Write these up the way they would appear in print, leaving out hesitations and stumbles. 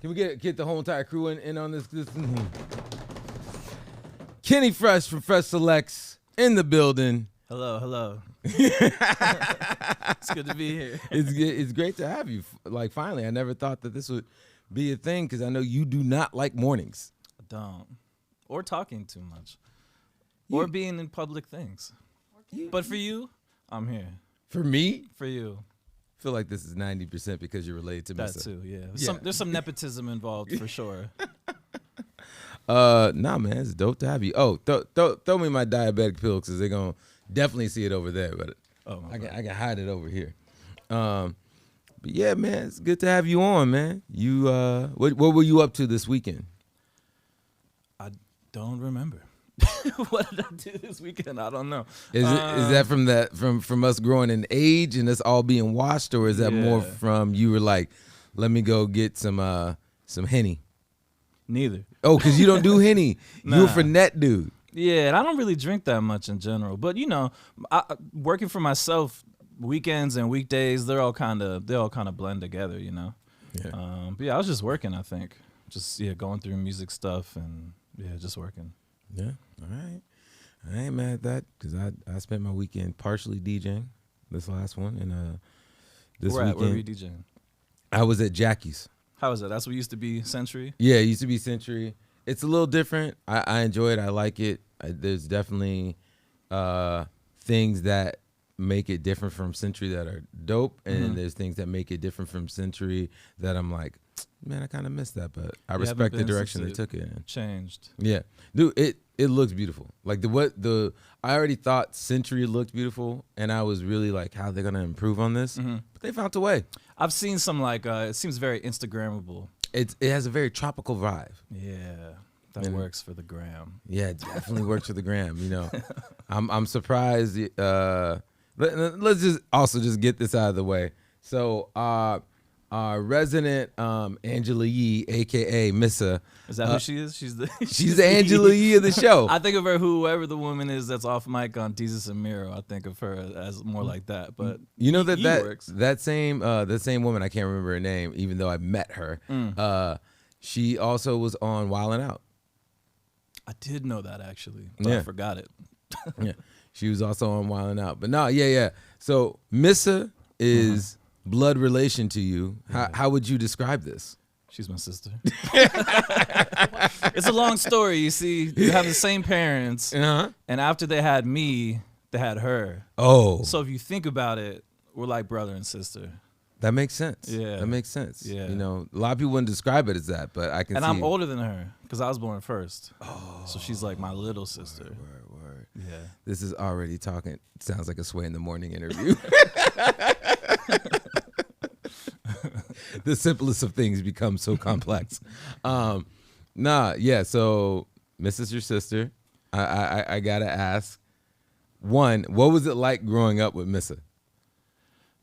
Can we get the whole entire crew in on this? Kenny Fresh from Fresh Selects in the building. Hello. It's good to be here. It's great to have you. Like, finally, I never thought that this would be a thing because I know you do not like mornings. I don't. Or talking too much. Or being in public things. But for you, I'm here. For me? For you. I feel like this is 90% because you're related to That Missa. too, yeah. There's some nepotism involved for sure. Nah, man, it's dope to have you. Oh, throw me my diabetic pill because they're gonna definitely see it over there, but I can hide it over here. But yeah, man, it's good to have you on, man. You what were you up to this weekend? I don't remember. What did I do this weekend? I don't know. Is that from us growing in age and us all being washed, or is that more from you were like, let me go get some Henny? Neither. Oh, because you don't do Henny. Nah. You a Fernet dude. Yeah, and I don't really drink that much in general. But you know, working for myself, weekends and weekdays, they all kind of blend together. You know. Yeah. But yeah, I was just working. I think just going through music stuff and just working. Yeah. All right. I ain't mad at that because I spent my weekend partially DJing this last one and this weekend. Where were you DJing? I was at Jackie's. How was it? That's what used to be Century? Yeah, it used to be Century. It's a little different. I enjoy it. I like it. There's definitely things that make it different from Century that are dope, and there's things that make it different from Century that I'm like, man, I kind of missed that, but I respect the direction they took it in. Changed. Yeah, dude, it looks beautiful. Like I already thought Century looked beautiful, and I was really like, how are they gonna improve on this? But they found a way. I've seen some it seems very Instagrammable. It has a very tropical vibe. Yeah, that works for the gram. Yeah, it definitely works for the gram. You know, I'm surprised. Let's just get this out of the way. So our resident Angela Yee, aka Missa. Is that who she is? She's the Angela Yee of the show. I think of her, whoever the woman is that's off mic on Jesus and Miro. I think of her as more like that. But you know works. that same woman, I can't remember her name, even though I met her. She also was on Wildin' Out. I did know that actually, but I forgot it. Yeah, she was also on Wildin' Out. But no, yeah. So Missa is blood relation to you. How would you describe this? She's my sister. It's a long story. You see, you have the same parents, and after they had me, they had her. Oh. So if you think about it, we're like brother and sister. That makes sense. Yeah. That makes sense. Yeah. You know, a lot of people wouldn't describe it as that, but I can see. And I'm older than her because I was born first. Oh. So she's like my little sister. Word. Yeah. This is already talking. Sounds like a Sway in the Morning interview. The simplest of things become so complex. So Mrs. your sister. I gotta ask. One, what was it like growing up with Missa?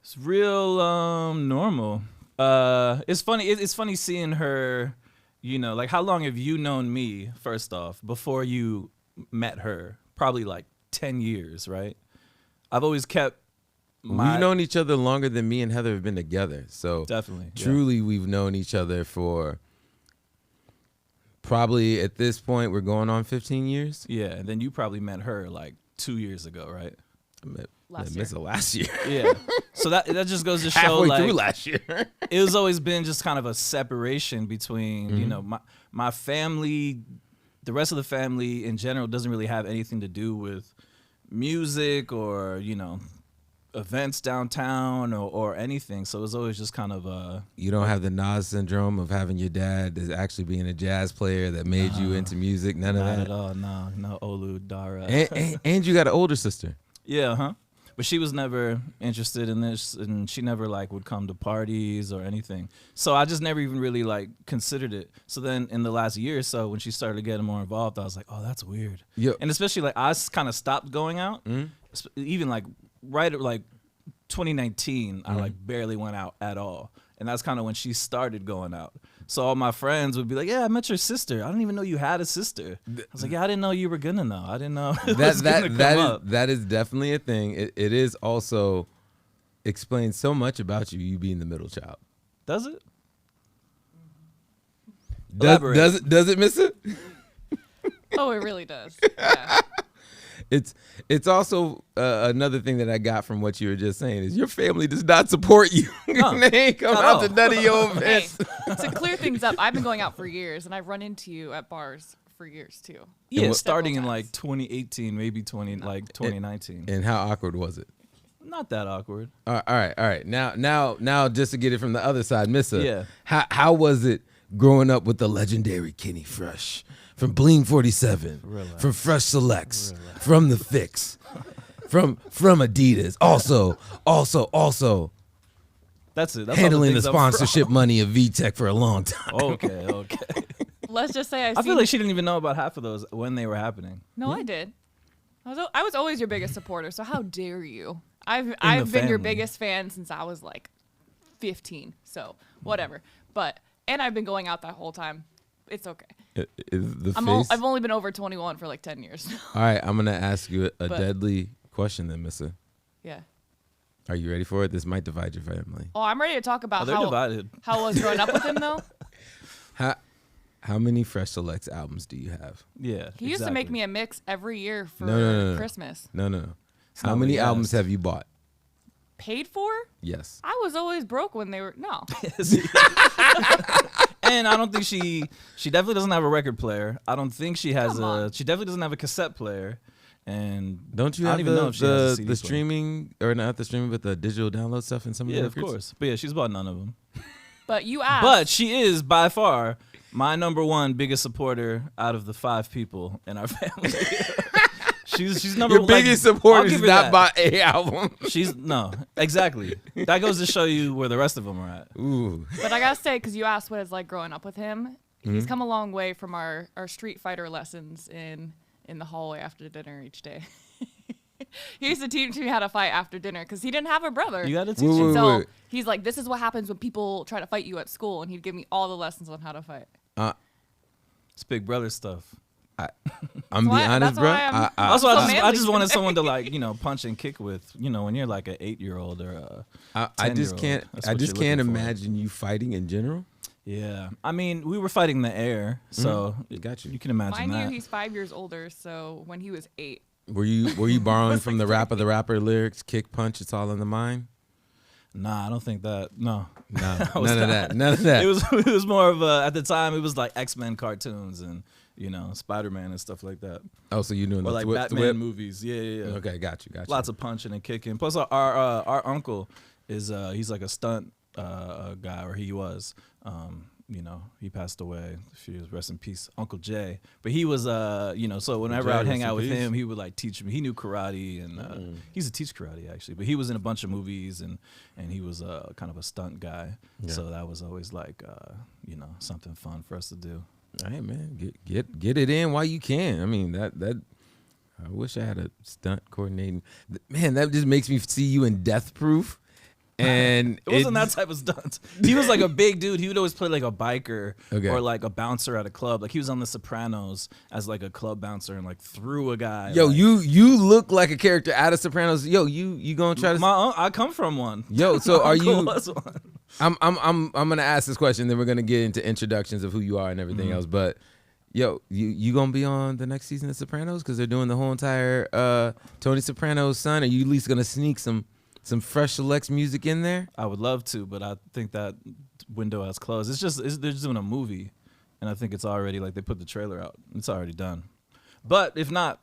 It's real normal. It's funny. It's funny seeing her. You know, like how long have you known me? First off, before you met her, probably like 10 years, right? I've always kept. We've known each other longer than me and Heather have been together. So definitely, truly, we've known each other for probably at this point we're going on 15 years. Yeah, and then you probably met her like 2 years ago, right? I met last year. Missa last year. Yeah. So that just goes to show Halfway like through last year. it was always been just kind of a separation between, Mm-hmm. you know, my family, the rest of the family in general doesn't really have anything to do with music or, you know, events downtown or anything. So it was always just kind of You don't have the Nas syndrome of having your dad is actually being a jazz player that made you into music. None of not that. at all. No Olu, Dara. And you got an older sister. Yeah, huh? But she was never interested in this, and she never like would come to parties or anything. So I just never even really like considered it. So then in the last year or so, when she started getting more involved, I was like, oh, that's weird. Yeah. And especially like I kind of stopped going out, even like right at like 2019, I like barely went out at all. And that's kind of when she started going out. So all my friends would be like, yeah, I met your sister. I didn't even know you had a sister. I was like, yeah, I didn't know you were going to know. I didn't know it was gonna come up. That is definitely a thing. It is also explains so much about you being the middle child. Does it? Does it miss it? Oh, it really does. Yeah. It's also another thing that I got from what you were just saying is your family does not support you. No, They ain't come not out at to none of your Hey, events. to clear things up, I've been going out for years, and I've run into you at bars for years too. Yeah, what- starting in Several like 2018, maybe 2019. And how awkward was it? Not that awkward. All right. Now, just to get it from the other side, Missa. Yeah. How was it growing up with the legendary Kenny Fresh from Bling 47, Relax. from Fresh Selects, from The Fix, from Adidas, also That's it. That's handling the all things I'm from. sponsorship money of VTech for a long time. Okay. Let's just say I feel like she didn't even know about half of those when they were happening. No, I did. I was always your biggest supporter. So how dare you? I've been your family. biggest fan since I was like 15. So whatever. But and I've been going out that whole time. It's okay. I've only been over 21 for like 10 years. All right, I'm gonna ask you a But- deadly question then, Missa. Yeah. Are you ready for it? This might divide your family. Oh, I'm ready to talk about They're divided. how I was growing up with him though. How many Fresh Selects albums do you have? Yeah. He used to make me a mix every year for No. Christmas. No. not How what many he albums asked. have you bought? Paid for? Yes. I was always broke when they were no. And I don't think she definitely doesn't have a record player. I don't think she has Come on. she definitely doesn't have a cassette player. And Don't you I have don't even know if she has a CD the player. streaming, or not the streaming, but the digital download stuff in some Yeah, of of the records? course. But yeah, she's bought none of them. But you asked. But she is by far my number one biggest supporter out of the 5 people in our family. she's number Your like, biggest I'll support is give her not that. by a album. She's no, exactly. That goes to show you where the rest of them are at. Ooh. But I gotta say, because you asked what it's like growing up with him, Mm-hmm. he's come a long way from our Street Fighter lessons in the hallway after dinner each day. He used to teach me how to fight after dinner because he didn't have a brother. You got to teach Wait, her. wait, So wait. he's like, this is what happens when people try to fight you at school, and he'd give me all the lessons on how to fight. It's Big Brother stuff. I'm being honest, that's bro. why I'm- Also, so I manly just wanted today. someone to like, punch and kick with, when you're like an 8-year-old or a I just 10-year-old. can't. That's I what just you're can't looking for. imagine you fighting in general. Yeah. I mean, we were fighting the air, so Got you. you can imagine Mind that. you, he's 5 years older, so when he was 8. Were you borrowing from the Rap of the Rapper lyrics? Kick, punch, it's all in the mind. Nah, I don't think that. No. No, was none of not. that. None of that. It was more of a, at the time it was like X-Men cartoons and Spider-Man and stuff like that. Oh, so you're doing Or the like whip, Batman movies. Yeah. Okay, got you. Lots of punching and kicking. Plus our uncle is he's like a stunt guy, or he was. He passed away a few years. Rest in peace, Uncle Jay. But he was so whenever Jay, I would hang rest in out with peace. him, he would like teach me. He knew karate and he used to teach karate actually. But he was in a bunch of movies and he was kind of a stunt guy. Yeah. So that was always like something fun for us to do. Hey man, get it in while you can. I mean that I wish I had a stunt coordinating. Man, that just makes me see you in Death Proof. And It wasn't that type of stunt. He was like a big dude. He would always play like a biker Okay. or like a bouncer at a club. Like he was on The Sopranos as like a club bouncer and like threw a guy. Yo, like, you look like a character out of Sopranos. Yo, you gonna try to? I come from one. Yo, so My are uncle you? was one. I'm gonna ask this question, then we're gonna get into introductions of who you are and everything else. But Yo, you gonna be on the next season of Sopranos? Because they're doing the whole entire Tony Soprano's son. Are you at least gonna sneak some fresh selects music in there? I would love to, but I think that window has closed. They're just doing a movie, and I think it's already like they put the trailer out. It's already done. But if not,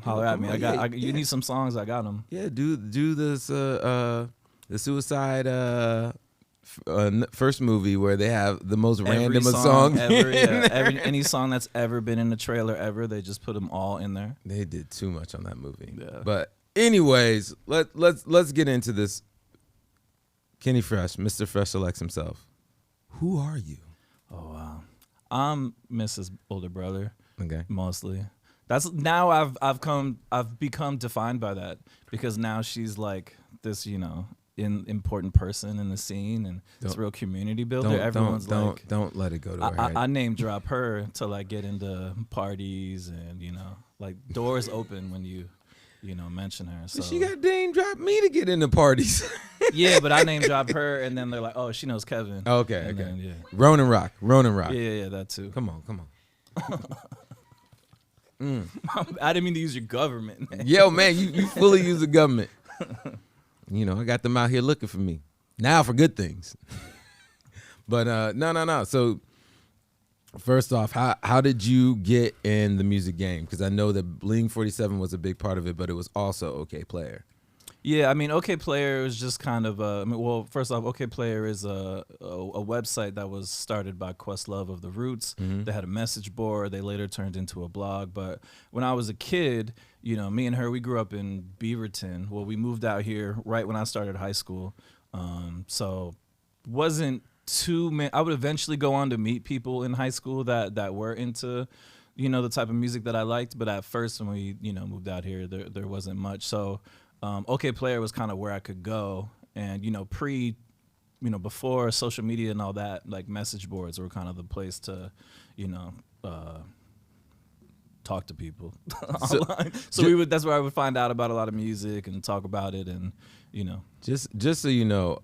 holler at me. You need some songs. I got them. Yeah, do this the Suicide first movie where they have the most random song ever. Any song that's ever been in the trailer ever, they just put them all in there. They did too much on that movie. Yeah. But anyways, let's get into this. Kenny Fresh, Mr. Fresh Selects himself. Who are you? Oh wow, I'm Mrs. Older Brother. Okay, mostly. That's now I've become defined by that because now she's like this, important person in the scene and it's a real community builder. Everyone's don't let it go to her head. I name drop her to like get into parties and like doors open when you mention her. So she got name drop me to get into parties. Yeah, but I name drop her and then they're like, oh, she knows Kevin. Okay. Then, yeah. Ronan Rock. Yeah, that too. Come on. I didn't mean to use your government, man. Yo, man, you fully use the government. I got them out here looking for me. Now for good things. But no. So first off, how did you get in the music game? Because I know that Bling 47 was a big part of it, but it was also OK Player. Yeah, I mean, OK Player is just kind of first off, OK Player is a website that was started by Questlove of The Roots. Mm-hmm. They had a message board. They later turned into a blog. But when I was a kid, me and her, we grew up in Beaverton. Well, we moved out here right when I started high school. So wasn't too many. I would eventually go on to meet people in high school that were into, the type of music that I liked. But at first, when we, moved out here, there wasn't much. So OK Player was kind of where I could go. And, before social media and all that, like message boards were kind of the place to, talk to people online. So that's where I would find out about a lot of music and talk about it. And, Just so you know,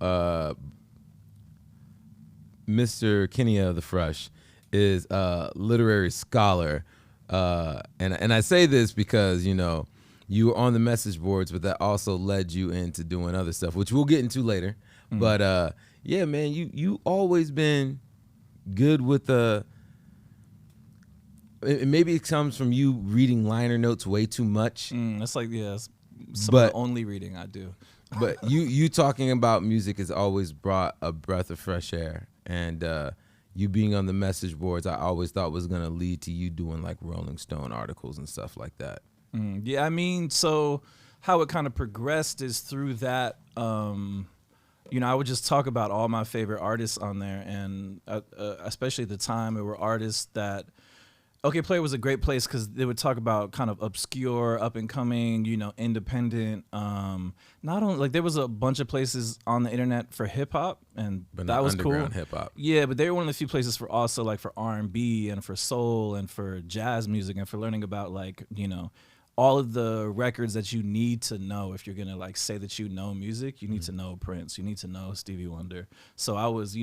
Mr. Kenny of the Fresh is a literary scholar. And I say this because, you were on the message boards, but that also led you into doing other stuff, which we'll get into later. Mm-hmm. But yeah, man, you always been good with maybe it comes from you reading liner notes way too much. That's like some of the only reading I do. But you talking about music has always brought a breath of fresh air, and you being on the message boards, I always thought was gonna lead to you doing like Rolling Stone articles and stuff like that. Yeah, I mean, so how it kind of progressed is through that. I would just talk about all my favorite artists on there, and especially at the time, there were artists that. OK Player was a great place because they would talk about kind of obscure, up and coming, independent. Not only like there was a bunch of places on the internet for hip hop, and but that was cool. Hip hop. Yeah, but they were one of the few places for also like for R&B and for soul and for jazz music and for learning about like all of the records that you need to know if you're gonna like say that you know music. You need to know Prince. You need to know Stevie Wonder. So I was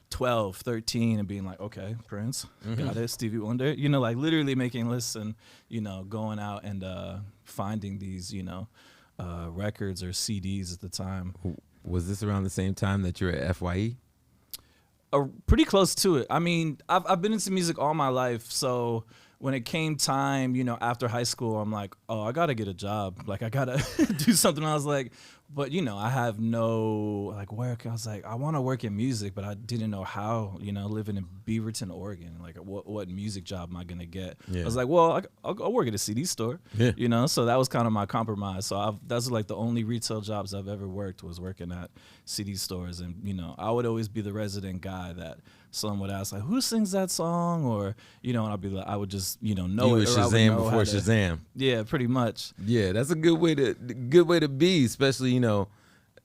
12, 13 and being like, okay, Prince, got it, Stevie Wonder, like literally making lists and, going out and finding these, records or CDs at the time. Was this around the same time that you were at FYE? Pretty close to it. I mean, I've been into music all my life, so when it came time, after high school, I'm like, oh, I got to get a job. Like, I got to do something. I was like, but, I have no, like, work. I was like, I want to work in music, but I didn't know how, living in Beaverton, Oregon. Like, what music job am I going to get? Yeah. I was like, well, I'll work at a CD store, So that was kind of my compromise. So that's like the only retail jobs I've ever worked was working at CD stores. And, I would always be the resident guy that someone would ask, like, who sings that song? Or, and I'd be like, I would just, know you it. You Shazam before Shazam. Yeah, pretty much. Yeah, that's a good way to be, especially,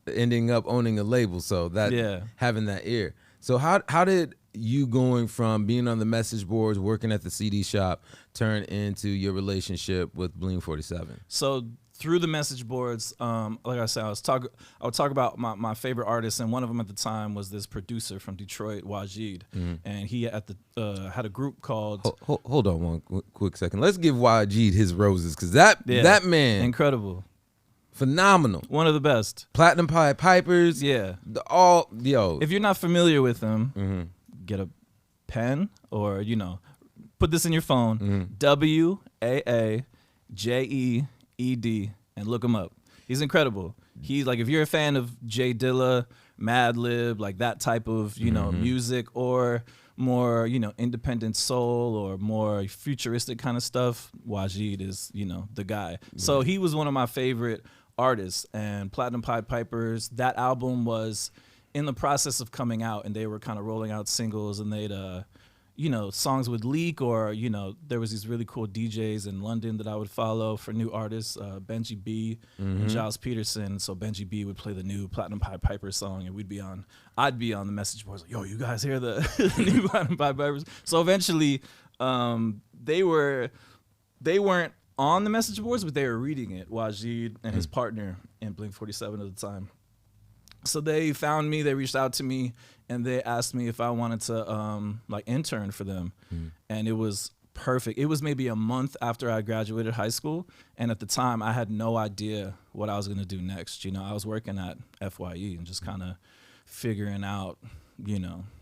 ending up owning a label. So that having that ear. So how did you going from being on the message boards, working at the CD shop, turn into your relationship with Bling 47? So through the message boards, like I said, I would talk about my favorite artists, and one of them at the time was this producer from Detroit, YMD, and he had a group called. Hold on one quick second. Let's give YMD his roses, because that man, incredible, phenomenal, one of the best. Platinum Pied Pipers, If you're not familiar with him, get a pen or put this in your phone. WAAJEED and look him up. He's incredible. He's like, if you're a fan of Jay Dilla, Madlib, like that type of music, or more independent soul or more futuristic kind of stuff, Wajid is the guy. So he was one of my favorite artists. And Platinum Pied Pipers, that album was in the process of coming out, and they were kind of rolling out singles, and they'd songs would leak, or there was these really cool DJs in London that I would follow for new artists, Benji B and Giles Peterson. So Benji B would play the new Platinum Pied Piper song, and I'd be on the message boards like, yo, you guys hear the new Platinum Pied Pipers? So eventually, they weren't on the message boards, but they were reading it. Wajid and his partner in Blink 47 at the time. So they found me, they reached out to me, and they asked me if I wanted to intern for them. And it was perfect. It was maybe a month after I graduated high school, and at the time I had no idea what I was going to do next. I was working at FYE and just kind of figuring out,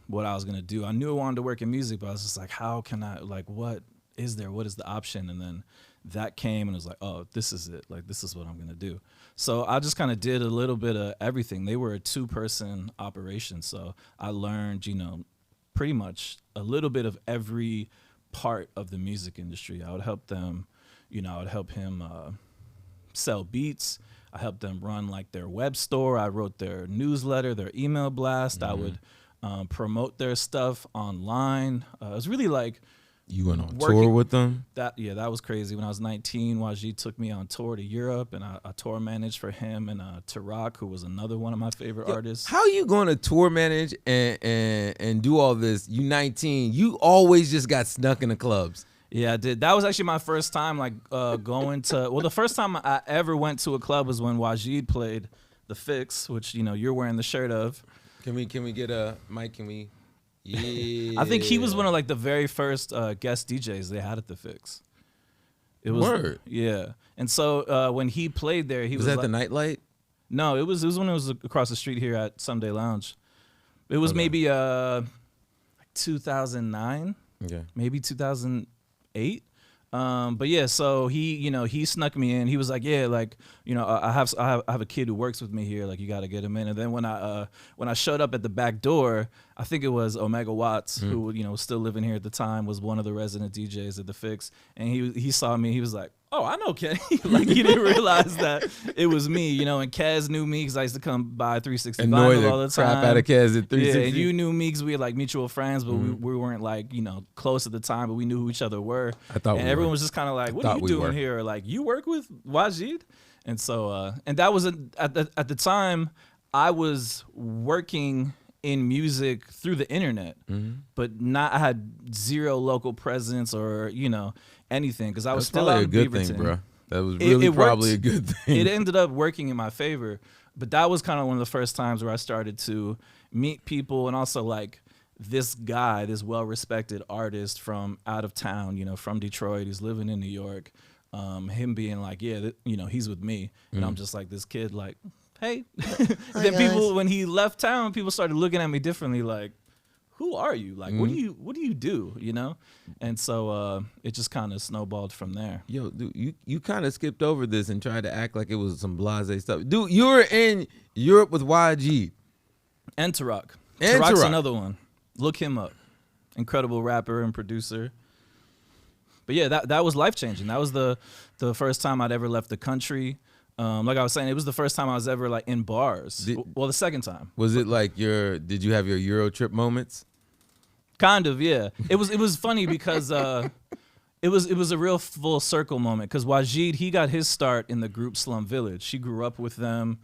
what I was going to do. I knew I wanted to work in music, but I was just like, how can I, what is there? What is the option? And then that came, and it was like, oh, this is it. Like, this is what I'm going to do. So I just kind of did a little bit of everything. They were a 2-person operation. So I learned, pretty much a little bit of every part of the music industry. I would help them, I would help him sell beats. I helped them run like their web store. I wrote their newsletter, their email blast. I would promote their stuff online. It was really like, you went on tour with them? That was crazy. When I was 19, Wajid took me on tour to Europe, and I tour managed for him and Tarak, who was another one of my favorite artists. How are you going to tour manage and do all this? You 19, you always just got snuck in the clubs. Yeah, I did. That was actually my first time going to, the first time I ever went to a club was when Wajid played The Fix, which, you're wearing the shirt of. Can we get a mic? Can we? Yeah. I think he was one of the very first guest DJs they had at The Fix. It was Word. Yeah. And so when he played there, he was that the Nightlight? No, it was when it was across the street here at Someday Lounge. It was maybe 2009. Okay. Maybe 2008. But yeah, so he snuck me in. He was like, yeah, I have a kid who works with me here. Like, you got to get him in. And then when I showed up at the back door, I think it was Omega Watts, who was still living here at the time, was one of the resident DJs at The Fix. And he saw me. He was like, oh, I know Kenny. Like, he didn't realize that it was me, and Kaz knew me because I used to come by 360 Vinyl all the time. Crap out of Kaz at 360. Yeah, and you knew me because we had mutual friends, but we weren't close at the time, but we knew who each other were. Everyone was just kind of like, what are you doing here? Like, you work with Wajid? And so, and that was at the time, I was working in music through the internet, but I had zero local presence or, anything, because I was still out in Beaverton. That's probably a good thing, bro. That was really probably a good thing. It ended up working in my favor, but that was kind of one of the first times where I started to meet people, and also this guy, this well-respected artist from out of town, from Detroit, he's living in New York, him being like, yeah, he's with me, and I'm just like this kid, like, hey. Then people, when he left town, people started looking at me differently, like, who are you? Like, what do you do? And so it just kind of snowballed from there. Yo, dude, you kind of skipped over this and tried to act like it was some blasé stuff. Dude, you were in Europe with YG. And Tarak. Tarak's another one. Look him up. Incredible rapper and producer. But yeah, that was life-changing. That was the first time I'd ever left the country. Like I was saying, it was the first time I was ever in bars. The second time. Was it did you have your Euro trip moments? Kind of, yeah. It was funny because it was a real full circle moment, because Wajid, he got his start in the group Slum Village. He grew up with them.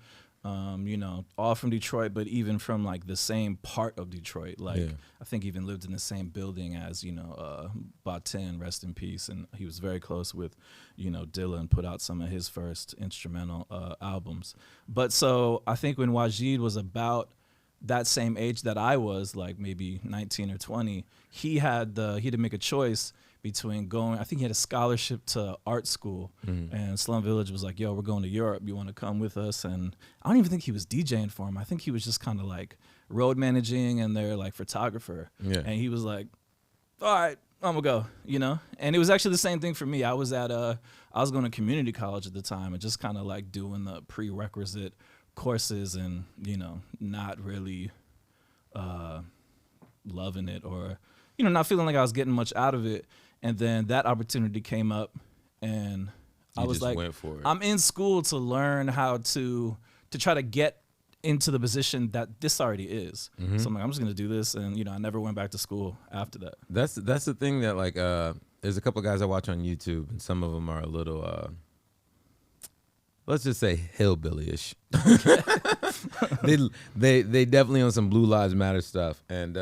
you know, all from Detroit, but even from like the same part of Detroit. Like Yeah. I think even lived in the same building as, you know, Batin, rest in peace. And he was very close with, you know, Dylan, put out some of his first instrumental albums. But so I think when Wajid was about that same age that I was, like maybe 19 or 20, he had to make a choice between going, I think he had a scholarship to art school, and Slum Village was like, yo, we're going to Europe, you want to come with us? And I don't even think he was DJing for him. I think he was just kind of like road managing and their like photographer. Yeah. And he was like, all right, I'm gonna go, you know? And it was actually the same thing for me. I was going to community college at the time and just kind of like doing the prerequisite courses and, you know, not really loving it, or, you know, not feeling like I was getting much out of it. And then that opportunity came up, and I was like, went for it. I'm in school to learn how to try to get into the position that this already is. So I'm like, I'm just gonna do this, and you know, I never went back to school after that. That's the thing that like there's a couple guys I watch on YouTube, and some of them are a little let's just say hillbilly-ish. they definitely on some Blue Lives Matter stuff, and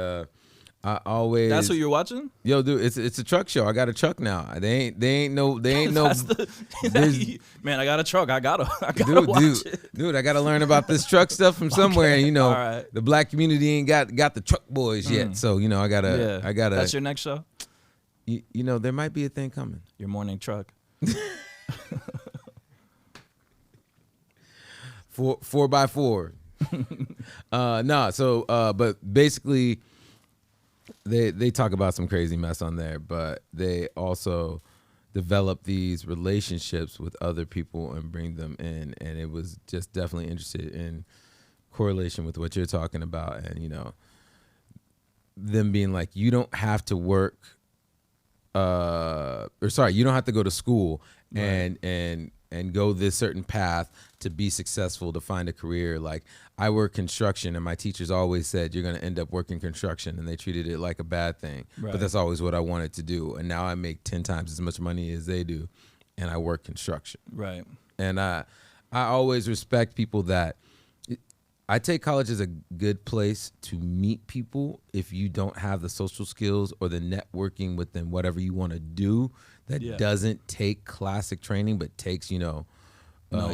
I always. That's what you're watching? Yo, dude, it's a truck show. I got a truck now. They ain't no. Man, I got a truck. I gotta watch it. Dude, I gotta learn about this truck stuff from somewhere. Okay, You know, all right. the black community ain't got the truck boys yet. So you know, I gotta. That's your next show? You know, there might be a thing coming. Your morning truck. 4x4. But basically, they talk about some crazy mess on there, but they also develop these relationships with other people and bring them in, and it was just definitely interested in correlation with what you're talking about, and you know, them being like, you don't have to work, you don't have to go to school and go this certain path to be successful, to find a career. Like, I work construction, and my teachers always said, you're going to end up working construction, and they treated it like a bad thing. Right. But that's always what I wanted to do. And now I make 10 times as much money as they do, and I work construction. Right. And I always respect people that, I take college as a good place to meet people if you don't have the social skills or the networking within whatever you want to do that doesn't take classic training, but takes, you know,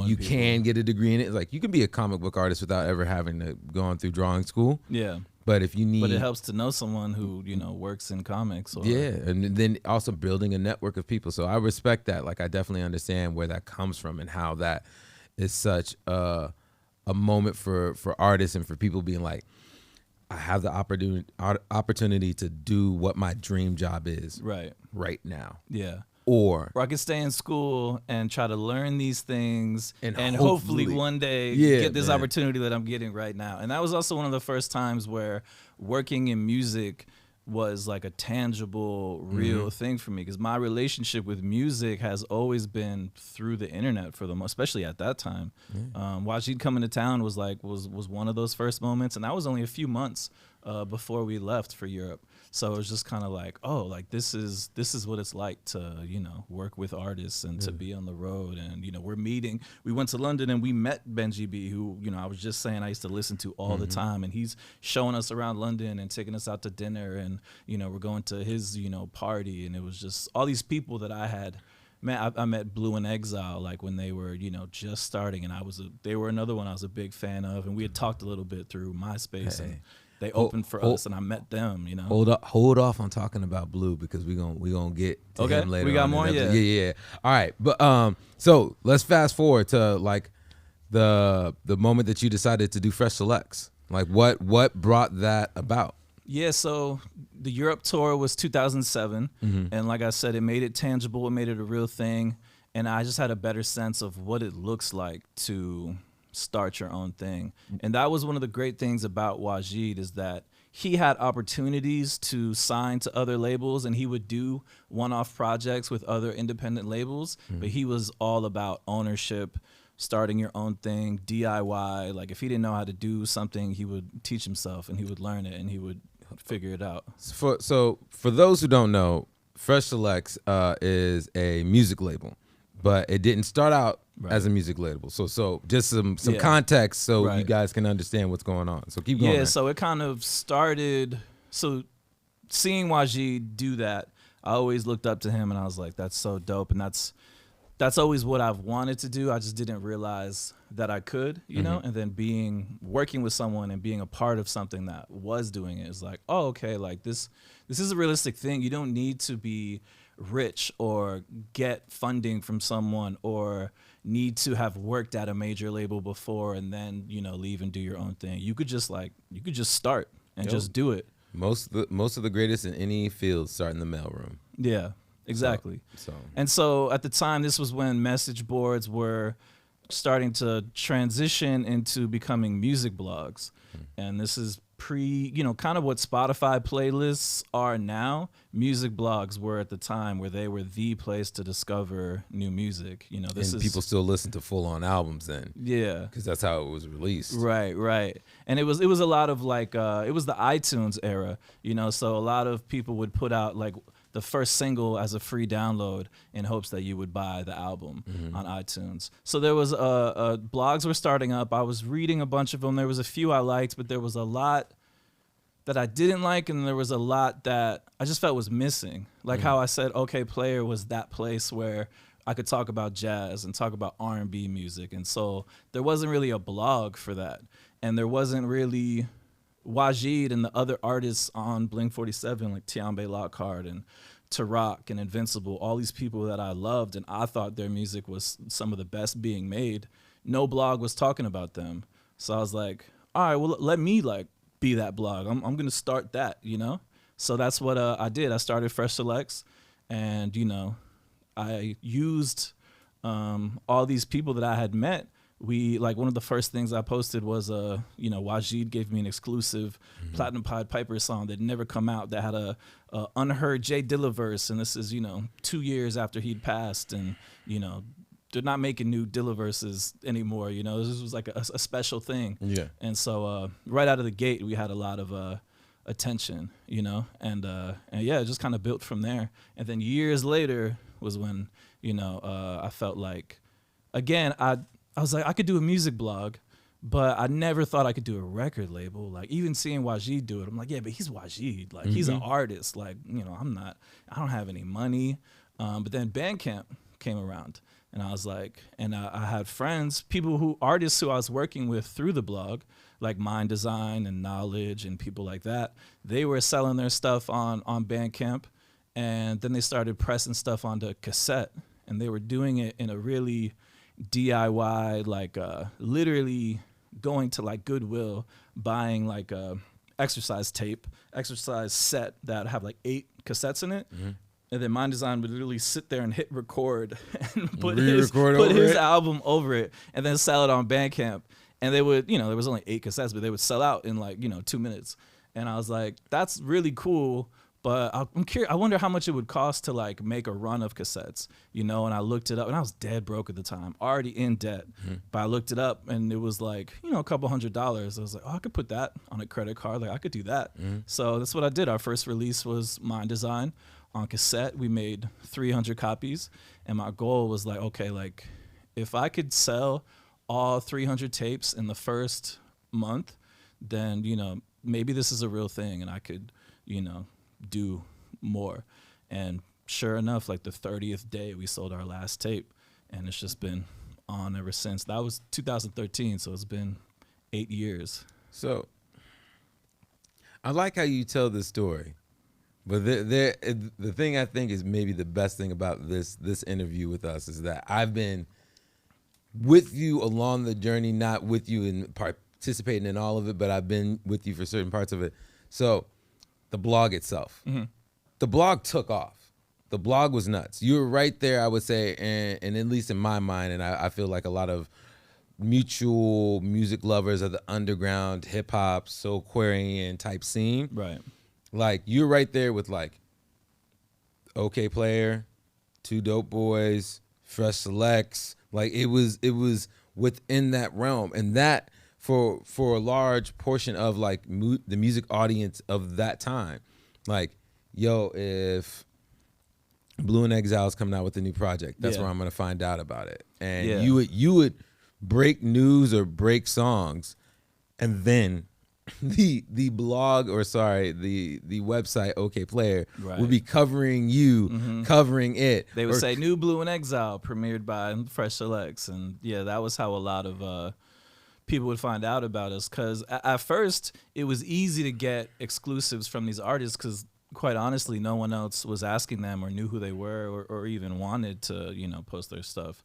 you can get a degree in it. It's like, you can be a comic book artist without ever having to gone through drawing school. Yeah. But if you need, but it helps to know someone who, you know, works in comics. Or, and then also building a network of people. So I respect that. Like, I definitely understand where that comes from and how that is such a moment for artists and for people being like, I have the opportunity to do what my dream job is right now. Yeah. Or I could stay in school and try to learn these things and hopefully one day get this opportunity that I'm getting right now. And that was also one of the first times where working in music was like a tangible, real thing for me, because my relationship with music has always been through the internet for the most, especially at that time. Wajid coming to town was one of those first moments, and that was only a few months before we left for Europe. So it was just kind of like, oh, like this is what it's like to, you know, work with artists and to be on the road. And, you know, we went to London and we met Benji B, who, you know, I was just saying I used to listen to all the time. And he's showing us around London and taking us out to dinner. And, you know, we're going to his, you know, party. And it was just all these people that I had. Man, I met Blue in Exile, like when they were, you know, just starting. And they were another one I was a big fan of. And we had talked a little bit through MySpace. And they opened for us, and I met them. You know, hold off on talking about Blue, because we gonna get to him later. We got on more, yeah. All right, but so let's fast forward to like the moment that you decided to do Fresh Selects. Like, what brought that about? Yeah, so the Europe tour was 2007, and like I said, it made it tangible. It made it a real thing, and I just had a better sense of what it looks like to start your own thing. And that was one of the great things about Wajid, is that he had opportunities to sign to other labels, and he would do one-off projects with other independent labels, but he was all about ownership, starting your own thing, DIY. Like, if he didn't know how to do something, he would teach himself and he would learn it and he would figure it out. So for those who don't know, Fresh Selects is a music label but it didn't start out as a music label. So just some context so you guys can understand what's going on. So keep going. Yeah, man. so it kind of started. So seeing YG do that, I always looked up to him, and I was like, that's so dope, and that's always what I've wanted to do. I just didn't realize that I could, you know. And then working with someone and being a part of something that was doing it is like, oh, okay, like this is a realistic thing. You don't need to be rich or get funding from someone or need to have worked at a major label before and then, you know, leave and do your own thing. You could just start and just do it. Most of the greatest in any field start in the mailroom. Yeah, exactly. And so at the time, this was when message boards were starting to transition into becoming music blogs. And this is kind of what Spotify playlists are now. Music blogs were at the time where they were the place to discover new music. You know, people still listen to full-on albums then. Yeah, because that's how it was released. Right. And it was a lot of like it was the iTunes era. You know, so a lot of people would put out like the first single as a free download in hopes that you would buy the album on iTunes. So there was blogs were starting up. I was reading a bunch of them. There was a few I liked, but there was a lot that I didn't like, and there was a lot that I just felt was missing. Like how I said, OK Player was that place where I could talk about jazz and talk about R&B music and soul. There wasn't really a blog for that, and there wasn't really Wajid and the other artists on Blink 47 like Tiambe Lockhart and Tarak and Invincible, all these people that I loved and I thought their music was some of the best being made. No blog was talking about them. So I was like, all right, well, let me like be that blog. I'm going to start that, you know? So that's what I did. I started Fresh Selects, and, you know, I used all these people that I had met. One of the first things I posted was, Wajid gave me an exclusive Platinum Pied Piper song that never come out that had a unheard Jay Dilla verse. And this is, 2 years after he'd passed. And, they're not making new Dilla verses anymore. You know, this was like a special thing. Yeah. And so right out of the gate, we had a lot of attention, and yeah, it just kind of built from there. And then years later was when, I felt like, again, I was like, I could do a music blog, but I never thought I could do a record label. Like, even seeing Wajid do it, I'm like, yeah, but he's Wajid. Like, he's an artist. Like, I don't have any money. But then Bandcamp came around, and I was like, I had friends, artists who I was working with through the blog, like Mind Design and Knowledge and people like that. They were selling their stuff on Bandcamp, and then they started pressing stuff onto cassette, and they were doing it in a really DIY, like literally going to like Goodwill, buying like a exercise set that have like 8 cassettes in it. And then Mind Design would literally sit there and hit record and put his album over it, and then sell it on Bandcamp. And they would, there was only 8 cassettes, but they would sell out in like 2 minutes. And I was like, that's really cool. But I'm curious. I wonder how much it would cost to like make a run of cassettes, And I looked it up, and I was dead broke at the time, already in debt. But I looked it up, and it was like, a couple $100. I was like, oh, I could put that on a credit card. Like, I could do that. So that's what I did. Our first release was Mind Design on cassette. We made 300 copies, and my goal was like, okay, like if I could sell all 300 tapes in the first month, then maybe this is a real thing, and I could do more. And sure enough, like the 30th day we sold our last tape, and it's just been on ever since. That was 2013, so it's been 8 years. So I like how you tell this story, but the thing I think is maybe the best thing about this interview with us is that I've been with you along the journey, not with you in participating in all of it, but I've been with you for certain parts of it. So the blog itself. The blog took off. The blog was nuts. You were right there, I would say, and at least in my mind, and I feel like a lot of mutual music lovers of the underground hip-hop, soul-Aquarian type scene. Right. Like, you're right there with, like, OK Player, Two Dope Boys, Fresh Selects. Like, it was within that realm. And that, for a large portion of like the music audience of that time, like, yo, if Blue and Exile's coming out with a new project. That's Yeah. where I'm gonna find out about it. And Yeah. you would break news or break songs, and then the blog or the website OK Player Right. would be covering you, covering it. They would or, say New Blue and Exile premiered by Fresh Selects, and yeah, that was how a lot of people would find out about us. Because at first it was easy to get exclusives from these artists because, quite honestly, no one else was asking them or knew who they were or even wanted to, post their stuff.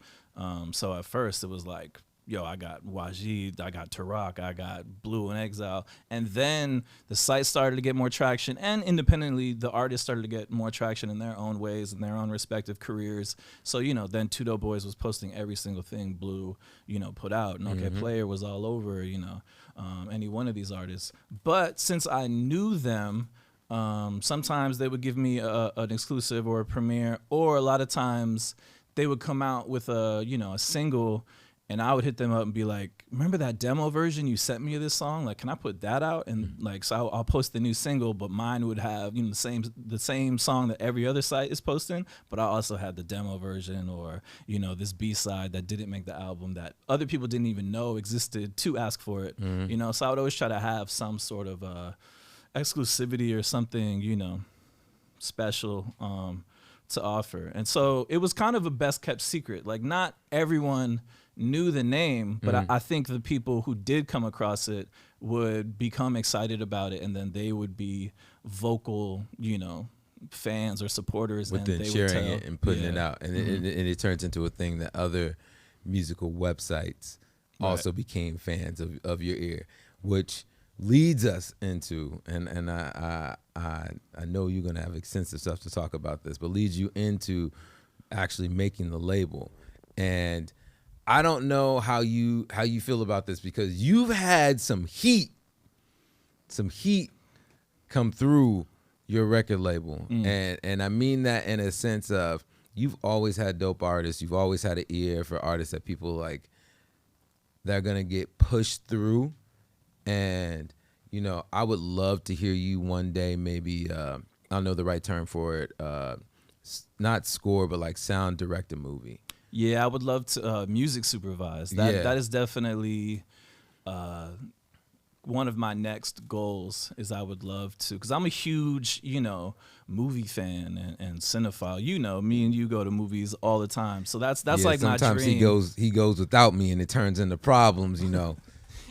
So at first it was like, yo, I got Wajid, I got Tarak, I got Blue and Exile. And then the site started to get more traction, and independently, the artists started to get more traction in their own ways, in their own respective careers. So, then Two Dope Boys was posting every single thing Blue, put out. And OK Player was all over, any one of these artists. But since I knew them, sometimes they would give me an exclusive or a premiere, or a lot of times they would come out with a single, and I would hit them up and be like, remember that demo version you sent me of this song? Like, can I put that out? And like, so I'll post the new single, but mine would have the same song that every other site is posting, but I also had the demo version, or this B-side that didn't make the album that other people didn't even know existed to ask for it. So I would always try to have some sort of exclusivity or something, special to offer. And so it was kind of a best kept secret. Like, not everyone knew the name, but I think the people who did come across it would become excited about it, and then they would be vocal, fans or supporters, within and they sharing would tell. it and putting it out, and it turns into a thing that other musical websites also became fans of your ear, which leads us into, and I know you're gonna have extensive stuff to talk about this, but leads you into actually making the label. And I don't know how you feel about this, because you've had some heat come through your record label, and I mean that in a sense of, you've always had dope artists, you've always had an ear for artists that people like, that are gonna get pushed through. And I would love to hear you one day, maybe I don't know the right term for it, not score, but like sound direct a movie. Yeah, I would love to music supervise. That is definitely one of my next goals. Is I would love to, because I'm a huge movie fan and cinephile. Me and you go to movies all the time, so that's like my dream. Sometimes he goes without me, and it turns into problems.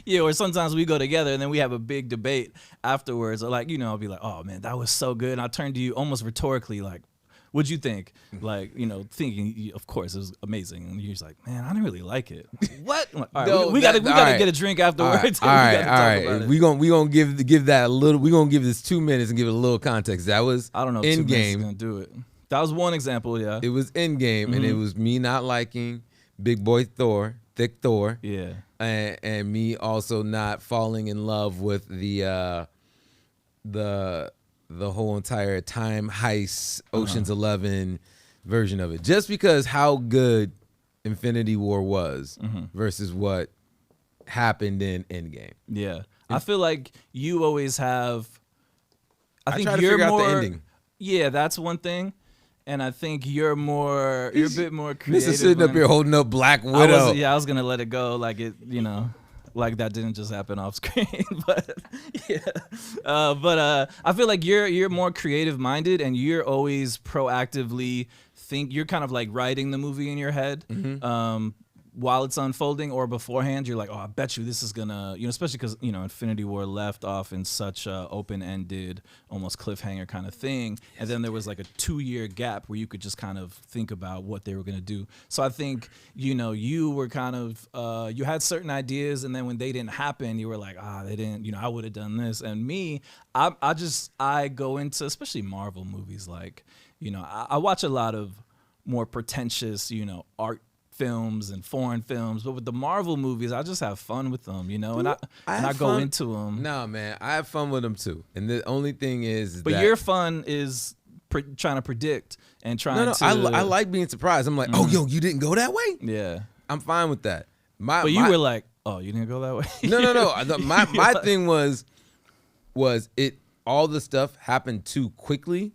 Yeah, or sometimes we go together and then we have a big debate afterwards. Or like, I'll be like, oh man, that was so good. And I'll turn to you almost rhetorically like, what'd you think? Like, thinking, of course, it was amazing. And you're just like, man, I didn't really like it. What? Like, all right, No, we gotta get a drink afterwards. All right. We gonna give that a little. We gonna give this 2 minutes and give it a little context. That was, I don't know. in 2 minutes is game. gonna do it. That was one example. Yeah. It was in game, and it was me not liking Big Boy Thor, Thick Thor. Yeah. And me also not falling in love with the whole entire time heist Ocean's 11 version of it, just because how good Infinity War was versus what happened in Endgame. Yeah, I feel like you always have. I think try to you're figure more. out the ending. Yeah, that's one thing. And I think you're a bit more creative. This is sitting up here holding up Black Widow. I was gonna let it go, like it, like that didn't just happen off screen. But yeah, I feel like you're more creative minded, and you're always proactively you're kind of like writing the movie in your head. While it's unfolding or beforehand, you're like, oh, I bet you this is gonna, especially because, Infinity War left off in such a open-ended, almost cliffhanger kind of thing. And then there was like a 2-year gap where you could just kind of think about what they were gonna do. So I think, you were kind of, you had certain ideas, and then when they didn't happen, you were like, they didn't, I would have done this. And me, I go into, especially Marvel movies, like, I watch a lot of more pretentious, art films and foreign films, but with the Marvel movies, I just have fun with them, and I go into them. No, man, I have fun with them too. And the only thing is, but your fun is trying to predict and trying to. I like being surprised. I'm like, oh, yo, you didn't go that way. Yeah, I'm fine with that. But you were like, oh, you didn't go that way. No. My thing was it. All the stuff happened too quickly,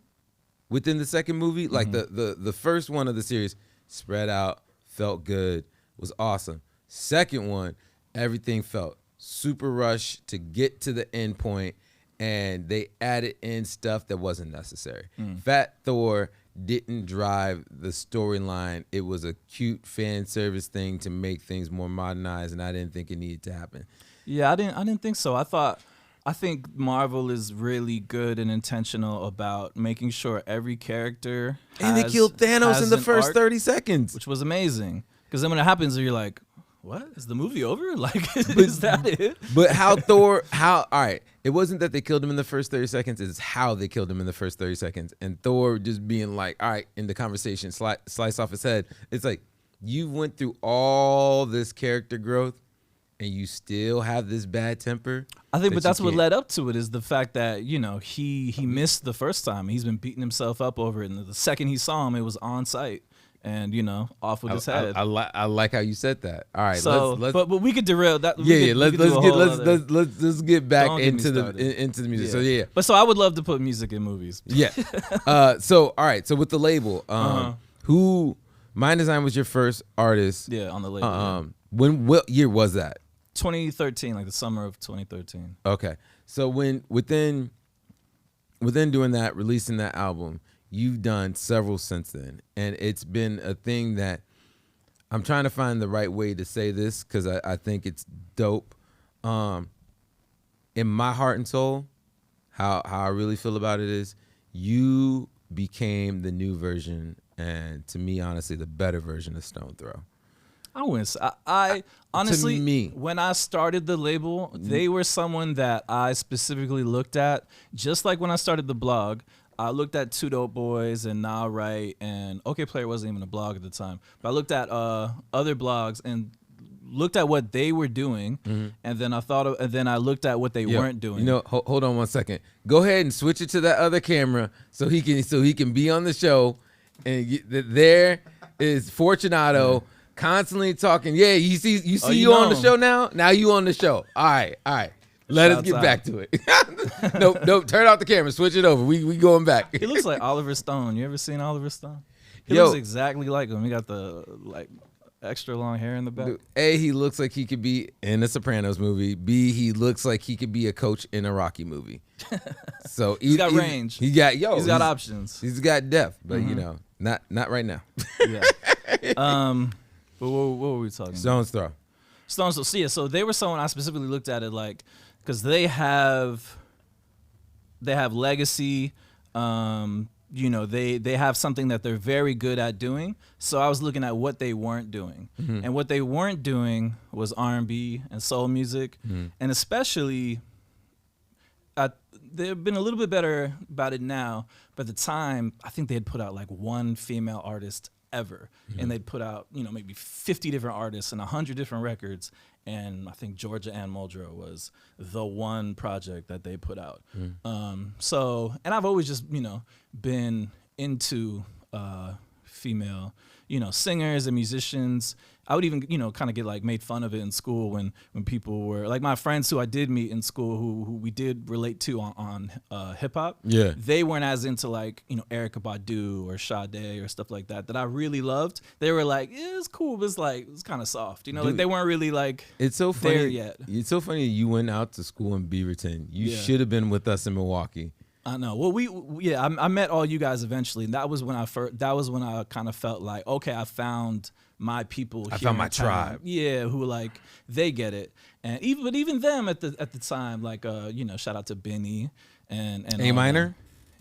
within the second movie. Like the first one of the series spread out, felt good, was awesome. Second one, everything felt super rushed to get to the end point, and they added in stuff that wasn't necessary. Fat Thor didn't drive the storyline. It was a cute fan service thing to make things more modernized, and I didn't think it needed to happen. Yeah, I didn't think so. I think Marvel is really good and intentional about making sure every character and they killed Thanos in the first 30 seconds, which was amazing. Because then when it happens, you're like, what? Is the movie over? Like, is that it? But all right, it wasn't that they killed him in the first 30 seconds, it's how they killed him in the first 30 seconds. And Thor just being like, all right, in the conversation, slice off his head. It's like, you went through all this character growth and you still have this bad temper. I think, but that's what led up to it, is the fact that, you know, he missed the first time. He's been beating himself up over it. And the second he saw him, it was on site. And, you know, off with his head. I like how you said that. All right, so, let's but we could derail that. Let's get back into the music. Yeah. So But so I would love to put music in movies. Yeah. So all right. So with the label, who Mind Design was your first artist? Yeah, on the label. What year was that? 2013, like the summer of 2013. Okay. So within doing that, releasing that album, you've done several since then, and it's been a thing that I'm trying to find the right way to say this, because I think it's dope. In my heart and soul, how I really feel about it is you became the new version, and to me, honestly, the better version of Stone Throw. I wouldn't say. I honestly, to me, when I started the label, they were someone that I specifically looked at, just like when I started the blog. I looked at Two Dope Boys and Nah Right, and OK Player wasn't even a blog at the time. But I looked at other blogs and looked at what they were doing, and then I looked at what they weren't doing. You know, hold on one second. Go ahead and switch it to that other camera so he can be on the show. And there is Fortunato constantly talking. Yeah, you see you on the show now. Now you on the show. All right. Let us get back to it. Nope. Turn off the camera. Switch it over. We going back. He looks like Oliver Stone. You ever seen Oliver Stone? He looks exactly like him. He got the extra long hair in the back. A, he looks like he could be in a Sopranos movie. B, he looks like he could be a coach in a Rocky movie. So he's got range. He's got options. He's got depth, but you know, not right now. Yeah. But what were we talking about? Stone's Throw. So they were someone I specifically looked at it like, because they have legacy. You know, they have something that they're very good at doing. So I was looking at what they weren't doing, and what they weren't doing was R&B and soul music, and especially, they've been a little bit better about it now. But at the time, I think they had put out like one female artist ever, and they'd put out, you know, maybe 50 different artists and 100 different records. And I think Georgia Ann Muldrow was the one project that they put out. So, and I've always just, you know, been into female, you know, singers and musicians. I would even, you know, kind of get like made fun of it in school when people were like my friends who I did meet in school who we did relate to on hip hop. Yeah, they weren't as into like, you know, Erykah Badu or Sade or stuff like that I really loved. They were like, yeah, it's cool, but it's kind of soft, you know. Dude, like they weren't really like it's so funny there yet. It's so funny you went out to school in Beaverton. You should have been with us in Milwaukee. I know. Well, I met all you guys eventually, and that was when I kind of felt like, okay, I found my people. I found my tribe. Yeah, who like they get it, and even them at the time, like you know, shout out to Benny and A Minor.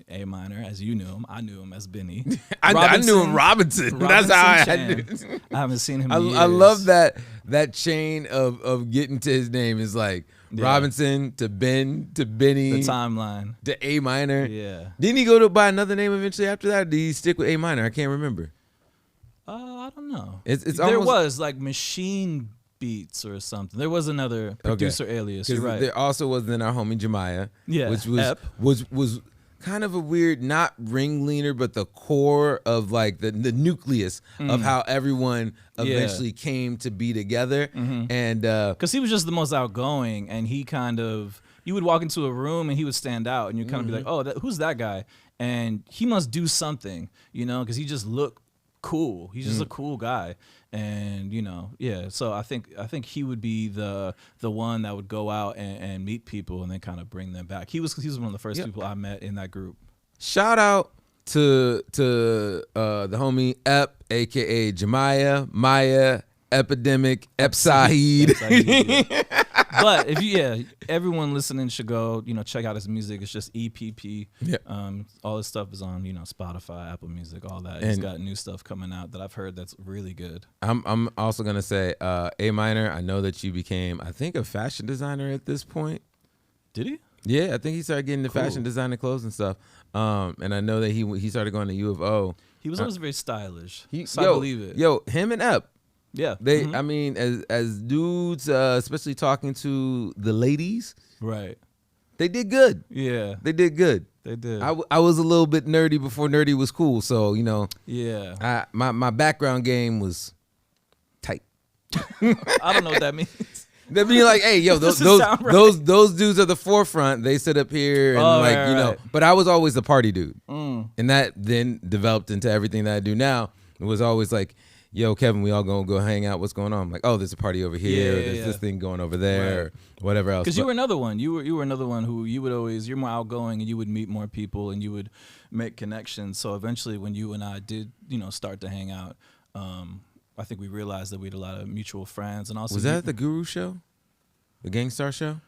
A Minor, as you knew him, I knew him as Benny. I knew him Robinson. That's how I knew. I haven't seen him. I love that chain of getting to his name is like. Yeah. Robinson to Ben to Benny, the timeline to A Minor. Yeah, didn't he go by another name eventually after that? Or did he stick with A Minor? I can't remember. I don't know. It's there almost, was like Machine Beats or something. There was another producer alias. You're right. There also was then our homie Jemiah. Yeah, which was kind of a weird, not ringleader, but the core of like the nucleus of how everyone eventually came to be together. And because he was just the most outgoing, and he kind of, you would walk into a room and he would stand out, and you'd kind of be like, oh, who's that guy? and he must do something, you know, because he just looked cool. He's just a cool guy, and you know, yeah. So I think he would be the one that would go out and meet people and then kind of bring them back. He was one of the first people I met in that group. Shout out to the homie Ep, aka Jemiah, Maya, Epidemic, Epside. But everyone listening should go, you know, check out his music. It's just EPP. Yeah. All his stuff is on, you know, Spotify, Apple Music, all that. He's got new stuff coming out that I've heard that's really good. I'm also gonna say, A Minor. I know that you became, I think, a fashion designer at this point. Did he? Yeah, I think he started getting into fashion designing clothes and stuff. And I know that he started going to U of O. He was always very stylish. I believe it. Yo, him and Ep. Yeah. They, I mean, as dudes, especially talking to the ladies, right? They did good. Yeah, they did good. They did. I was a little bit nerdy before nerdy was cool, so you know. Yeah. My background game was tight. I don't know what that means. They'd be like, hey, yo, those dudes at the forefront, they sit up here and you know. But I was always the party dude, and that then developed into everything that I do now. It was always like, yo, Kevin, we all gonna go hang out. What's going on? I'm like, oh, there's a party over here. There's this thing going over there, or whatever else. Because you were another one. You were another one who you would always, you're more outgoing and you would meet more people and you would make connections. So eventually when you and I did, you know, start to hang out, I think we realized that we had a lot of mutual friends. And also, was that at the Guru show? The Gangstar show?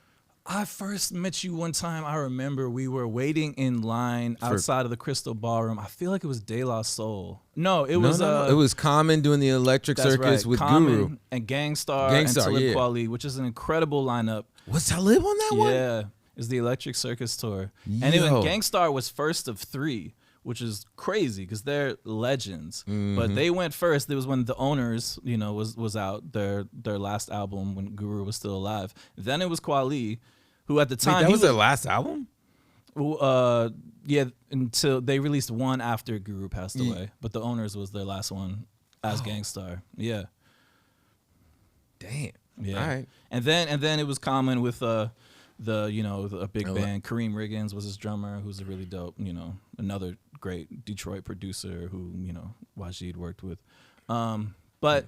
I first met you one time. I remember we were waiting in line outside of the Crystal Ballroom. I feel like it was De La Soul. No, it was it was Common doing the Electric Circus with Common Guru and Gangstar and Talib Kweli, which is an incredible lineup. Was Talib on that one? Yeah, it's the Electric Circus tour, and even Gangstar was first of 3, which is crazy because they're legends. But they went first. It was when The Owners, you know, was out, their last album when Guru was still alive. Then it was Kweli, who at the time... Wait, that was their last album? Yeah, until they released one after Guru passed away. But The Owners was their last one as Gangstar. Yeah. Damn. Yeah. All right. And then it was Common with a big band. Kareem Riggins was his drummer, who's a really dope, you know, another great Detroit producer who, you know, Wajid worked with. But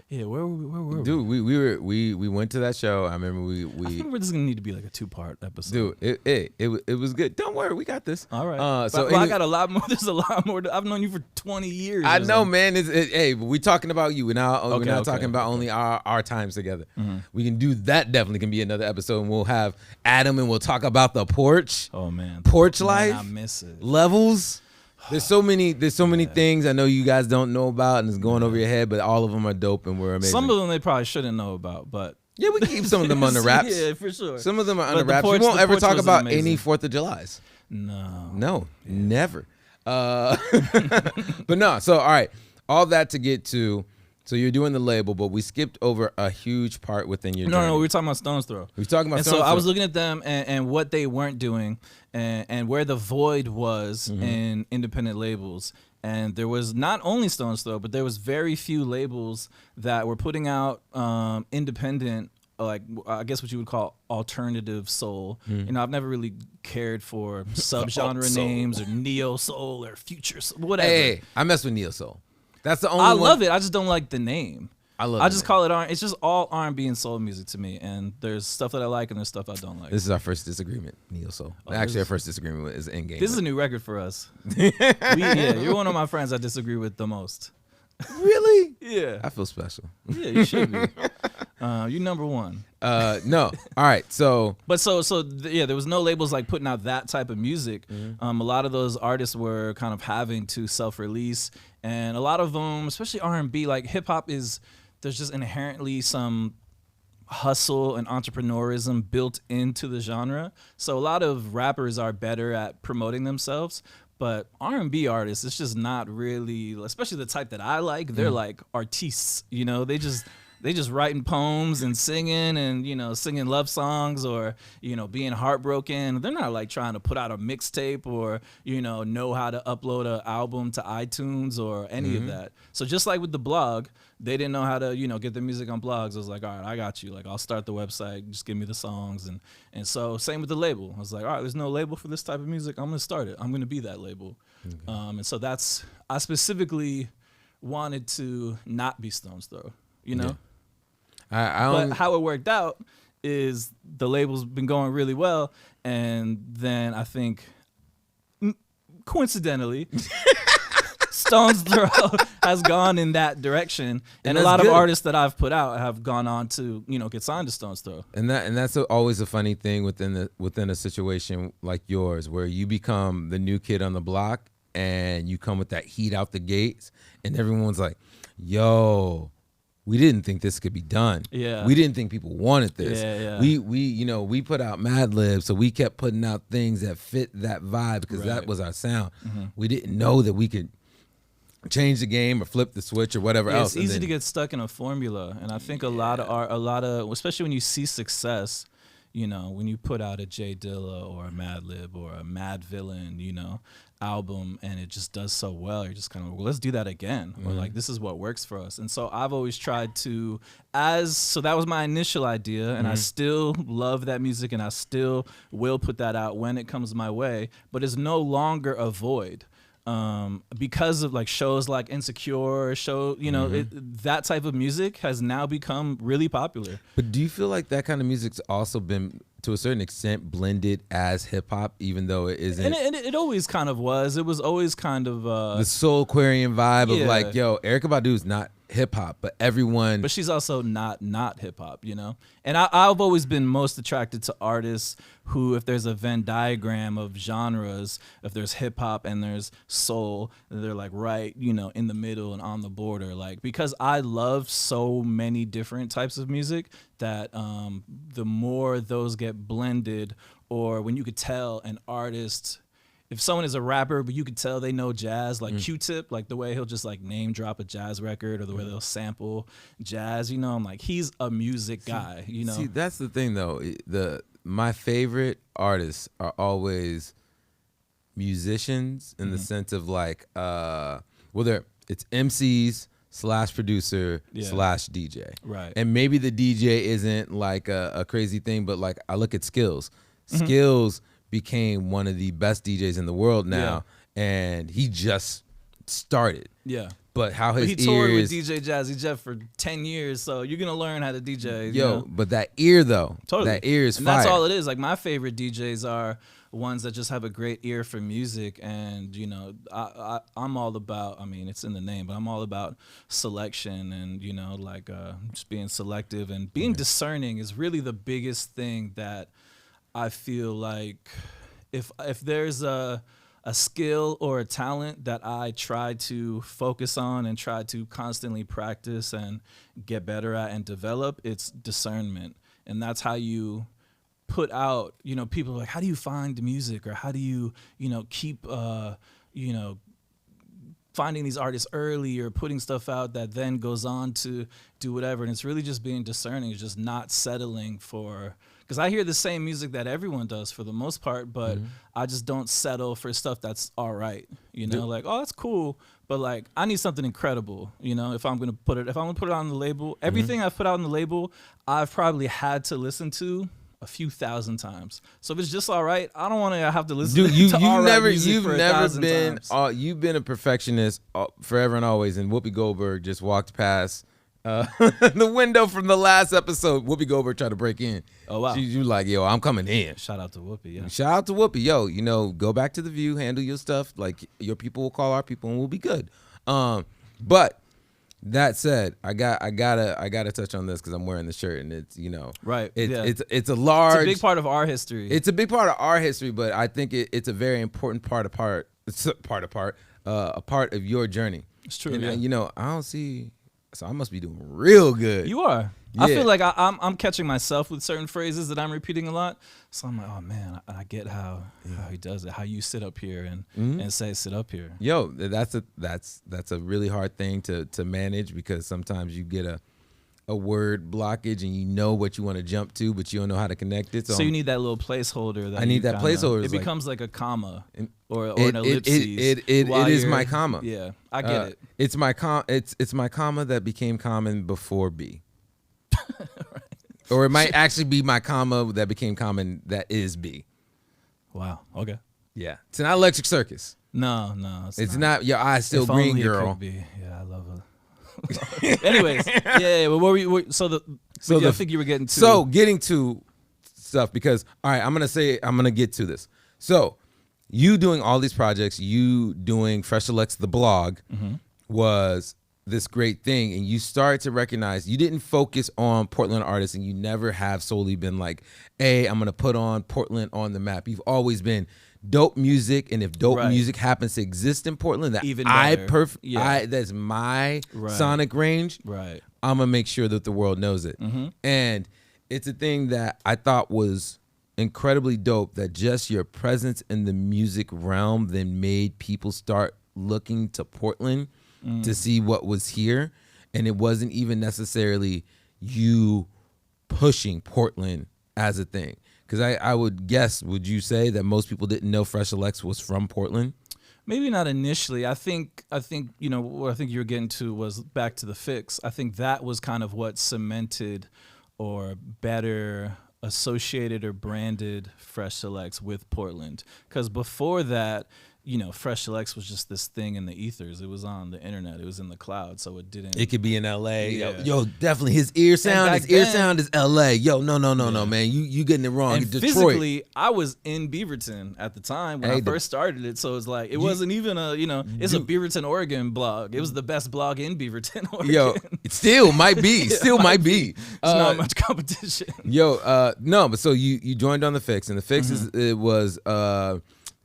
yeah, where were we? Dude, we went to that show. I remember I think we're just gonna need to be like a 2-part episode. Dude, it was good. Don't worry, we got this. All right. I got a lot more. There's a lot more. I've known you for 20 years. I know, man. Hey, we talking about you. We're not talking about only our times together. We can do that. Definitely can be another episode, and we'll have Adam, and we'll talk about the porch. Oh man, porch life. I miss it. Levels. There's so many things I know you guys don't know about, and it's going over your head, but all of them are dope and we're amazing. Some of them they probably shouldn't know about, but yeah, we can keep some of them under wraps. Yeah, for sure. Some of them are under wraps. We won't ever talk about any 4th of Julys. No, never. But no. So all right, all that to get to. So you're doing the label, but we skipped over a huge part within your journey. No, we were talking about Stone's Throw. We were talking about Stone's Throw. I was looking at them and what they weren't doing and where the void was in independent labels. And there was not only Stone's Throw, but there was very few labels that were putting out independent, like I guess what you would call alternative soul. You know, I've never really cared for subgenre names or neo soul or future soul, whatever. Hey, I mess with neo soul. That's the only I love it. I just don't like the name. I just call it R. It's just all R&B and soul music to me. And there's stuff that I like and there's stuff I don't like. This is our first disagreement, neo soul. Actually, our first disagreement is Endgame. This is a new record for us. You're one of my friends I disagree with the most. Really? Yeah. I feel special. Yeah, you should be. You number one. No. All right. So. But there was no labels like putting out that type of music. A lot of those artists were kind of having to self-release, and a lot of them, especially R&B, like hip hop there's just inherently some hustle and entrepreneurism built into the genre. So a lot of rappers are better at promoting themselves. But R&B artists, it's just not really, especially the type that I like. They're like artistes, you know. They just they just writing poems and singing and, you know, singing love songs or, you know, being heartbroken. They're not like trying to put out a mixtape or, you know how to upload an album to iTunes or any of that. So just like with the blog, they didn't know how to, you know, get their music on blogs. I was like, all right, I got you. Like, I'll start the website. Just give me the songs. And so same with the label. I was like, all right, there's no label for this type of music. I'm going to start it. I'm going to be that label. And so I specifically wanted to not be Stone's Throw, you know? Yeah. But how it worked out is the label's been going really well. And then I think, coincidentally, Stone's Throw has gone in that direction, and a lot of artists that I've put out have gone on to, you know, get signed to Stone's Throw. And that's always a funny thing within a situation like yours, where you become the new kid on the block, and you come with that heat out the gates, and everyone's like, "Yo, we didn't think this could be done. Yeah, we didn't think people wanted this. Yeah. We put out Mad Libs, so we kept putting out things that fit that vibe because that was our sound. We didn't know that we could change the game or flip the switch or whatever else. It's easy to get stuck in a formula, and I think a lot of especially when you see success, you know, when you put out a Jay Dilla or a Mad Lib or a Mad Villain, you know, album, and it just does so well, you're just kind of, well, let's do that again, or like, this is what works for us. And so I've always tried to, so that was my initial idea, and I still love that music, and I still will put that out when it comes my way, but it's no longer a void. Because of like shows like Insecure, that type of music has now become really popular. But do you feel like that kind of music's also been, to a certain extent, blended as hip hop, even though it isn't? And it always kind of was. It was always kind of the Soul Aquarian vibe of like, yo, Erykah Badu's not hip hop, but everyone. But she's also not hip hop, you know. And I've always been most attracted to artists who, if there's a Venn diagram of genres, if there's hip hop and there's soul, they're like right, you know, in the middle and on the border. Like, because I love so many different types of music that the more those get blended, or when you could tell an artist, if someone is a rapper, but you could tell they know jazz, like Q-Tip, like the way he'll just like name drop a jazz record, or the way they'll sample jazz, you know, I'm like, he's a music guy, you know? See, that's the thing though. My favorite artists are always musicians in the sense of like, it's MCs / producer / DJ. Right. And maybe the DJ isn't like a crazy thing, but like I look at Skills. Skills became one of the best DJs in the world now, and he just started. Yeah. But how his he toured with DJ Jazzy Jeff for 10 years, so you're gonna learn how to DJ. You know? But that ear though, totally. That ear is and fire. That's all it is. Like, my favorite DJs are ones that just have a great ear for music, and you know, I'm all about, I mean, it's in the name, but I'm all about selection, and you know, like just being selective and being discerning is really the biggest thing that I feel like if there's a skill or a talent that I try to focus on and try to constantly practice and get better at and develop, it's discernment. And that's how you put out, you know, people are like, how do you find the music, or how do you, you know, keep, you know, finding these artists early or putting stuff out that then goes on to do whatever. And it's really just being discerning. It's just not settling for, because I hear the same music that everyone does for the most part, but I just don't settle for stuff that's all right. You know, like, oh, that's cool, but like, I need something incredible. You know, if I'm gonna put it on the label, everything I've put out on the label, I've probably had to listen to a few thousand times. So if it's just all right, I don't want to have to listen to all right music for 1,000 times. You've been a perfectionist forever and always, and Whoopi Goldberg just walked past the window from the last episode. Whoopi Goldberg tried to break in. Oh, wow. You like, yo, I'm coming in. Shout out to Whoopi, yeah. Shout out to Whoopi. Yo, you know, go back to The View, handle your stuff. Like, your people will call our people and we'll be good. But that said, I gotta touch on this because I'm wearing the shirt, and it's, you know, right. It's a large. It's a big part of our history. It's a big part of our history, but I think it's a very important part of your journey. It's true. And, you know, I don't see. So I must be doing real good. You are. Yeah. I feel like I'm catching myself with certain phrases that I'm repeating a lot. So I'm like, oh man, I get how he does it. How you sit up here and say sit up here. Yo, that's a really hard thing to manage, because sometimes you get a word blockage and you know what you want to jump to, but you don't know how to connect it. So you need that little placeholder. That I need that placeholder. It becomes like a comma or an ellipsis. It is my comma. Yeah, I get it. It's my comma that became common before B. Right. Or it might actually be my comma that became common that is B. Wow. Okay. Yeah. It's not Electric Circus. No, it's not. Your eyes still if green, only girl. It could be. Yeah, I love it. Anyways, yeah. But I think you were getting to. So getting to stuff because all right, I'm gonna get to this. So you doing all these projects, you doing Fresh Selects the blog was this great thing, and you started to recognize you didn't focus on Portland artists, and you never have solely been like, hey, I'm gonna put on Portland on the map. You've always been dope music, and if dope music happens to exist in Portland, that even better. That's my sonic range. Right, I'm gonna make sure that the world knows it, and it's a thing that I thought was incredibly dope. That just your presence in the music realm then made people start looking to Portland to see what was here, and it wasn't even necessarily you pushing Portland as a thing. Because I would guess, would you say that most people didn't know Fresh Selects was from Portland? Maybe not initially. I think you know what I think you were getting to was back to the fix. I think that was kind of what cemented or better associated or branded Fresh Selects with Portland. Because before that, you know, Fresh Selects was just this thing in the ethers. It was on the internet. It was in the cloud, so it didn't. It could be in L.A. Yeah. Yo, definitely his ear sound. His ear sound is L.A. Yo, no, man. You getting it wrong. And Detroit. Physically, I was in Beaverton at the time when I first started it, so it's like it wasn't even a it's a Beaverton, Oregon blog. It was the best blog in Beaverton, Oregon. Yo, it still might be. Still might be. It's not much competition. Yo, no, but so you joined on the fix, and the fix was.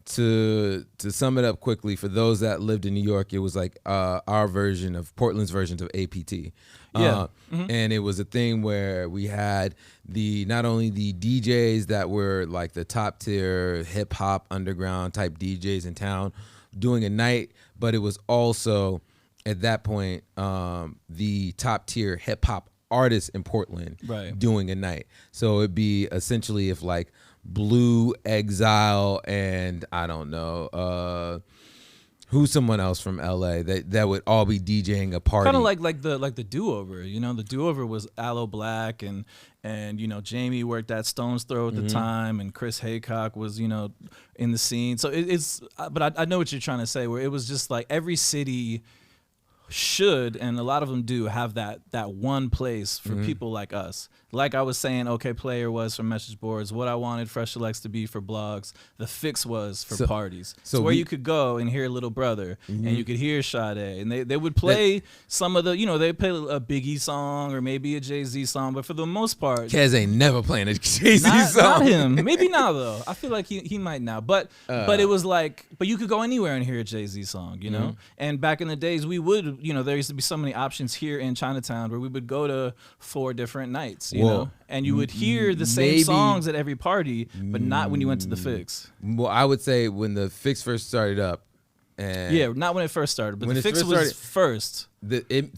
To sum it up quickly, for those that lived in New York, it was like our version of Portland's version of APT. And it was a thing where we had not only the DJs that were like the top tier hip hop underground type DJs in town doing a night, but it was also at that point the top tier hip hop artists in Portland doing a night. So it'd be essentially if like Blue, Exile, and I don't know who's someone else from LA that would all be DJing a party. Kind of like the Do Over. You know, the Do Over was Aloe Black and you know Jamie worked at Stone's Throw at the time, and Chris Haycock was in the scene. So but I know what you're trying to say. Where it was just like every city should, and a lot of them do, have that one place for people like us. Like I was saying, OK Player was for message boards. What I wanted Fresh Selects to be for blogs. The fix was for parties. So where you could go and hear Little Brother, and you could hear Sade, and they would play some of the, they play a Biggie song or maybe a Jay-Z song, but for the most part, Kez ain't never playing a Jay-Z song. Not him. Maybe now though. I feel like he might now. But it was like, but you could go anywhere and hear a Jay-Z song, you know. And back in the days, we would, there used to be so many options here in Chinatown where we would go to 4 different nights, you know, and you would hear the same songs at every party, but not when you went to the fix. Well, I would say when the fix first started up. And not when it first started, but when the fix was first.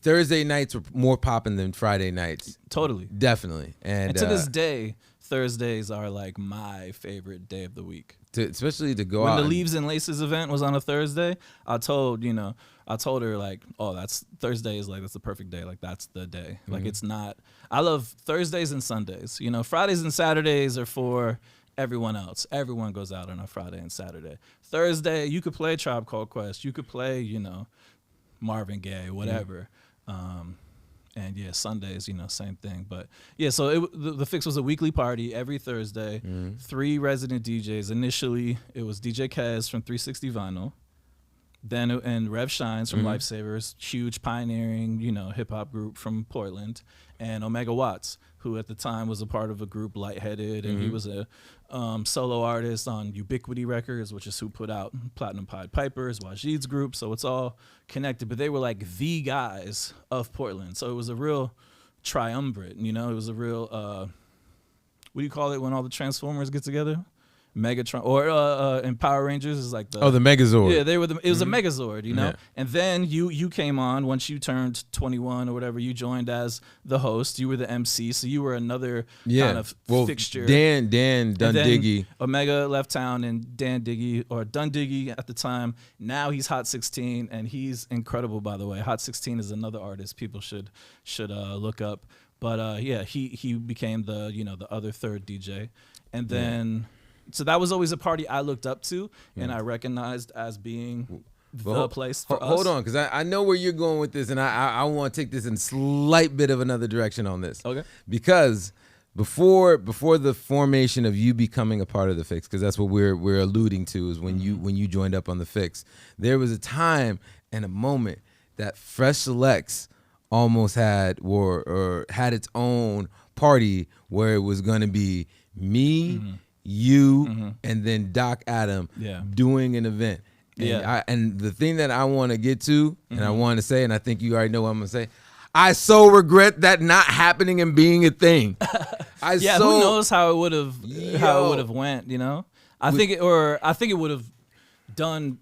Thursday nights were more popping than Friday nights. Totally. Definitely. And to this day, Thursdays are like my favorite day of the week. Especially to go when out. When the Leaves and Laces event was on a Thursday, I told her like, oh, that's Thursday is like, that's the perfect day. Like that's the day. Like it's not, I love Thursdays and Sundays. Fridays and Saturdays are for everyone else. Everyone goes out on a Friday and Saturday. Thursday, you could play Tribe Called Quest. You could play, Marvin Gaye, whatever. And yeah, Sundays, same thing. But yeah, so the fix was a weekly party every Thursday. 3 resident DJs. Initially, it was DJ Kez from 360 Vinyl. Then and Rev Shines from Lifesavers, huge pioneering, hip hop group from Portland, and Omega Watts, who at the time was a part of a group Lightheaded, and he was a solo artist on Ubiquity Records, which is who put out Platinum Pied Pipers, Wajid's group. So it's all connected, but they were like the guys of Portland. So it was a real triumvirate, it was a real what do you call it when all the Transformers get together? Megatron, or in Power Rangers is like the Megazord. Yeah, they were. It was a Megazord, you know. Yeah. And then you came on once you turned 21 or whatever. You joined as the host. You were the MC, so you were another kind of fixture. Dan Dundiggy. Omega left town, and Dan Diggy or Dundiggy at the time. Now he's Hot 16, and he's incredible, by the way. Hot 16 is another artist people should look up. But he became the other third DJ, and then. So that was always a party I looked up to, and I recognized as being the place for us. Hold on, because I know where you're going with this, and I want to take this in a slight bit of another direction on this. Okay. Because before the formation of you becoming a part of the Fix, because that's what we're alluding to, is when you joined up on the Fix, there was a time and a moment that Fresh Selects almost had or had its own party where it was going to be me. You and then Doc Adam doing an event. And, and the thing that I want to get to, and I want to say, and I think you already know what I'm going to say, I so regret that not happening and being a thing. Who knows how it would have went, you know? I think it would have done,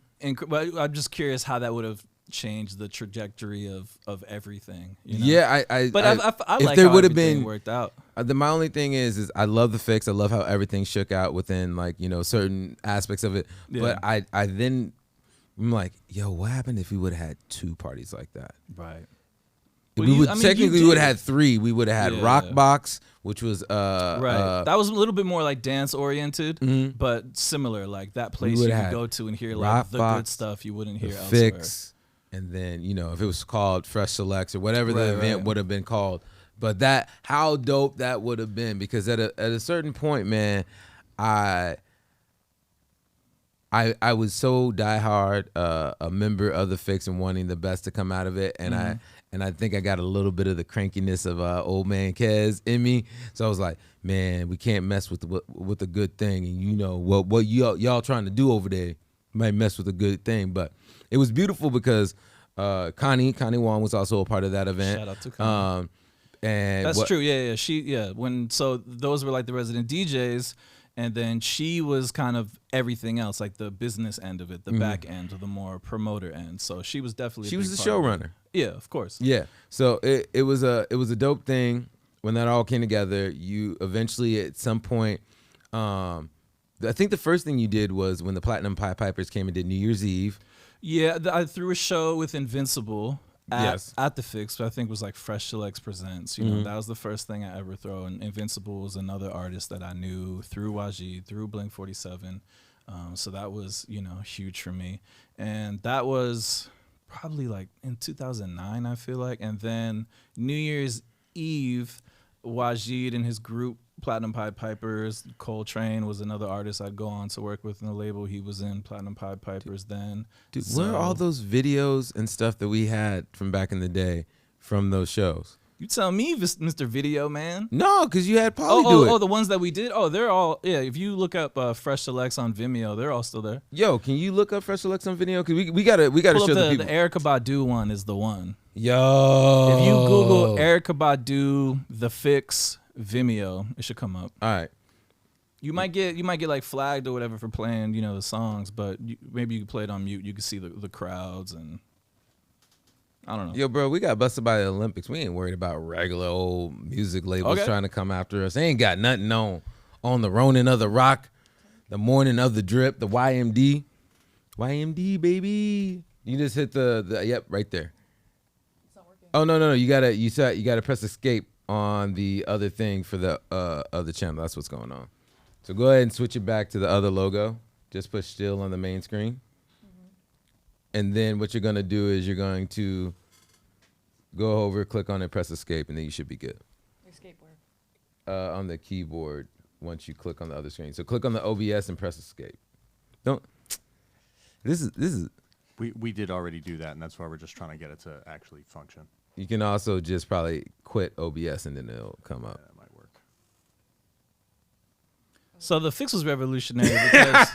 but I'm just curious how that would have changed the trajectory of everything. You know? Yeah, I like how everything worked out. My only thing is I love the Fix. I love how everything shook out within certain aspects of it. Yeah. But I'm like, yo, what happened if we would have had 2 parties like that? Right. We would have had 3. We would have had Rock Box, which was right. That was a little bit more like dance oriented, but similar, like that place you could go to and hear like the good stuff you wouldn't hear elsewhere. Fix. And then, if it was called Fresh Selects or whatever the event would have been called. But how dope that would have been, because at a certain point, man, I was so diehard a member of the Fix and wanting the best to come out of it, and I think I got a little bit of the crankiness of old man Kez in me. So I was like, man, we can't mess with a good thing, and what y'all trying to do over there might mess with a good thing. But it was beautiful because Connie Wong was also a part of that event. Shout out to Connie. And that's true. Yeah. So those were like the resident DJs, and then she was kind of everything else, like the business end of it, the back end, or the more promoter end. So she was definitely the showrunner. Yeah, of course. Yeah. So it was a dope thing when that all came together. You eventually at some point, I think the first thing you did was when the Platinum Pied Pipers came and did New Year's Eve. Yeah, I threw a show with Invincible at the Fix, but I think it was like Fresh Selects Presents. That was the first thing I ever throw. And Invincible was another artist that I knew through YG, through Blink 47. So that was, huge for me. And that was probably like in 2009, I feel like. And then New Year's Eve, Wajid and his group, Platinum Pied Pipers, Coltrane was another artist I'd go on to work with in the label. He was in Platinum Pied Pipers then. Dude, where are all those videos and stuff that we had from back in the day from those shows? You tell me, Mr. Video Man. No, because you had Polly do it. Oh, the ones that we did? Oh, they're all, if you look up Fresh Selects on Vimeo, they're all still there. Yo, can you look up Fresh Selects on Vimeo? Because we gotta show the people. The Erykah Badu one is the one. Yo. If you Google Erykah Badu, The Fix, Vimeo, it should come up. All right. You might get like flagged or whatever for playing, the songs, but maybe you can play it on mute. You can see the crowds, and I don't know. Yo, bro, we got busted by the Olympics. We ain't worried about regular old music labels trying to come after us. They ain't got nothing on the Ronin of the Rock, the Morning of the Drip, the YMD. YMD, baby. You just hit the yep, right there. It's not working. Oh no. You gotta press escape on the other thing for the other channel. That's what's going on. So go ahead and switch it back to the other logo. Just push still on the main screen. And then what you're going to do is you're going to go over, click on it, press escape, and then you should be good. Escape where? On the keyboard once you click on the other screen. So click on the OBS and press escape. This is. We did already do that, and that's why we're just trying to get it to actually function. You can also just probably quit OBS and then it'll come up. Yeah, that might work. So the Fix was revolutionary because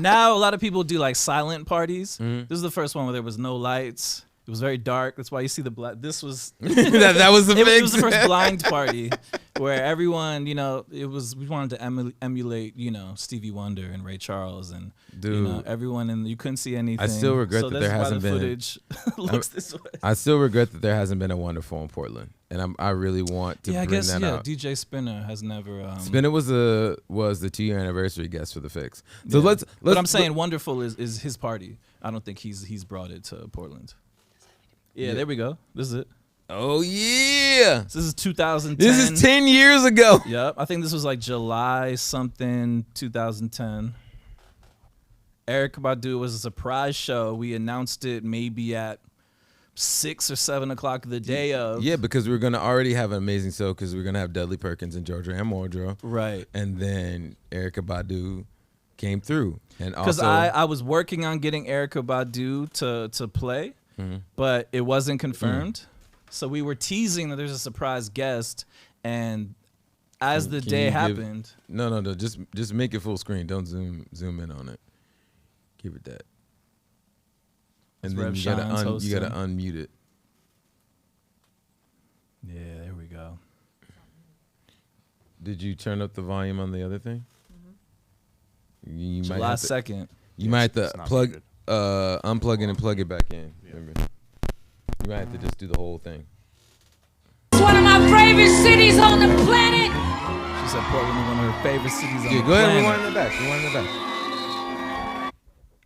now a lot of people do like silent parties. This is the first one where there was no lights. It was very dark. That's why you see the black. This was that was the Fix. It was the first blind party where everyone, you know, we wanted to emulate, you know, Stevie Wonder and Ray Charles and you know, everyone, and you couldn't see anything. I still regret that there hasn't been. Footage looks this way. I still regret that there hasn't been a Wonderful in Portland, and I really want to bring that out. DJ Spinner has never. Spinner was the 2-year anniversary guest for the Fix. So let's. But I'm saying Wonderful is his party. I don't think he's brought it to Portland. Yeah, there we go. This is it. Oh yeah. This is 2010. This is 10 years ago. Yep. I think this was like July something 2010. Erykah Badu was a surprise show. We announced it maybe at 6 or 7 o'clock the day of. Yeah, because we were gonna already have an amazing show because we are gonna have Dudley Perkins and Georgia Ann Muldrow. Right. And then Erykah Badu came through, and because also I was working on getting Erykah Badu to play, but it wasn't confirmed. So we were teasing that there's a surprise guest, and as the day happened. No. Just make it full screen. Don't zoom in on it. Give it that. And then you gotta unmute it. Yeah, there we go. Did you turn up the volume on the other thing? You might July have to, 2nd. You might have to unplug it and plug it back in. Yeah. Remember? You might have to just do the whole thing. It's one of my favorite cities on the planet. She said Portland was one of her favorite cities on the planet. Go ahead, rewind in the back.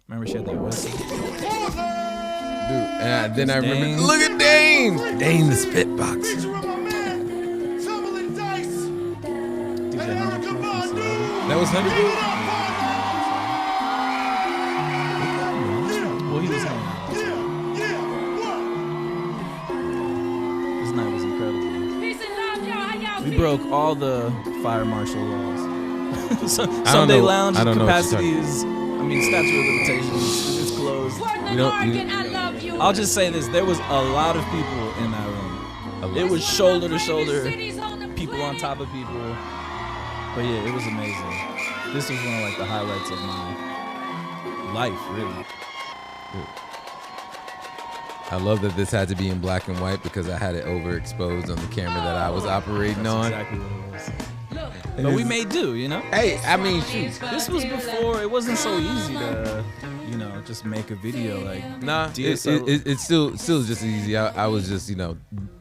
Remember she had that whistle? Dude, and then I remember, look at Dame! Dame the spit box. That was 100? Well, he was home. This night was incredible. We broke all the fire marshal laws. Sunday lounge capacity is, statute of limitations. It's closed. I'll just say this: there was a lot of people in that room. It was shoulder to shoulder, people on top of people. But yeah, it was amazing. This was one of like the highlights of my life, really. I love that this had to be in black and white because I had it overexposed on the camera that I was operating on. Exactly what it was. But we made do, you know? Hey, I mean, shoot. This was before, it wasn't so easy to, just make a video. Like, nah, it's still just easy. I was just,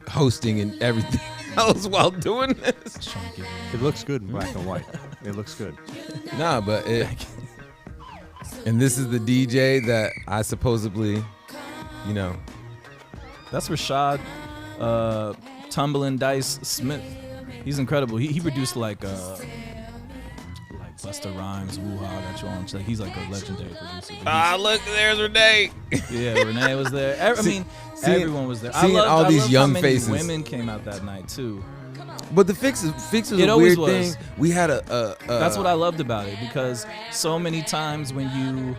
hosting and everything else while doing this. It looks good in black and white. It looks good. Nah, but and this is the DJ that I supposedly, That's Rashad Tumbling Dice Smith. He's incredible. He produced like Busta Rhymes, Woo-Ha, that you on. He's like a legendary producer. Look, there's Renee. Yeah, Renee was there. Everyone was there. Seeing all these young faces. Women came out that night too. But the fix was a weird thing. We had That's what I loved about it, because so many times when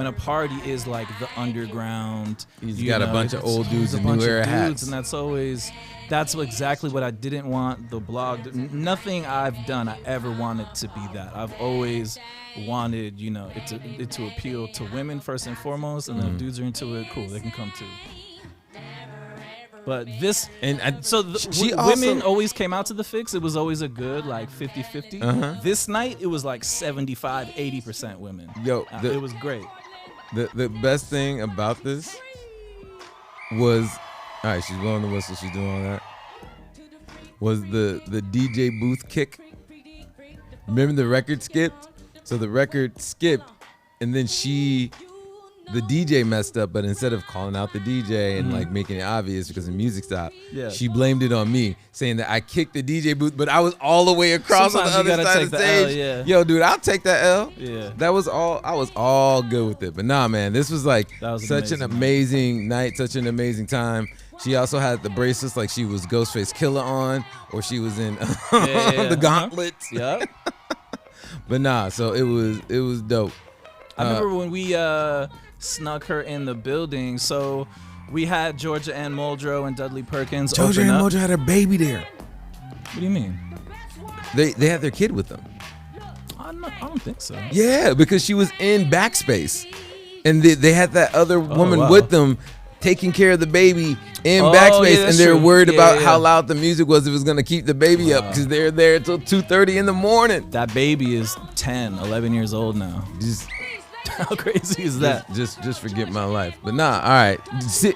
a party is like the underground, you got a bunch of old dudes in new era hats, and that's exactly what I didn't want the blog. Nothing I've done I ever wanted to be that. I've always wanted, it to appeal to women first and foremost, and then if dudes are into it, cool, they can come too. But this, women always came out to the fix. It was always a good like 50-50. This night it was like 75-80% women. Yo, it was great. The best thing about this was, all right, she's blowing the whistle, she's doing all that, was the DJ booth kick. Remember the record skipped? So the record skipped, and then the DJ messed up, but instead of calling out the DJ and like making it obvious because the music stopped, she blamed it on me, saying that I kicked the DJ booth, but I was all the way across on the other side of the stage. Yo, dude, I'll take that L. Yeah. That was all. I was all good with it. But nah, man, this was like such an amazing night, such an amazing time. She also had the bracelets like she was Ghostface Killer on, or she was in the gauntlets. Yep. But nah, so it was dope. I remember when we snuck her in the building. So we had Georgia Ann Muldrow and Dudley Perkins. Georgia Ann Muldrow had her baby there. What do you mean? They had their kid with them. I don't think so. Yeah, because she was in Backspace, and they had that other woman with them taking care of the baby in Oh, backspace, yeah, and they're true. worried about Yeah. how loud the music was. It was gonna keep the baby up because they're there until 2:30 in the morning. That baby is 10, 11 years old now. Just, How crazy is that? just forget my life. But nah, all right.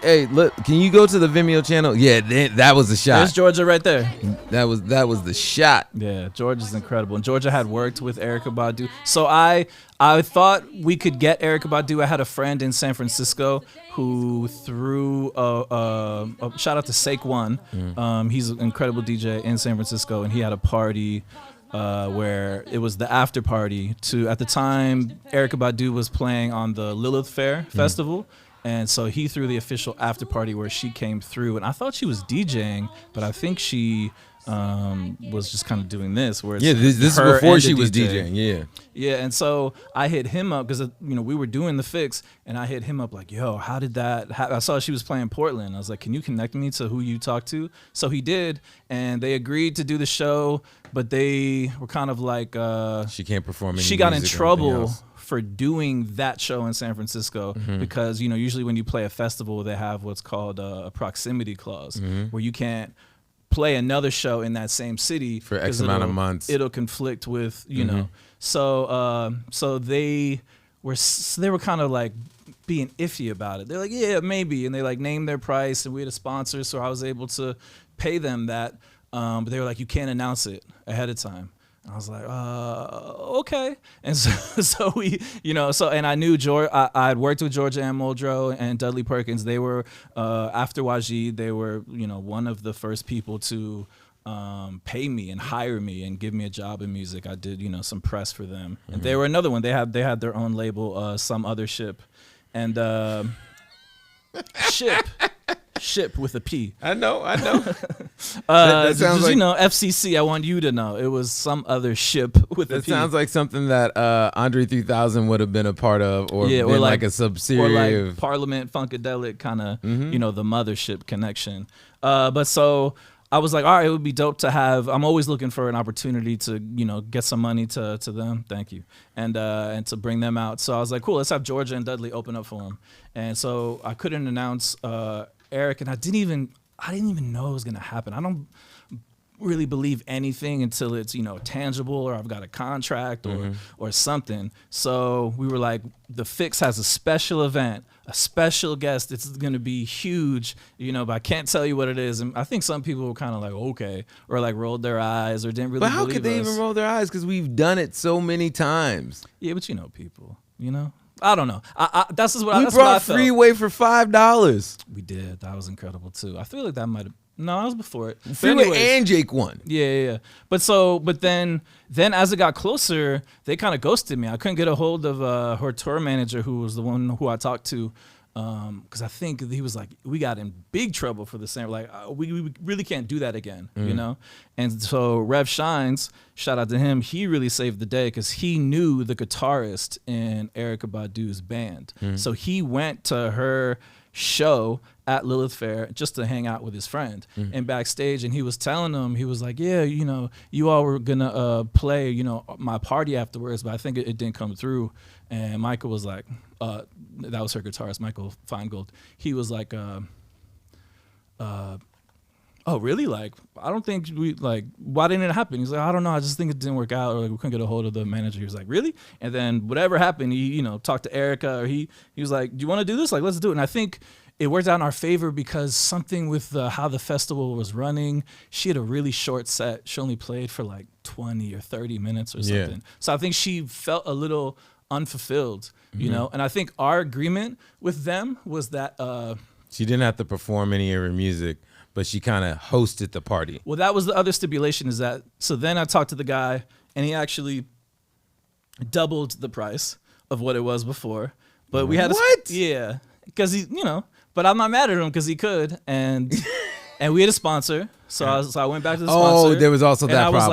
Hey, look, can you go to the Vimeo channel? Yeah, that was a shot. There's Georgia right there. That was the shot. Yeah, Georgia's incredible. And Georgia had worked with Erykah Badu. So I thought we could get Erykah Badu. I had a friend in San Francisco who threw a shout out to Sake One. He's an incredible DJ in San Francisco, and he had a party where it was the after party to, at the time, Erykah Badu was playing on the Lilith Fair Festival. And so he threw the official after party where she came through. And I thought she was DJing, but I think she was just kind of doing this. Where it's This is her before and she the was DJ. DJing. Yeah. Yeah, and so I hit him up because we were doing the fix, and I hit him up like, "Yo, how did that?" I saw she was playing Portland. I was like, "Can you connect me to who you talked to?" So he did, and they agreed to do the show, but they were kind of like, She can't perform. Any she got in music or anything trouble else. for doing that show in San Francisco because usually when you play a festival, they have what's called a proximity clause where you can't play another show in that same city For X 'cause amount of it'll- months. It'll conflict with know. So they were kind of like being iffy about it. They're like, yeah, maybe, and they like named their price, and we had a sponsor, so I was able to pay them that. But they were like, you can't announce it ahead of time. I was like, okay. And so we, and I knew George. I had worked with Georgia and Muldrow and Dudley Perkins. They were after Wajid. They were, one of the first people to pay me and hire me and give me a job in music. I did, some press for them. And they were another one. They had their own label, Some Other Ship, and Ship with a P. I know. That sounds like- FCC. I want you to know it was Some Other Ship with a That P. sounds like something that Andre 3000 would have been a part of, or Yeah, been or like a or subsidiary like of. Parliament Funkadelic kind of, the mothership connection. But so I was like, all right, it would be dope to have. I'm always looking for an opportunity to, get some money to them. Thank you, and to bring them out. So I was like, cool, let's have Georgia and Dudley open up for them. And so I couldn't announce Eric, and I didn't even know it was gonna happen. I don't really believe anything until it's tangible, or I've got a contract or something. So we were like, the Fix has a special event, a special guest. It's gonna be huge, but I can't tell you what it is. And I think some people were kind of like, okay, or like rolled their eyes or didn't really. But how believe could they us. even roll their eyes? Because we've done it so many times. Yeah, but people, I don't know. That's just what We that's what I brought felt. Freeway for $5. We did. That was incredible too. I feel like that might have. No, that was before it. But Freeway anyways. and Jake won. Yeah. But then as it got closer, they kind of ghosted me. I couldn't get a hold of her tour manager, who was the one who I talked to, because I think he was like, we got in big trouble for the same. Like, we really can't do that again, And so Rev Shines, shout out to him. He really saved the day because he knew the guitarist in Erykah Badu's band. So he went to her show at Lilith Fair just to hang out with his friend and backstage, and he was telling them, he was like, yeah, you all were gonna play my party afterwards, but I think it didn't come through. And Michael was like, that was her guitarist, Michael Feingold. He was like, oh really? Like, I don't think why didn't it happen? He's like, I don't know, I just think it didn't work out, or like we couldn't get a hold of the manager. He was like, really? And then whatever happened, he talked to Erykah, or he was like, do you want to do this? Like, let's do it. And I think it worked out in our favor because something with how the festival was running, she had a really short set. She only played for like 20 or 30 minutes or something. Yeah. So I think she felt a little unfulfilled, and I think our agreement with them was that She didn't have to perform any of her music, but she kind of hosted the party. well, that was the other stipulation, is that, so then I talked to the guy, and he actually doubled the price of what it was before. But we had What? Yeah, because he, but I'm not mad at him because he could, and and we had a sponsor, so I went back to the sponsor. Oh, there was also and that I was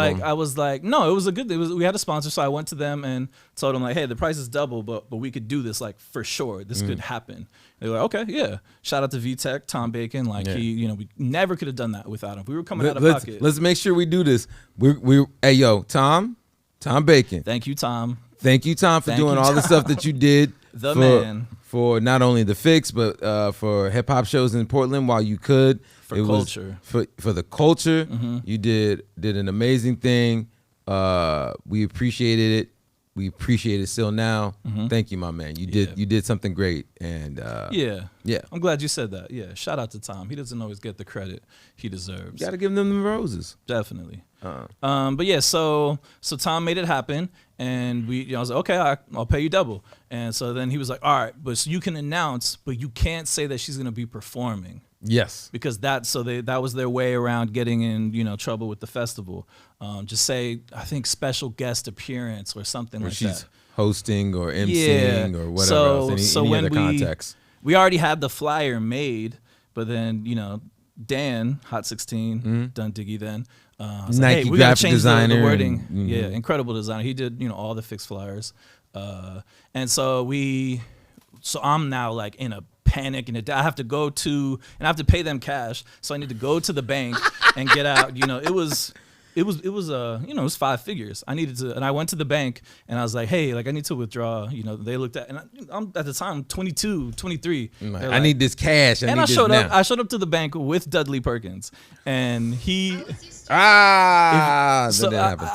problem. like, no, it was we had a sponsor, so I went to them and told them like, hey, the price is double, but we could do this like for sure. This could happen. They were like, okay, yeah. Shout out to VTech, Tom Bacon, like he, we never could have done that without him. We were coming out of pocket. Let's make sure we do this. Hey yo, Tom Bacon. Thank you, Tom. Thank you, Tom, for Thank doing you, all the Tom. stuff that you did man. For not only the Fix, but for hip hop shows in Portland while you could. For culture. For the culture, you did an amazing thing. We appreciated it. We appreciate it still now. Thank you, my man. You did something great. And yeah. Yeah. I'm glad you said that. Yeah. Shout out to Tom. He doesn't always get the credit he deserves. You gotta give them the roses. Definitely. But yeah, so Tom made it happen, and I was like, okay, I'll pay you double. And so then he was like, all right, but so you can announce, but you can't say that she's gonna be performing. Yes. Because that was their way around getting in, trouble with the festival. Just say, I think, special guest appearance or something or like she's that. Hosting or emceeing or whatever else. Any other context. We already had the flyer made, but then, Dan, Hot 16, done Diggy then. Nike like, hey, we graphic gotta change designer. the wording. Yeah, incredible designer. He did, all the Fix flyers. And so I'm now like in a panic, and I have to go to, and I have to pay them cash. So I need to go to the bank and get out. It was 5 figures. I needed to, and I went to the bank and I was like, hey, like I need to withdraw. They looked at, and I'm at the time 22, 23. I need this cash. I showed up to the bank with Dudley Perkins, and he. I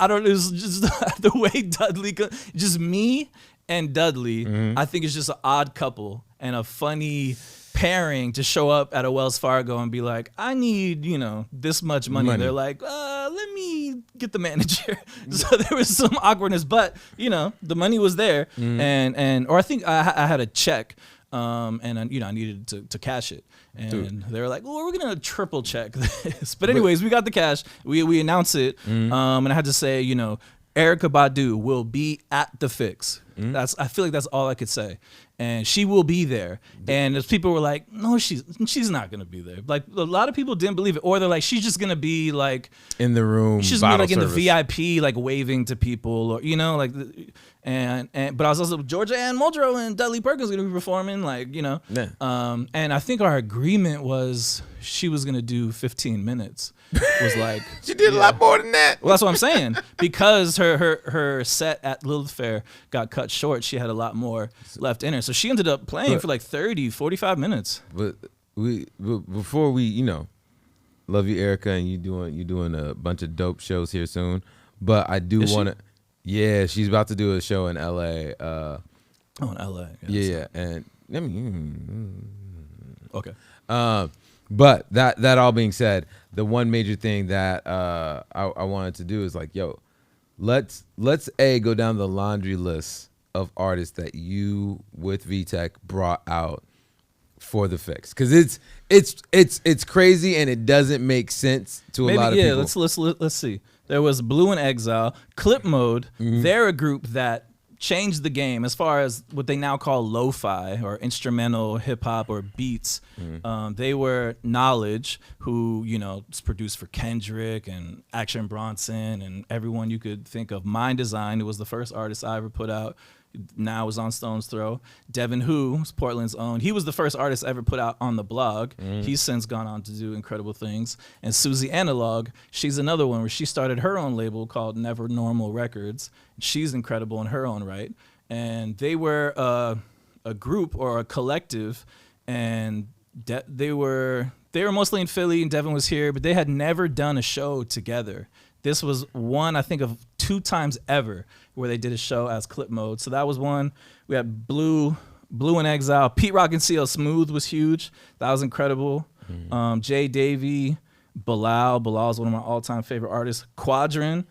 don't. It was just the way Dudley, just me and Dudley. I think it's just an odd couple and a funny pairing to show up at a Wells Fargo and be like, I need, this much money. And they're like, let me get the manager. So there was some awkwardness, but the money was there, or I think I had a check, and I needed to cash it, and they were like, well, we're gonna triple check this. But anyways, we got the cash. We announced it, and I had to say, Erykah Badu will be at the Fix. I feel like that's all I could say. And she will be there. And as people were like, no, she's not gonna be there. Like a lot of people didn't believe it, or they're like, she's just gonna be like in the room. She's gonna be like service. In the VIP, like waving to people, or but I was also Georgia Ann Muldrow and Dudley Perkins gonna be performing, Yeah. And I think our agreement was she was gonna do 15 minutes. Was like she did a lot more than that. Well, that's what I'm saying. Because her set at Lilith Fair got cut short, she had a lot more left in her. So she ended up playing for like 30, 45 minutes. But before we, love you, Erykah, and you doing a bunch of dope shows here soon. But I do want to. Yeah, she's about to do a show in LA. In LA. Yeah, and I mean, okay. But that all being said, the one major thing that I wanted to do is like, yo, let's go down the laundry list of artists that you with VTech brought out for the Fix, because it's crazy and it doesn't make sense to a lot of people. Let's see. There was Blue and Exile, Clip Mode. They're a group that changed the game as far as what they now call lo-fi or instrumental hip hop or beats. They were Knowledge, who is produced for Kendrick and Action Bronson and everyone you could think of. Mind Design, who was the first artist I ever put out, now is on Stone's Throw. Devin who's Portland's own. He was the first artist ever put out on the blog. He's since gone on to do incredible things. And Susie Analog, she's another one where she started her own label called Never Normal Records. She's incredible in her own right. And they were a group or a collective, and they were mostly in Philly, and Devin was here, but they had never done a show together. This was one, I think, of 2 times ever where they did a show as Clip Mode. So that was one. We had Blue and Exile. Pete Rock and CL Smooth was huge. That was incredible. Jay Davey, Bilal. Bilal is one of my all-time favorite artists. Quadrin,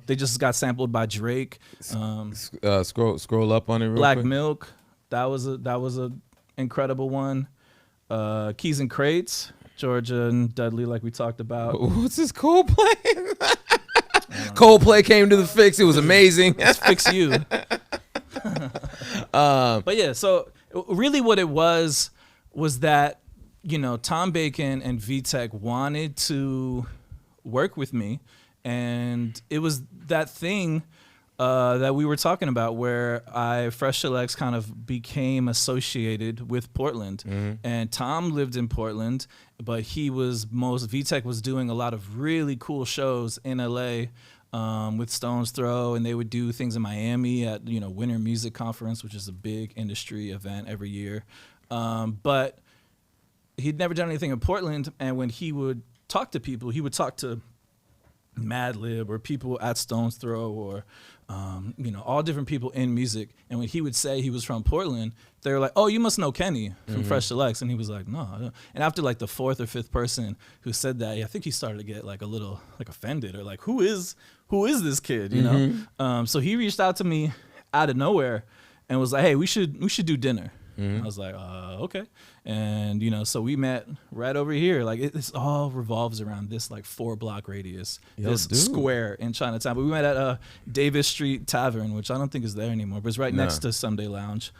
they just got sampled by Drake. Scroll up on it real Black quick. Milk. That was a incredible one. Keys and Crates. Georgia and Dudley, like we talked about. What's this Coldplay? Coldplay came to the Fix. It was amazing. Let's fix you. But yeah, so really what it was that, Tom Bacon and VTech wanted to work with me. And it was that thing that we were talking about where Fresh Selects kind of became associated with Portland. And Tom lived in Portland, but VTech was doing a lot of really cool shows in LA. with Stone's Throw, and they would do things in Miami at Winter Music Conference, which is a big industry event every year. But he'd never done anything in Portland, and when he would talk to people, he would talk to Madlib or people at Stone's Throw or all different people in music. And when he would say he was from Portland, they were like, "Oh, you must know Kenny from Fresh Selects." And he was like, "No, I don't." And after like the fourth or fifth person who said that, I think he started to get like a little like offended or like, who is this kid? So he reached out to me out of nowhere and was like, "Hey, we should do dinner." I was like, okay. And, so we met right over here. Like, it's all revolves around this, like, 4-block radius, this square in Chinatown. But we met at Davis Street Tavern, which I don't think is there anymore, but it's right next to Someday Lounge.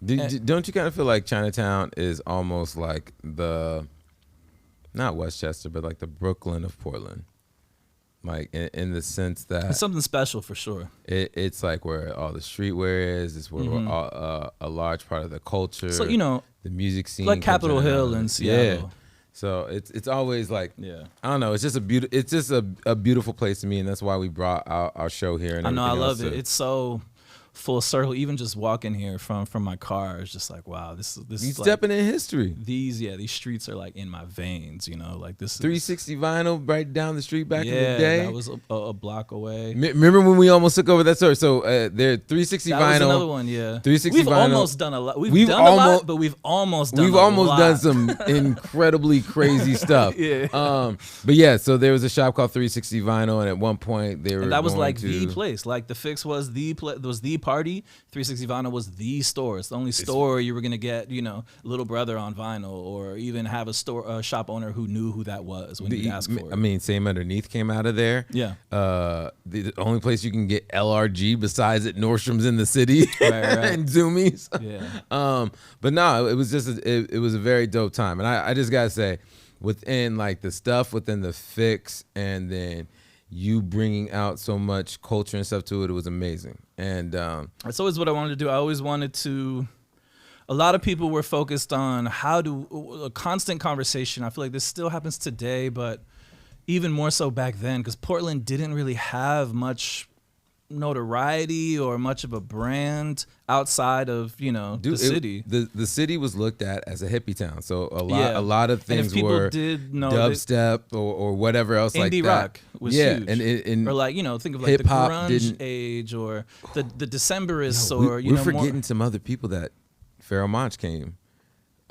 Don't you kind of feel like Chinatown is almost like not Westchester, but like the Brooklyn of Portland? Like in the sense that it's something special for sure. It's like where all the streetwear is. It's where a large part of the culture. So the music scene, like Capitol Hill in Seattle. Yeah. So it's always like I don't know. It's just a beautiful place to me, and that's why we brought our show here. And I know I love it. It's so full circle. Even just walking here from my car is just like, wow, this you is stepping in history. These streets are like in my veins, like this 360 vinyl right down the street back in the day. That was a block away. Remember when we almost took over that store? So there 360 that vinyl. Was another one, yeah. 360 we've vinyl. Almost done a lot. We've done a lot, but we've almost done some incredibly crazy stuff. Yeah. But yeah, so there was a shop called 360 Vinyl, and at one point they were and that was going like to, the place. Like the Fix was the party. 360 Vinyl was the store. It's the only store you were gonna get, Little Brother on vinyl, or even have a shop owner who knew who that was when you asked for it. I mean, Same Underneath came out of there. Yeah. The only place you can get LRG besides at Nordstrom's in the city, right. and Zoomies. Yeah. But no, it was just it was a very dope time, and I just gotta say, within like the stuff within the Fix, and then you bringing out so much culture and stuff to it, it was amazing. And that's always what I wanted to do. I always wanted to. A lot of people were focused on a constant conversation. I feel like this still happens today, but even more so back then, because Portland didn't really have much notoriety or much of a brand outside of the city. The city was looked at as a hippie town, so a lot of and things if people were did know dubstep or whatever else like that. Indie rock was huge, and or like think of like the grunge age or the Decemberists, or we're forgetting some other people that Pharoah Monch came.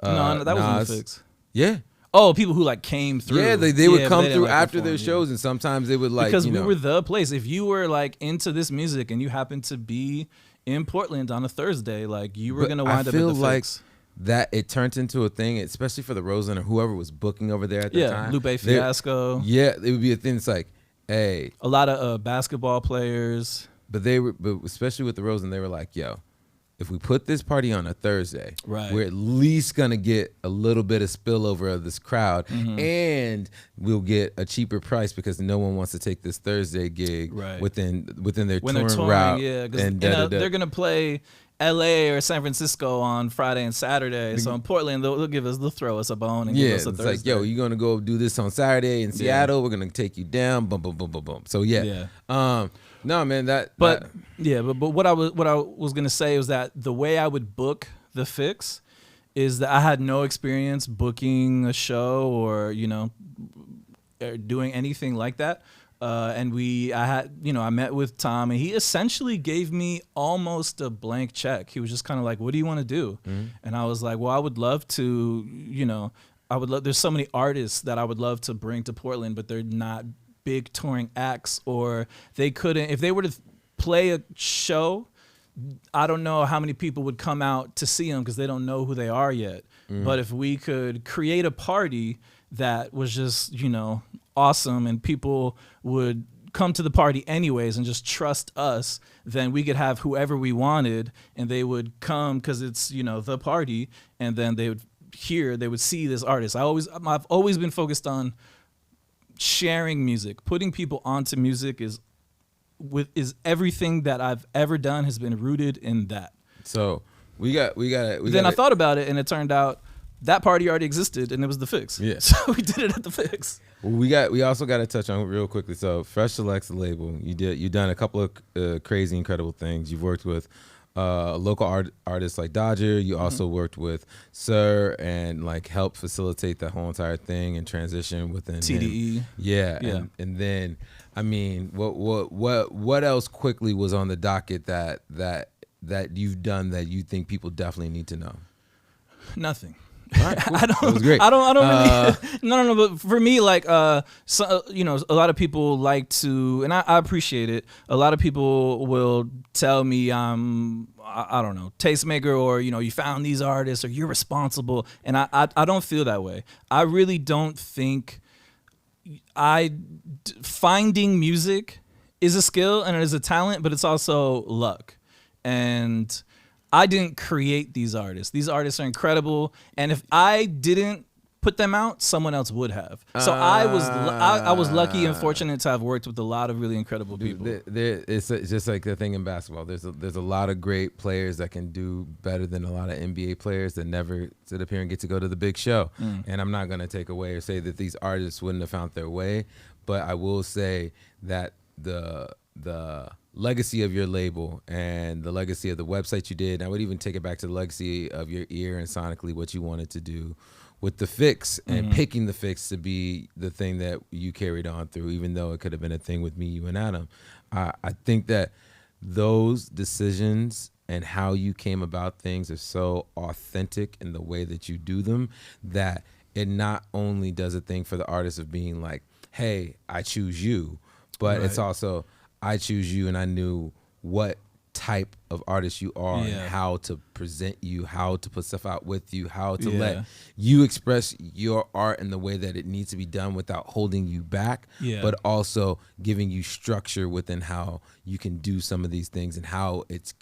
No, that was in the Fix. Yeah. Oh, people who like came through. Yeah, they would come through after their shows, and sometimes they would like because we were the place. If you were like into this music and you happened to be in Portland on a Thursday, like you were gonna wind up at the Fix. That it turned into a thing, especially for the Rosen or whoever was booking over there at the time. Lupe Fiasco. It would be a thing. It's like, hey, a lot of basketball players. But especially with the Rosen, they were like, yo, if we put this party on a Thursday, we're at least gonna get a little bit of spillover of this crowd, and we'll get a cheaper price because no one wants to take this Thursday gig within their touring route. Yeah, because they're gonna play LA or San Francisco on Friday and Saturday. So in Portland, they'll throw us a bone and give us a Thursday. It's like, yo, you're gonna go do this on Saturday in Seattle. We're gonna take you down. Boom, boom, boom, boom, boom. So no, man, but what I was gonna say was that the way I would book the Fix is that I had no experience booking a show or doing anything like that. And I met with Tom, and he essentially gave me almost a blank check. He was just kind of like, "What do you want to do?" And I was like, "Well, I would love to, there's so many artists that I would love to bring to Portland, but they're not big touring acts, or they couldn't, if they were to play a show, I don't know how many people would come out to see them because they don't know who they are yet. But if we could create a party that was just, awesome, and people would come to the party anyways and just trust us, then we could have whoever we wanted, and they would come because it's, the party, and then they would see this artist. I've always been focused on sharing music, putting people onto music is everything that I've ever done has been rooted in that. So we got. Then I thought about it, and it turned out that party already existed, and it was the Fix. Yeah. So we did it at the Fix. Well, we also got to touch on real quickly. So Fresh Select's the label. You've done a couple of crazy, incredible things. You've worked with local artists like Dodger. You also worked with Sir and like helped facilitate the whole entire thing and transition within TDE. him. Yeah. And then, I mean, what else quickly was on the docket that you've done that you think people definitely need to know? Nothing. All right, cool. I don't. That was great. I don't really. No. But for me, like, so, you know, a lot of people like to, and I appreciate it. A lot of people will tell me I don't know, tastemaker, or you know, you found these artists, or you're responsible, and I don't feel that way. I really don't think. Finding music is a skill and it is a talent, but it's also luck. And I didn't create these artists. These artists are incredible, and if I didn't put them out, someone else would have. So I was lucky and fortunate to have worked with a lot of really incredible people. It's just like the thing in basketball. There's a lot of great players that can do better than a lot of NBA players that never sit up here and get to go to the big show. And I'm not going to take away or say that these artists wouldn't have found their way, but I will say that the legacy of your label and the legacy of the website you did, I would even take it back to the legacy of your ear and sonically what you wanted to do with the Fix and picking the Fix to be the thing that you carried on through, even though it could have been a thing with me, you, and Adam. I think that those decisions and how you came about things are so authentic in the way that you do them that it not only does a thing for the artist of being like, hey, I choose you, but it's also, I choose you and I knew what type of artist you are and how to present you, how to put stuff out with you, how to let you express your art in the way that it needs to be done without holding you back, but also giving you structure within how you can do some of these things and how it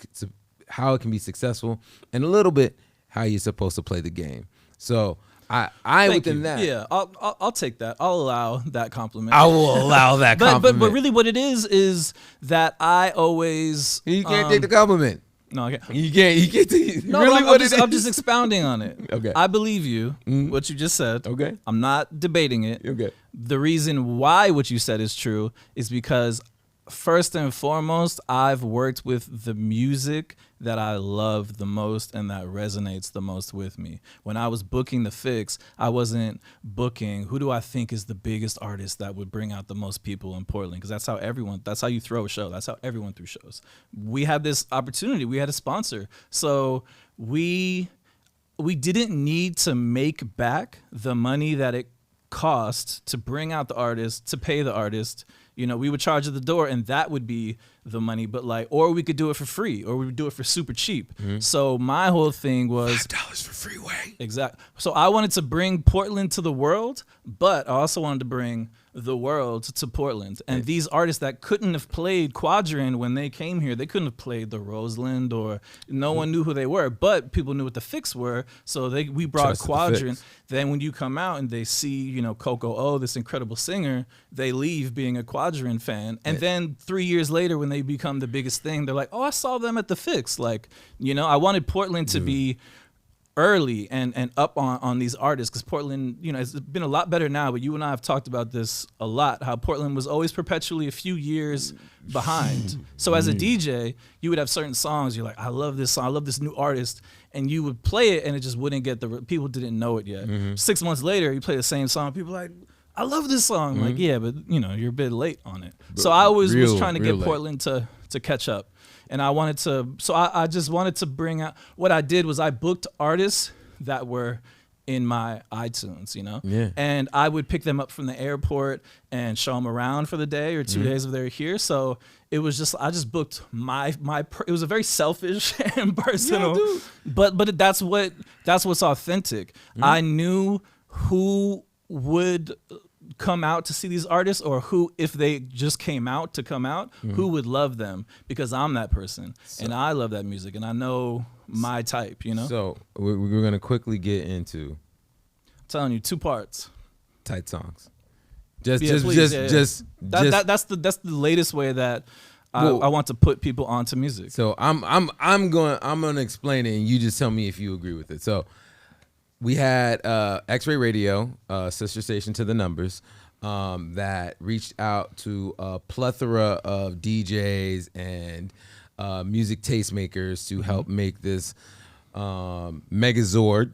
can be successful and a little bit how you're supposed to play the game. So I within that. Yeah, I'll take that. I'll allow that compliment. I will allow that compliment. But really what it is that I always... You can't take the compliment. No, okay. You can't. No, really I'm just expounding on it. Okay. I believe you, what you just said. Okay. I'm not debating it. Okay. The reason why what you said is true is because first and foremost, I've worked with the music that I love the most and that resonates the most with me. When I was booking the Fix, I wasn't booking who do I think is the biggest artist that would bring out the most people in Portland, because that's how you throw a show. That's how everyone threw shows. We had this opportunity. We had a sponsor. So we didn't need to make back the money that it cost to bring out the artist, to pay the artist. You know, we would charge at the door and that would be the money, but like, or we could do it for free, or we would do it for super cheap. So my whole thing was $5 for freeway. Exactly. So I wanted to bring Portland to the world, but I also wanted to bring the world to Portland. And these artists that couldn't have played Quadrant when they came here, they couldn't have played the Roseland, or no one knew who they were, but people knew what the Fix were. So we brought Trusted Quadrant. the Then when you come out and they see, you know, Coco O, this incredible singer, they leave being a Quadrant fan. And then 3 years later, when they become the biggest thing, they're like, oh, I saw them at the Fix. Like, you know, I wanted Portland to be early and up on these artists, because Portland, you know, it's been a lot better now, but you and I have talked about this a lot, how Portland was always perpetually a few years behind. So as a DJ, you would have certain songs, you're like, I love this song, I love this new artist, and you would play it and it just wouldn't get people didn't know it yet. 6 months later, you play the same song, people are like, I love this song. Like, yeah, but you know, you're a bit late on it. So I always was trying to get Portland to catch up. And I wanted to, so I just wanted to bring out, what I did was I booked artists that were in my iTunes, you know? Yeah. And I would pick them up from the airport and show them around for the day or 2 days if they were here. So it was just, I just booked it was a very selfish and personal, but that's what's authentic. I knew who would come out to see these artists, or who, if they just came out to come out, who would love them, because I'm that person and I love that music and I know my type, you know? So we're going to quickly get into, I'm telling you, 2 parts. tight songs. That's the latest way that I want to put people onto music. So I'm going to explain it and you just tell me if you agree with it. So we had X-Ray Radio, sister station to the Numbers, that reached out to a plethora of DJs and music tastemakers to help make this megazord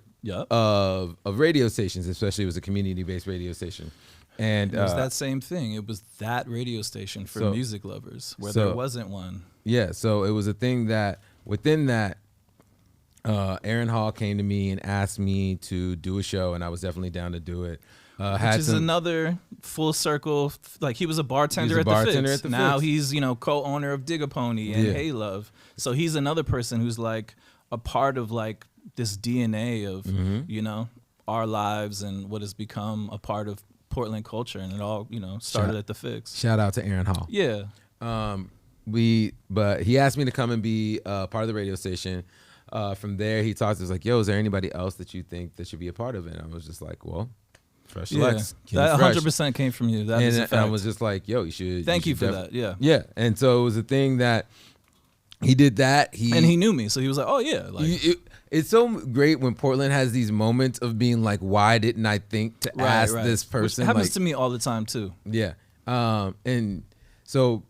of radio stations. Especially, it was a community-based radio station. And it was that same thing. It was that radio station for music lovers where there wasn't one. Yeah, so it was a thing that within that, Aaron Hall came to me and asked me to do a show, and I was definitely down to do it. Which is another full circle. Like, he was a bartender, at the Fix. Now he's, co-owner of Dig-A-Pony and Hey Love. So he's another person who's like a part of like this DNA of, our lives and what has become a part of Portland culture, and it all started at the Fix. Shout out to Aaron Hall. Yeah. But he asked me to come and be part of the radio station. From there, he talked to us like, "Yo, is there anybody else that you think that should be a part of it?" And I was just like, "Well, Fresh Lex." That 100% came from you. That is a fact. And I was just like, "Yo, you should." Thank you for that. Yeah. Yeah, and so it was a thing that he did that. And he knew me, so he was like, "Oh yeah." Like, it's so great when Portland has these moments of being like, "Why didn't I think to ask this person?" Which happens to me all the time too. Yeah, and so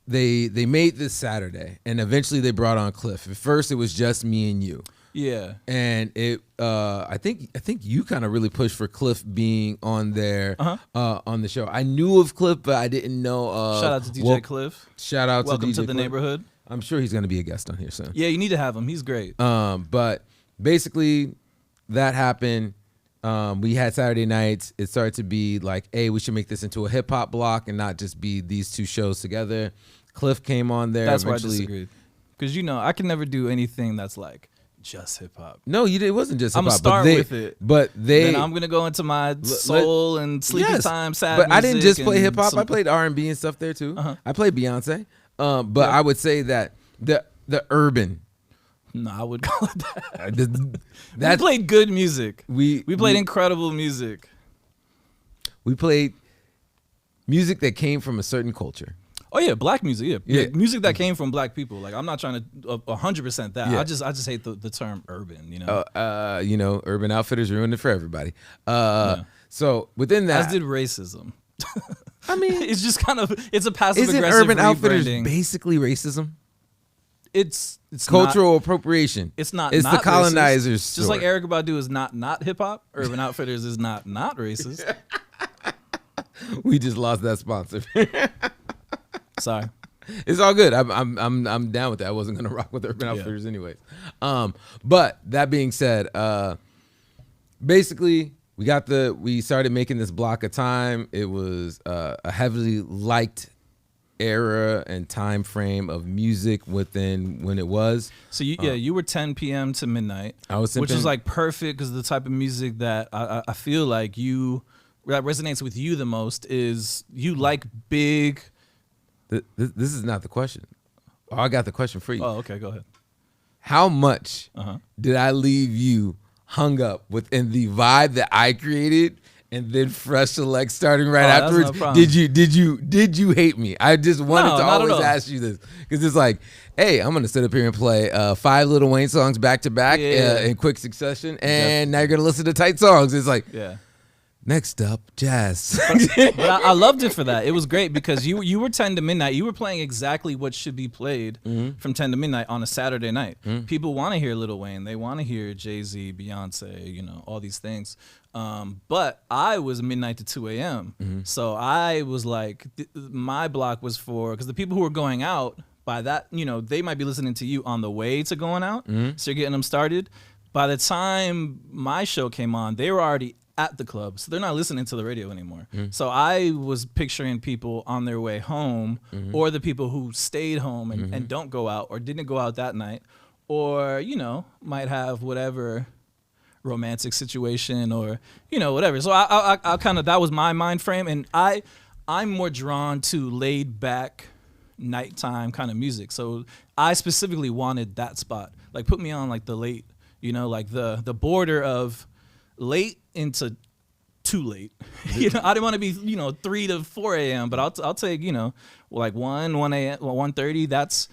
they made this Saturday, and eventually they brought on Cliff. At first, it was just me and you. Yeah, and it I think you kind of really pushed for Cliff being on there on the show. I knew of Cliff, but I didn't know. Shout out to DJ Cliff. Shout out Welcome to DJ to the Cliff. neighborhood. I'm sure he's going to be a guest on here soon. Yeah, you need to have him. He's great. But basically, that happened. We had Saturday nights. It started to be like, hey, we should make this into a hip hop block and not just be these two shows together. Cliff came on there. That's why I disagreed. Because I can never do anything that's like just hip hop. No, it wasn't just hip hop. I'm gonna start with it, but then I'm gonna go into my soul and sleepy time, sad music. But I didn't just play hip hop. I played R&B and stuff there too. I played Beyonce. But I would say that the urban. No, I would call it that. We played good music. We played incredible music. We played music that came from a certain culture. Oh yeah, black music. Yeah, music that came from black people. Like, I'm not trying to 100% that. Yeah. I just hate the term urban. Urban Outfitters ruined it for everybody. So within that, as did racism. I mean, it's just kind of it's a passive aggressive. Isn't Urban Outfitters basically racism? It's cultural appropriation. It's not. It's not the colonizers. Racist. Just like Erykah Badu is not hip hop. Urban Outfitters is not racist. We just lost that sponsor. Sorry. It's all good. I'm down with that. I wasn't gonna rock with Urban Outfitters anyways. But that being said, basically we started making this block of time. It was a heavily liked era and time frame of music within when it was. So you were 10 p.m. to midnight. I was, which is like perfect because the type of music that I feel like that resonates with you the most is you like big. This is not the question. Oh, I got the question for you. Oh, okay, go ahead. How much did I leave you hung up within the vibe that I created, and then Fresh Select starting right afterwards? No, did you hate me? I just wanted to always ask you this because it's like, hey, I'm gonna sit up here and play 5 Lil Wayne songs back to back in quick succession, and now you're gonna listen to tight songs. It's like, next up, jazz. But I loved it for that. It was great because you were 10 to midnight. You were playing exactly what should be played from 10 to midnight on a Saturday night. People want to hear Lil Wayne. They want to hear Jay-Z, Beyonce, all these things. But I was midnight to 2 a.m. So I was like, my block was for, because the people who were going out, by that, they might be listening to you on the way to going out. So you're getting them started. By the time my show came on, they were already at the club, so they're not listening to the radio anymore. So I was picturing people on their way home, or the people who stayed home and don't go out or didn't go out that night, or might have whatever romantic situation or whatever. So I kind of, that was my mind frame, and I'm more drawn to laid back nighttime kind of music. So I specifically wanted that spot, like put me on like the late, like the border of late into too late. I didn't want to be 3 to 4 a.m. but I'll take like 1 a.m. 1:30. That's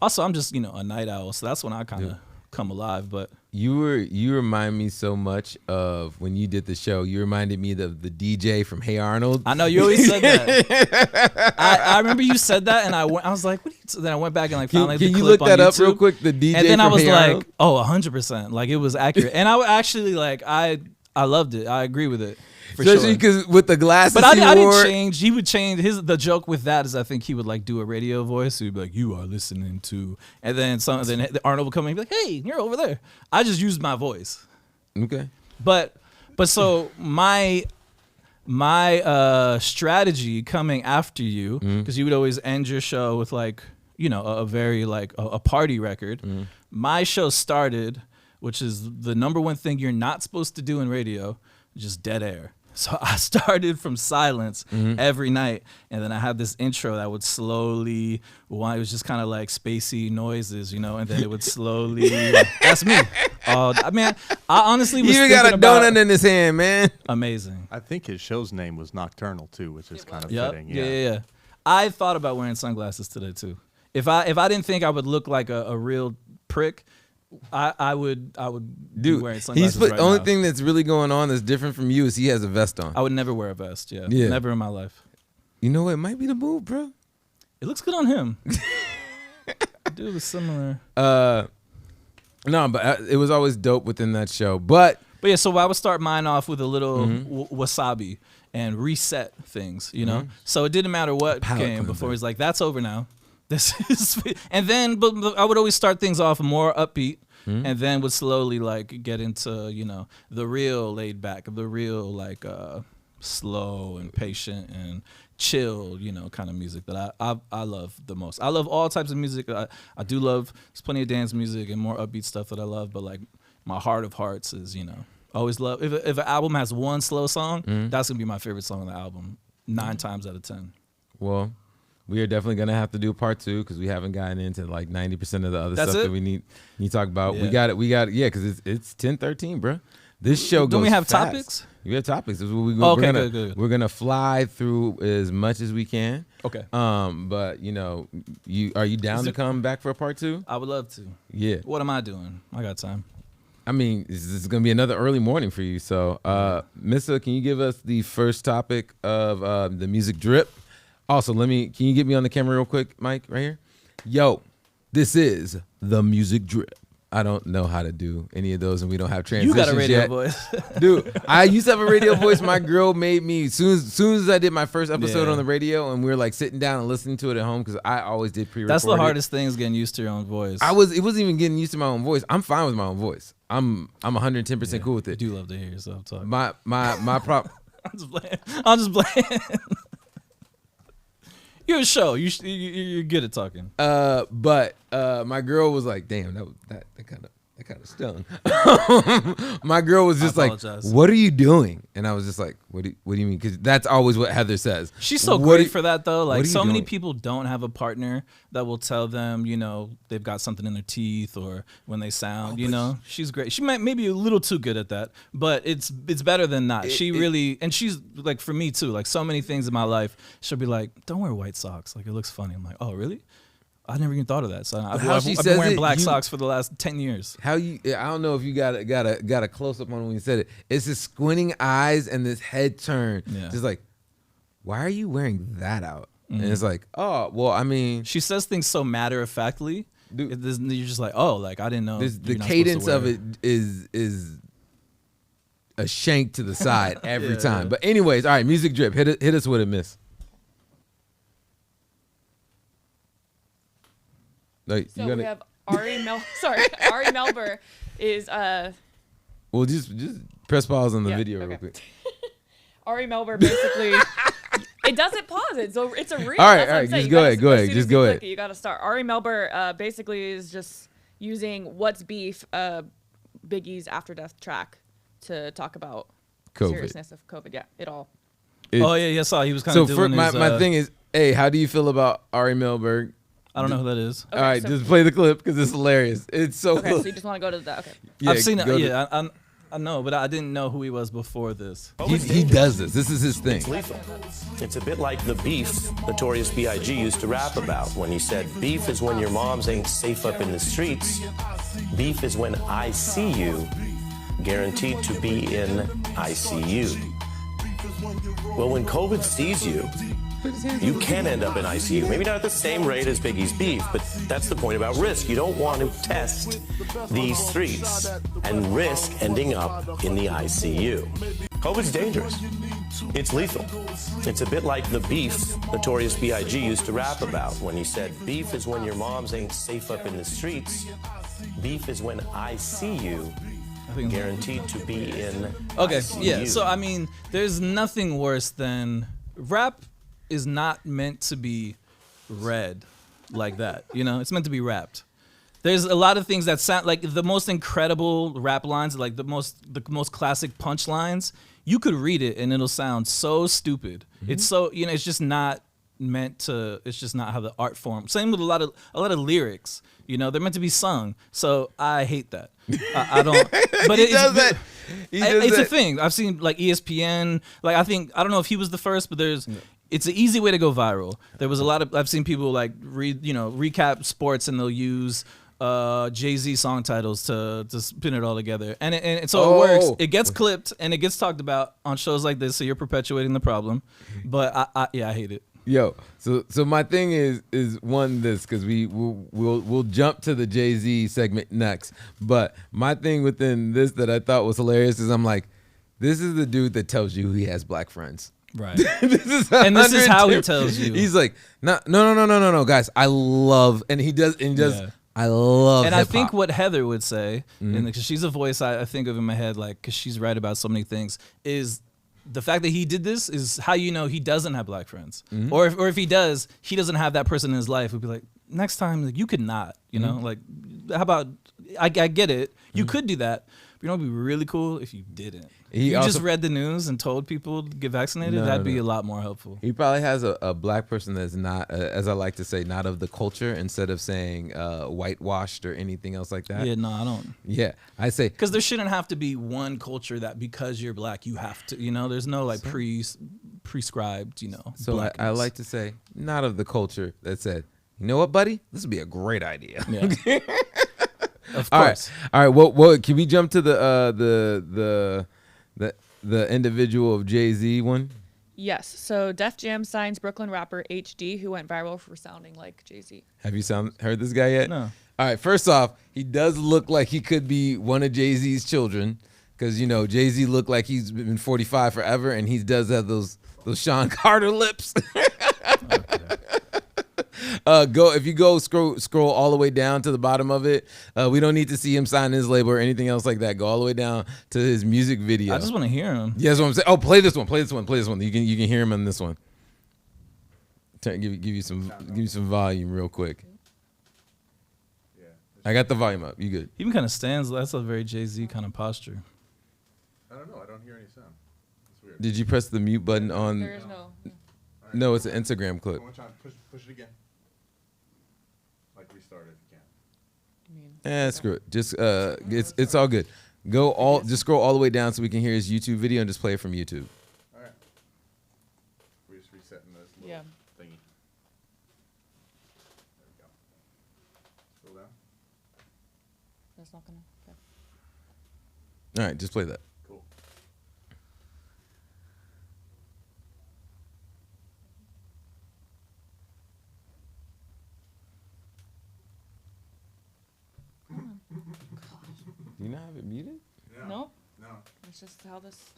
also, I'm just a night owl, so that's when I kind of come alive. But You remind me so much of when you did the show. You reminded me of the DJ from Hey Arnold. I know you always said that. I remember you said that, and I was like, what? So then I went back and like found like the Can you clip look that on up YouTube. real quick? The DJ and then I from was Hey like, Arnold? oh, 100%. Like it was accurate, and I would actually like I loved it. I agree with it. For Especially sure. because with the glasses But I he wore. didn't change. He would change the joke with that is I think he would like do a radio voice. He'd be like, "You are listening to," and then Arnold would come in and be like, "Hey, you're over there." I just used my voice. Okay. But so my strategy coming after you, because you would always end your show with like, you know, a very like a party record. My show started, which is the number one thing you're not supposed to do in radio, just dead air. So I started from silence every night, and then I had this intro that would slowly, well, it was just kind of like spacey noises, you know, and then it would slowly, that's me. I mean, I honestly was He even thinking got a about, donut in his hand, man. amazing. I think his show's name was Nocturnal too, which is kind of Yep. fitting. Yeah. I thought about wearing sunglasses today too. If I didn't think I would look like a real prick, I would be Dude, wearing sunglasses right only now. thing that's really going on that's different from you is he has a vest on. I would never wear a vest. Yeah. Yeah. Never in my life. You know what? It might be the move, bro. It looks good on him. Dude was similar. No, but it was always dope within that show. But But yeah, so I would start mine off with a little wasabi and reset things, you know? So it didn't matter what palate came cleanser. before. He's like, that's over now. This is, and then but I would always start things off more upbeat, and then would slowly like get into, you know, the real laid back, the real like slow and patient and chill, you know, kind of music that I love the most. I love all types of music. I do love, there's plenty of dance music and more upbeat stuff that I love, but like my heart of hearts is, you know, always love, if an album has one slow song, that's gonna be my favorite song on the album 9 times out of 10. well, we are definitely gonna have to do part 2 because we haven't gotten into like 90% of the other That's stuff it? that we need to talk about. Yeah. We got it. Yeah, because it's 10:13, bro. This show goes. Don't we have fast. topics? We have topics. This is what we Oh, okay, we're gonna, good. We're gonna fly through as much as we can. Okay. But you know, are you down to come back for a part 2? I would love to. Yeah. What am I doing? I got time. I mean, this is gonna be another early morning for you. So, Missa, can you give us the first topic of the music drip? Also, can you get me on the camera real quick, Mike, right here? Yo, this is the music drip. I don't know how to do any of those, and we don't have transitions You got a radio yet. voice. Dude, I used to have a radio voice. My girl made me, soon as I did my first episode Yeah. on the radio, and we were like sitting down and listening to it at home, because I always did pre-recorded. That's the hardest thing is getting used to your own voice. It wasn't even getting used to my own voice. I'm fine with my own voice. I'm 110% cool with You it. do love to hear yourself talk. My prop. I'm just playing. You're a show. You're good at talking. But my girl was like, "Damn, that kind of stung." My girl was just like, apologize. "What are you doing?" And I was just like, "What do you mean?" Because that's always what Heather says. She's so What great are- for that though. what Like are you so many doing? people don't have a partner that will tell them, you know, they've got something in their teeth or when they sound, you know. She's great. She might maybe a little too good at that, but it's better than not. She really, and she's like for me too. Like so many things in my life, she'll be like, "Don't wear white socks. Like it looks funny." I'm like, "Oh, really?" I never even thought of that. So I've how she been says wearing it, black you- socks for the last 10 years. How you? I don't know if you got a close up on when you said it. It's this squinting eyes and this head turn. Yeah. Just like, why are you wearing that out? And it's like, oh, well, I mean, She says things so matter of factly. Dude. You're just like, oh, like I didn't know. the you're not supposed to cadence of wear it is a shank to the side every Yeah, time. yeah. But anyways, all right, music drip. Hit us with it, Miss. Like, So we have Ari Melber is well, just press pause on the Yeah, video okay. real quick. Ari Melber basically. It doesn't pause it, so it's a reel. All right, That's what all I'm right, saying. just You go gotta- ahead, go as ahead, soon just as you go click ahead. it, you got to start. Ari Melber basically is just using "What's Beef," Biggie's After Death track to talk about COVID. seriousness of COVID. Yeah, it all. Oh yeah, I saw he was kind So of doing my his, thing is, hey, how do you feel about Ari Melberg? I don't know who that is. All right, so- just play the clip because it's hilarious. It's so Okay, cool. so you just want to go to that. Okay. Yeah, I've seen it. go to- Yeah, I know, but I didn't know who he was before this. He does this. This is his thing. It's lethal. It's a bit like the beef Notorious B.I.G. used to rap about when he said, beef is when your moms ain't safe up in the streets. Beef is when I see you, guaranteed to be in ICU. Well, when COVID sees you, you can end up in ICU. Maybe not at the same rate as Biggie's beef, but that's the point about risk. You don't want to test these streets and risk ending up in the ICU. COVID's dangerous. It's lethal. It's a bit like the beef Notorious B.I.G. used to rap about when he said, beef is when your moms ain't safe up in the streets. Beef is when I see you, guaranteed to be in ICU. Yeah, so I mean, there's nothing worse than rap is not meant to be read like that. You know, it's meant to be rapped. There's a lot of things that sound like the most incredible rap lines, like the most classic punchlines. You could read it and it'll sound so stupid. Mm-hmm. It's so, you know, it's just not meant to. It's just not how the art form. Same with a lot of lyrics. You know, they're meant to be sung. So I hate that. I don't. But it's a thing. I've seen like ESPN. Like I don't know if he was the first, but there's. Yeah. It's an easy way to go viral. There was a lot of I've seen people like recap sports and they'll use Jay-Z song titles to spin it all together, and so it works. It gets clipped and it gets talked about on shows like this. So you're perpetuating the problem. But I hate it. Yo, so my thing is one this because we'll jump to the Jay-Z segment next. But my thing within this that I thought was hilarious is I'm like, this is the dude that tells you he has black friends. Right. This is how he tells you. He's like, no, guys. I love, and he does. Yeah. I love. And hip-hop. I think what Heather would say, because she's a voice I think of in my head, like, because she's right about so many things, is the fact that he did this is how you know he doesn't have black friends, or if he does, he doesn't have that person in his life. Would be like, next time, like, you could not, you know, like, how about I get it, you could do that. But you know, it'd be really cool if you didn't. You just read the news and told people to get vaccinated. That'd be a lot more helpful. He probably has a black person that's not, as I like to say, not of the culture. Instead of saying whitewashed or anything else like that. Yeah, no, I don't. Yeah, I say because there shouldn't have to be one culture that because you're black you have to. You know, there's no like prescribed. You know. So I like to say not of the culture that said, you know what, buddy, this would be a great idea. Yeah. Of course. All right. What can we jump to the individual of Jay-Z one? Yes. So Def Jam signs Brooklyn rapper HD, who went viral for sounding like Jay-Z. Have you heard this guy yet? No. All right. First off, he does look like he could be one of Jay-Z's children, because you know Jay-Z looked like he's been 45 forever, and he does have those Sean Carter lips. If you go scroll all the way down to the bottom of it. We don't need to see him sign his label or anything else like that. Go all the way down to his music video. I just want to hear him. Yeah, that's what I'm saying. Oh, play this one. You can hear him on this one. Give you some volume real quick. I got the volume up. You good? He even kind of stands. That's a very Jay-Z kind of posture. I don't know. I don't hear any sound. It's weird. Did you press the mute button on? There is no. No, it's an Instagram clip. Push it again. Like restart it if you can. Screw it. Just it's all good. Just scroll all the way down so we can hear his YouTube video and just play it from YouTube. All right. We're just resetting this little thingy. There we go. Scroll down. That's not gonna. Okay. All right, just play that. Cool. Do you not have it muted? No. No. It's just how this.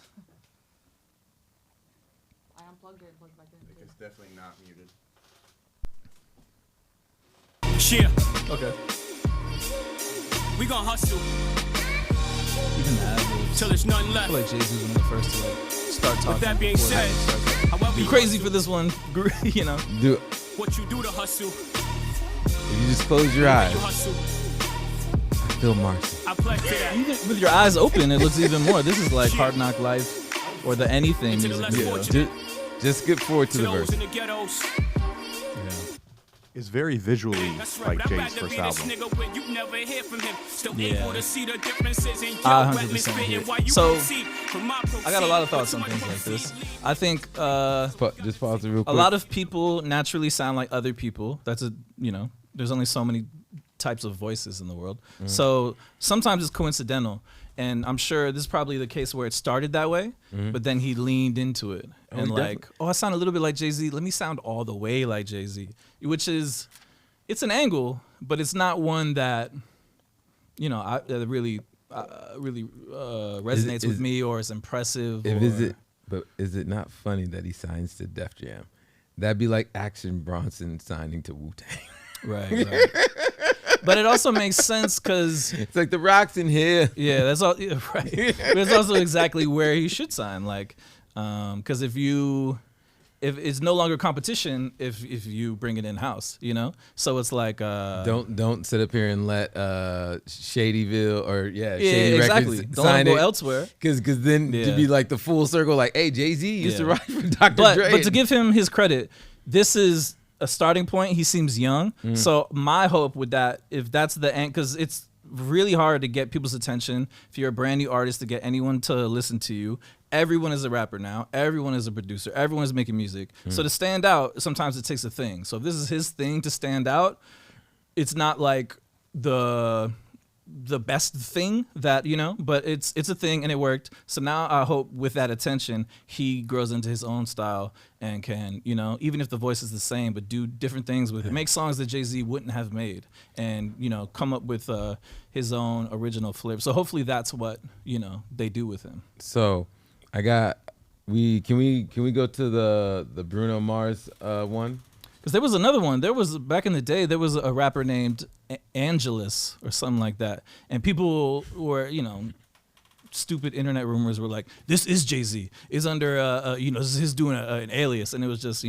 I unplugged it and plugged back in. It's definitely not muted. Yeah. Okay. We gon' hustle You can add till there's nothing I left. feel like Jay-Z's one of the first to like start talking. With that being before said, he starts. however You crazy for this one, you know. Do what you do to hustle, if you just close your eyes. you hustle. I feel Marcy. I pledge to that. Even with your eyes open, it looks even more. This is like Hard Knock Life or the Anything Into the music less video. fortunate. Just skip forward to To the those verse. in the ghettos, is very visually like Jay's first album. Yeah. I 100% hear. So I got a lot of thoughts on things like this. I think Just pause it real quick. a lot of people naturally sound like other people. That's there's only so many types of voices in the world. So sometimes it's coincidental. And I'm sure this is probably the case where it started that way, but then he leaned into it and I sound a little bit like Jay-Z. Let me sound all the way like Jay-Z, which is, it's an angle, but it's not one that, that really resonates with me or is impressive. But is it not funny that he signs to Def Jam? That'd be like Action Bronson signing to Wu-Tang. Right. But it also makes sense because it's like the Rock's in here. Yeah, that's all. Yeah, right. But it's also exactly where he should sign. Like, because if it's no longer competition if you bring it in house, So it's like don't sit up here and let Shadyville or Shady exactly. Records don't go elsewhere. Because then to be like the full circle, like, hey, Jay-Z used to write for Dr. Dre. But to give him his credit, this is a starting point. He seems young. So my hope with that, if that's the end, because it's really hard to get people's attention if you're a brand new artist, to get anyone to listen to you. Everyone is a rapper now. Everyone is a producer. Everyone is making music. So to stand out, sometimes it takes a thing. So if this is his thing to stand out, it's not like the best thing that, but it's a thing and it worked. So now I hope with that attention, he grows into his own style and can, even if the voice is the same, but do different things with it. Make songs that Jay-Z wouldn't have made and, come up with his own original flair. So hopefully that's what, they do with him. So can we go to the Bruno Mars one? Because there was another one. There was, back in the day, there was a rapper named Angelus or something like that. And people were, stupid internet rumors were like, this is Jay-Z. It's under, this is doing an alias. And it was just,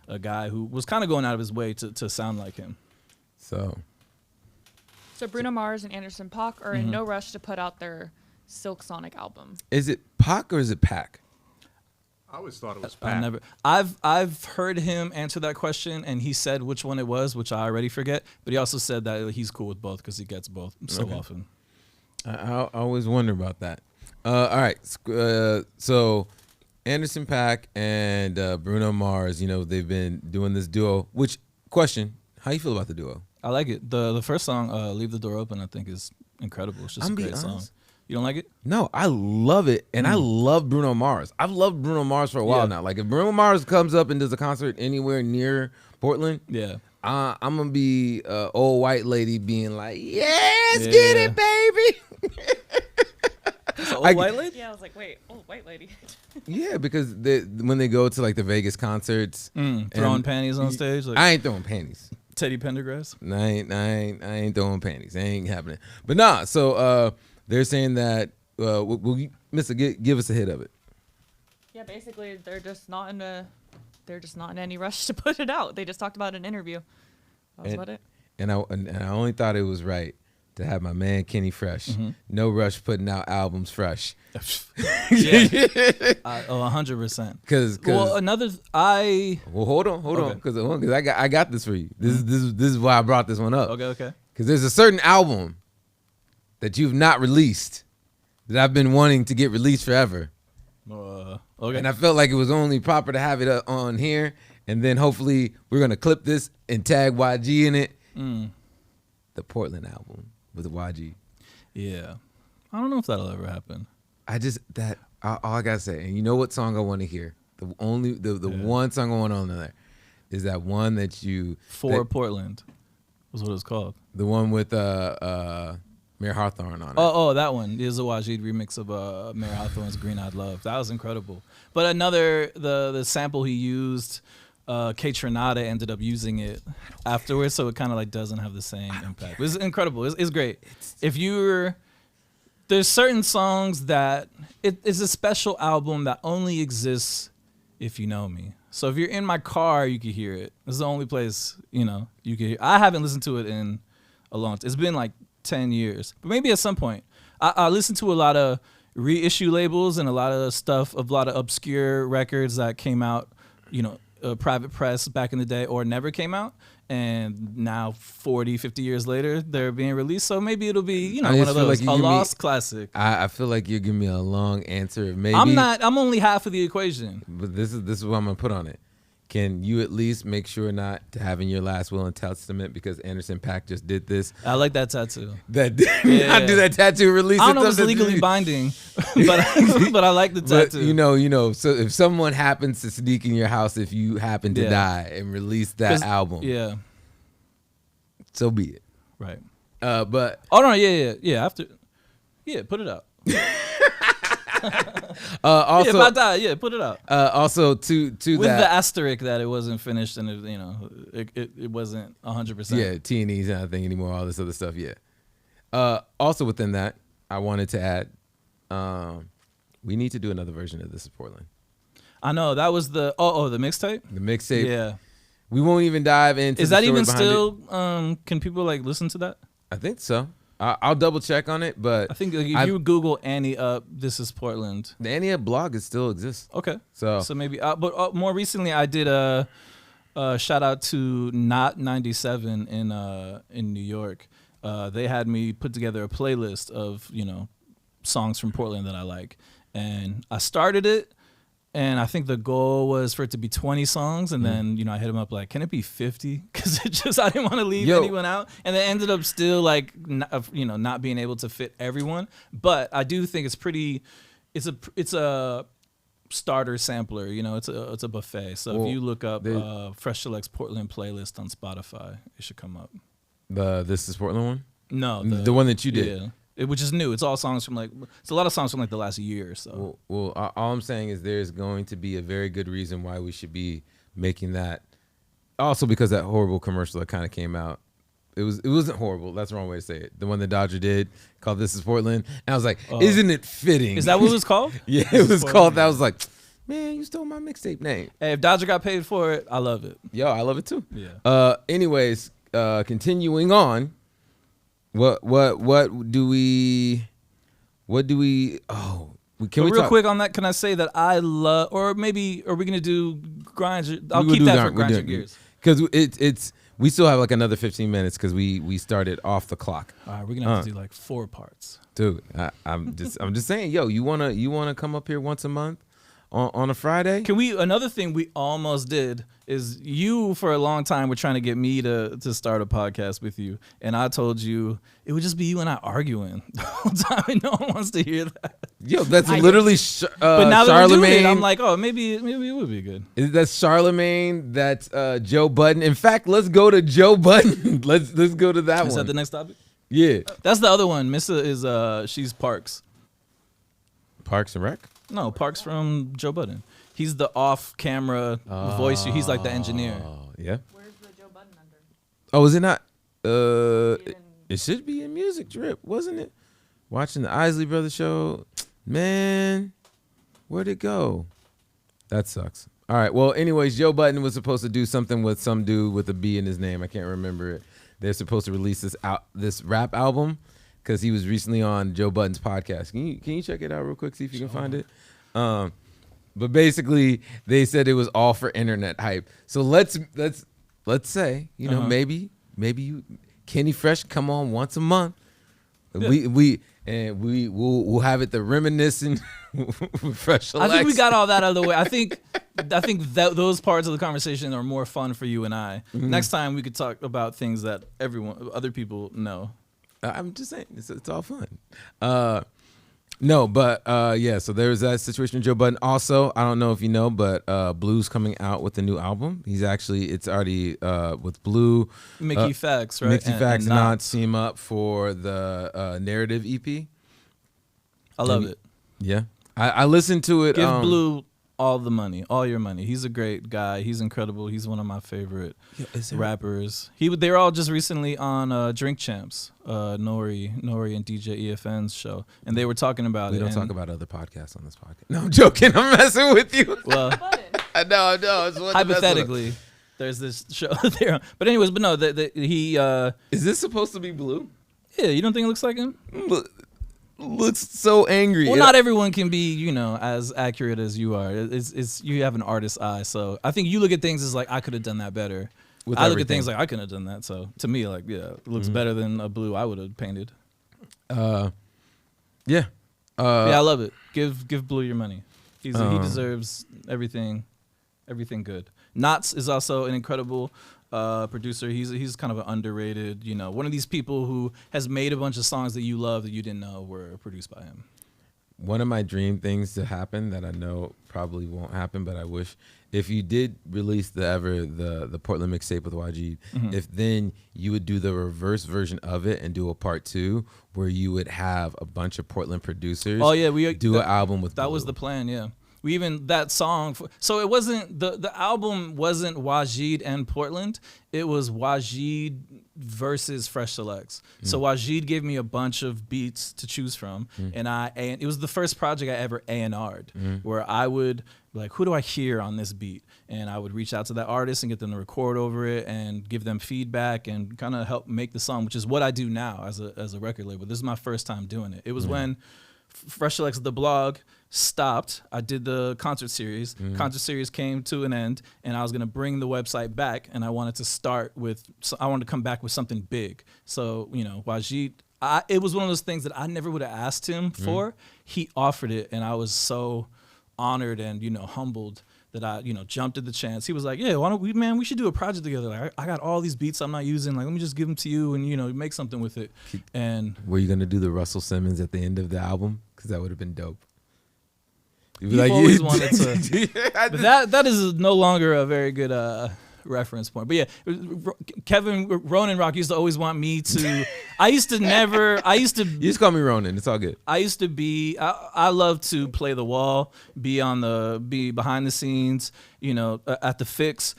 a guy who was kind of going out of his way to sound like him. So Bruno Mars and Anderson .Paak are in no rush to put out their Silk Sonic album. Is it Pac or is it Pac? I always thought it was Pac. I've heard him answer that question, and he said which one it was, which I already forget. But he also said that he's cool with both because he gets both so often. I always wonder about that. All right, so Anderson .Paak and Bruno Mars, they've been doing this duo. Which question? How you feel about the duo? I like it. The first song, "Leave the Door Open," I think is incredible. It's just a great song. You don't like it? No, I love it, and I love Bruno Mars. I've loved Bruno Mars for a while now. Like if Bruno Mars comes up and does a concert anywhere near Portland, I'm gonna be old white lady being like, "Yes, get it, baby." Old white lady? Yeah, I was like, wait, old white lady. Yeah, because when they go to like the Vegas concerts, throwing panties on stage. Like I ain't throwing panties. Teddy Pendergrass. I ain't throwing panties. That ain't happening. But nah, so they're saying that Mister, give us a hit of it. Yeah, basically they're just not in any rush to put it out. They just talked about it in an interview. That was about it. And I only thought it was right to have my man Kenny Fresh. No rush putting out albums fresh. Yeah. 100%. Hold on, because I got this for you. This is why I brought this one up. Okay. Because there's a certain album that you've not released that I've been wanting to get released forever. Okay. And I felt like it was only proper to have it on here, and then hopefully we're gonna clip this and tag YG in it. The Portland album with YG. Yeah, I don't know if that'll ever happen. All I gotta say, and you know what song I want to hear? The one song I want on there is that one that you Portland was what it's called. The one with Mayor Hawthorne on it. Oh, that one is a YG remix of Mayor Hawthorne's "Green Eyed Love." That was incredible. But the sample he used, K Trinata ended up using it afterwards, so it kind of like doesn't have the same impact. It's incredible. It's great. There's certain songs that it's a special album that only exists if you know me. So if you're in my car, you can hear it. It's the only place you can hear. I haven't listened to it in a long time. It's been like 10 years, but maybe at some point. I listen to a lot of reissue labels and a lot of stuff, a lot of obscure records that came out, Private Press back in the day or never came out. And now 40, 50 years later, they're being released. So maybe it'll be, one of those, a lost classic. I feel like you're giving me a long answer. Maybe I'm only half of the equation. But this is what I'm going to put on it. Can you at least make sure not to have in your last will and testament, because Anderson .Paak just did this? I like that tattoo. That not do that tattoo release. I don't know if it's legally binding, but I like the tattoo. But, so if someone happens to sneak in your house, if you happen to die and release that album, so be it. Right. But after, put it out. Also, if I die, put it out. Also, to with that, the asterisk that it wasn't finished and it wasn't 100%. Yeah, T&E's not a thing anymore. All this other stuff. Yeah. Also within that, I wanted to add, we need to do another version of This Is Portland. I know that was the the mixtape. The mixtape. Yeah. We won't even dive into. Is that even still? Can people listen to that? I think so. I'll double check on it, but I think if you Google Annie Up, This Is Portland. The Annie Up blog still exists. Okay, so maybe. But more recently, I did a shout out to Not 97 in New York. They had me put together a playlist of songs from Portland that I like, and I started it. And I think the goal was for it to be 20 songs. And then, I hit him up like, can it be 50? Because I didn't want to leave anyone out. And it ended up still not being able to fit everyone. But I do think it's a starter sampler. It's a buffet. So if you look up Fresh Select's Portland playlist on Spotify, it should come up. The This Is Portland one? No. The one that you did? Yeah. Which is new. It's all songs from it's a lot of songs from the last year or so. Well, all I'm saying is there's going to be a very good reason why we should be making that. Also because that horrible commercial that kind of came out. It wasn't horrible. That's the wrong way to say it. The one that Dodger did called This Is Portland. And I was like, isn't it fitting? Is that what it was called? Yeah, it was called that. I was like, man, you stole my mixtape name. Hey, if Dodger got paid for it, I love it. Yo, I love it too. Yeah. Anyways, continuing on. What do we real quick on that, can I say that I love, or maybe are we gonna do grind? I'll keep that for grind your gears, because we still have another 15 minutes because we started off the clock. All right, we're gonna have to do 4 parts. Dude, I'm just saying, yo, you wanna come up here once a month on a Friday? Another thing we almost did is you for a long time were trying to get me to start a podcast with you, and I told you it would just be you and I arguing the whole time, and no one wants to hear that. Yo, that's literally but now that Charlemagne. we're doing it, I'm like, maybe it would be good. That's Charlemagne. That's Joe Budden. In fact, let's go to Joe Budden. let's go to that one. Is that the next topic? Yeah, that's the other one. Missa is she's Parks. Parks and Rec. No, Parks from Joe Budden. He's the off-camera voice. He's like the engineer. Yeah. Where's the Joe Budden under? Oh, is it not? It should be in Music Drip, wasn't it? Watching the Isley Brothers show. Man, where'd it go? That sucks. All right. Well, anyways, Joe Budden was supposed to do something with some dude with a B in his name. I can't remember it. They're supposed to release this rap album because he was recently on Joe Budden's podcast. Can you check it out real quick? See if you can find it. But basically, they said it was all for internet hype. So let's say, maybe you Kenny Fresh come on once a month. Yeah. We'll have it the reminiscing Fresh Select. I think we got all that out of the way. I think that those parts of the conversation are more fun for you and I. Mm-hmm. Next time we could talk about things that other people know. I'm just saying it's all fun. No, but yeah, so there's that situation with Joe Budden. Also, I don't know if you know, but Blue's coming out with a new album. It's already with Blue. Mickey Fax, right? Mickey Fax and Knots team up for the Narrative EP. I love it. Yeah. I listened to it. Give Blue all the money, all your money. He's a great guy. He's incredible. He's one of my favorite rappers. They were all just recently on Drink Champs, Nori and DJ EFN's show, and they were talking about it. We don't talk about other podcasts on this podcast. No, I'm joking. I'm messing with you. Well, I know. It's hypothetically, there's this show there. But anyways, he. Is this supposed to be Blue? Yeah, you don't think it looks like him? looks so angry. Well, not everyone can be, as accurate as you are. It's you have an artist's eye, so I think you look at things as like I could have done that better. With I look at everything. things like I couldn't have done that. So to me, like it looks better than a blue I would have painted. Yeah. Yeah, I love it. Give Blue your money. He deserves everything good. Knots is also an incredible producer. He's kind of an underrated, one of these people who has made a bunch of songs that you love that you didn't know were produced by him. One of my dream things to happen that I know probably won't happen, but I wish, if you did release the Portland mixtape with YG, if then you would do the reverse version of it and do a part 2 where you would have a bunch of Portland producers. Oh yeah, we do an album with that Blue. was the plan. Yeah. We even that song. So it wasn't the album wasn't Wajid and Portland. It was Wajid versus Fresh Selects. So Wajid gave me a bunch of beats to choose from, and it was the first project I ever A&R'd, where I would be like, who do I hear on this beat? And I would reach out to that artist and get them to record over it and give them feedback and kind of help make the song, which is what I do now as a record label. This is my first time doing it. It was when Fresh Selects, the blog, stopped. I did the concert series. Concert series came to an end, and I was gonna bring the website back, and I wanted to come back with something big. So Wajid, it was one of those things that I never would have asked him for. He offered it, and I was so honored and humbled that I jumped at the chance. He was like, yeah, why don't we should do a project together. Like I got all these beats I'm not using. Like let me just give them to you and make something with it. And were you gonna do the Russell Simmons at the end of the album? Because that would have been dope. You've always wanted to, but that is no longer a very good reference point. But yeah, Kevin Ronan Rock used to always want me to. You just call me Ronan. It's all good. I used to be. I love to play the wall, be behind the scenes. At the Fix.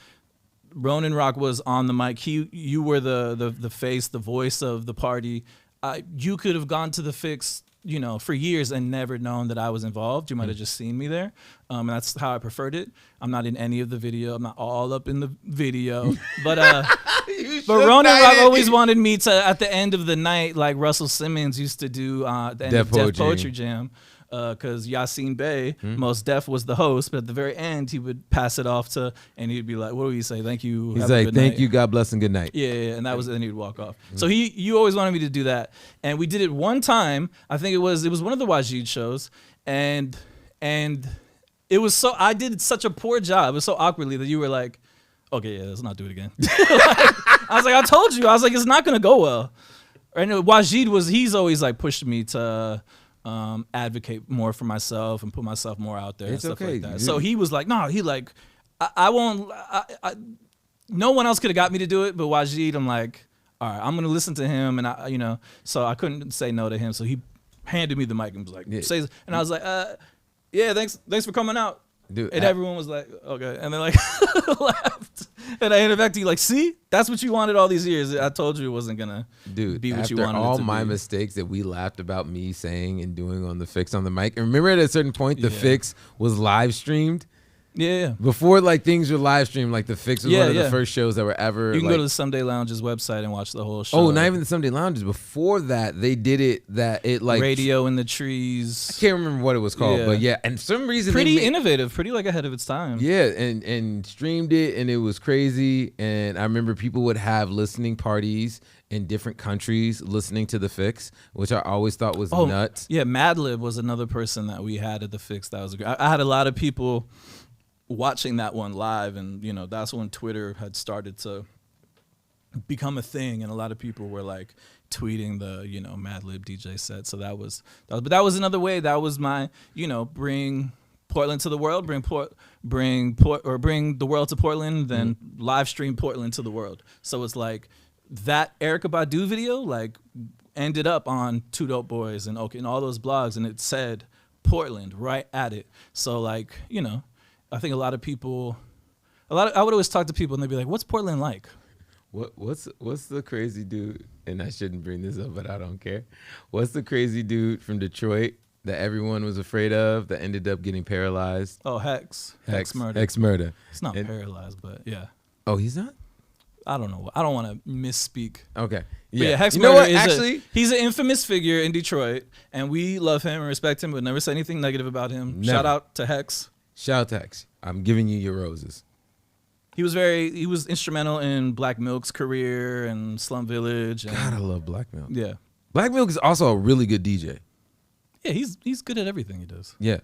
Ronan Rock was on the mic. You were the face, the voice of the party. You could have gone to the Fix, for years and never known that I was involved. You might have just seen me there. And that's how I preferred it. I'm not in any of the video. I'm not all up in the video. But Ronan Rock always wanted me to, at the end of the night, like Russell Simmons used to do at the end of Def Poetry Jam. Because Yasin Bey, Mos Def was the host, but at the very end, he would pass it off to, and he'd be like, what would he say? Thank you. He's like, thank you, God bless, and good night. Yeah, and that was it, and he'd walk off. So you always wanted me to do that. And we did it one time. I think it was one of the Wajid shows, and it was I did such a poor job. It was so awkwardly that you were like, okay, yeah, let's not do it again. I was like, I told you. I was like, it's not going to go well. And Wajid he's always like pushed me to advocate more for myself and put myself more out there and stuff like that. So he was like, no, I won't. No one else could have got me to do it, but Wajid, I'm like, all right, I'm gonna listen to him, and so I couldn't say no to him. So he handed me the mic and was like, say, and I was like, yeah, thanks for coming out. Dude, and everyone was like, okay, and then like laughed, and I handed it back to you like, see, that's what you wanted all these years. I told you it wasn't gonna be what you wanted. After all it to my be. mistakes that we laughed about me saying and doing on the Fix on the mic, and remember at a certain point the Fix was live streamed. Yeah. Before things were live streamed, like the Fix was one of the first shows that were ever. You can go to the Someday Lounge's website and watch the whole show. Oh, not even the Someday Lounges. Before that, they did it like Radio in the Trees. I can't remember what it was called, but yeah, and for some reason pretty innovative, pretty like ahead of its time. Yeah, and streamed it, and it was crazy. And I remember people would have listening parties in different countries listening to the Fix, which I always thought was nuts. Yeah, Madlib was another person that we had at the Fix. That was I had a lot of people watching that one live, and that's when Twitter had started to become a thing, and a lot of people were like tweeting the Madlib DJ set. So that was another way. That was my bring Portland to the world, bring the world to Portland, then live stream Portland to the world. So it's like that Erykah Badu video like ended up on Two Dope Boys and all those blogs, and it said Portland right at it. So like I think a lot of people, I would always talk to people and they'd be like, what's Portland like? What's the crazy dude, and I shouldn't bring this up, but I don't care. What's the crazy dude from Detroit that everyone was afraid of that ended up getting paralyzed? Oh, Hex Murder. Hex Murder. It's not paralyzed, but yeah. Oh, he's not? I don't know. I don't want to misspeak. Okay. But yeah, Hex You know Murder what? is Actually, he's an infamous figure in Detroit, and we love him and respect him, but never say anything negative about him. Never. Shout out to Hex. shout out to Hex. I'm giving you your roses. He was instrumental in Black Milk's career and Slum Village. And, God, I love Black Milk. yeah. Black Milk is also a really good DJ. Yeah, he's good at everything he does. Yeah.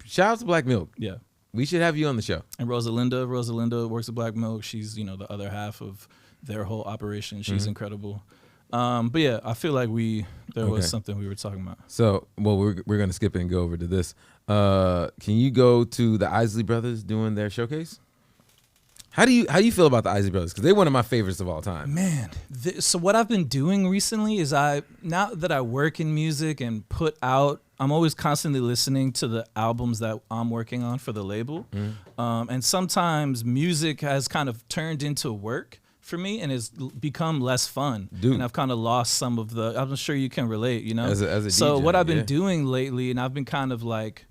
Shout out to Black Milk. Yeah. We should have you on the show. And Rosalinda works at Black Milk. She's, the other half of their whole operation. She's incredible. But yeah, I feel like there was something we were talking about. So, well, we're gonna skip it and go over to this. Can you go to the Isley Brothers doing their showcase? How do you feel about the Isley Brothers? Because they're one of my favorites of all time. Man, so what I've been doing recently is now that I work in music and put out, I'm always constantly listening to the albums that I'm working on for the label. And sometimes music has kind of turned into work for me and has become less fun. Dude. And I've kind of lost some of I'm sure you can relate, As a So DJ, what I've been yeah. doing lately, and I've been kind of like,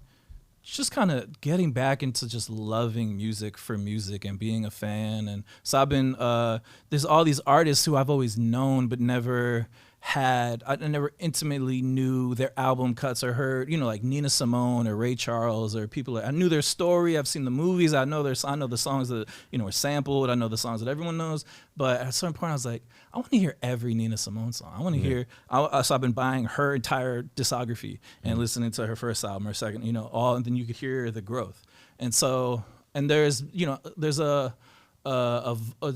just kind of getting back into just loving music for music and being a fan. And so I've been, there's all these artists who I've always known but never I never intimately knew their album cuts or heard, like Nina Simone or Ray Charles or people I knew their story. I've seen the movies. I know the songs that, are sampled. I know the songs that everyone knows. But at a certain point I was like, I want to hear every Nina Simone song. I want to hear, so I've been buying her entire discography and listening to her first album or second, and then you could hear the growth. And so, and there's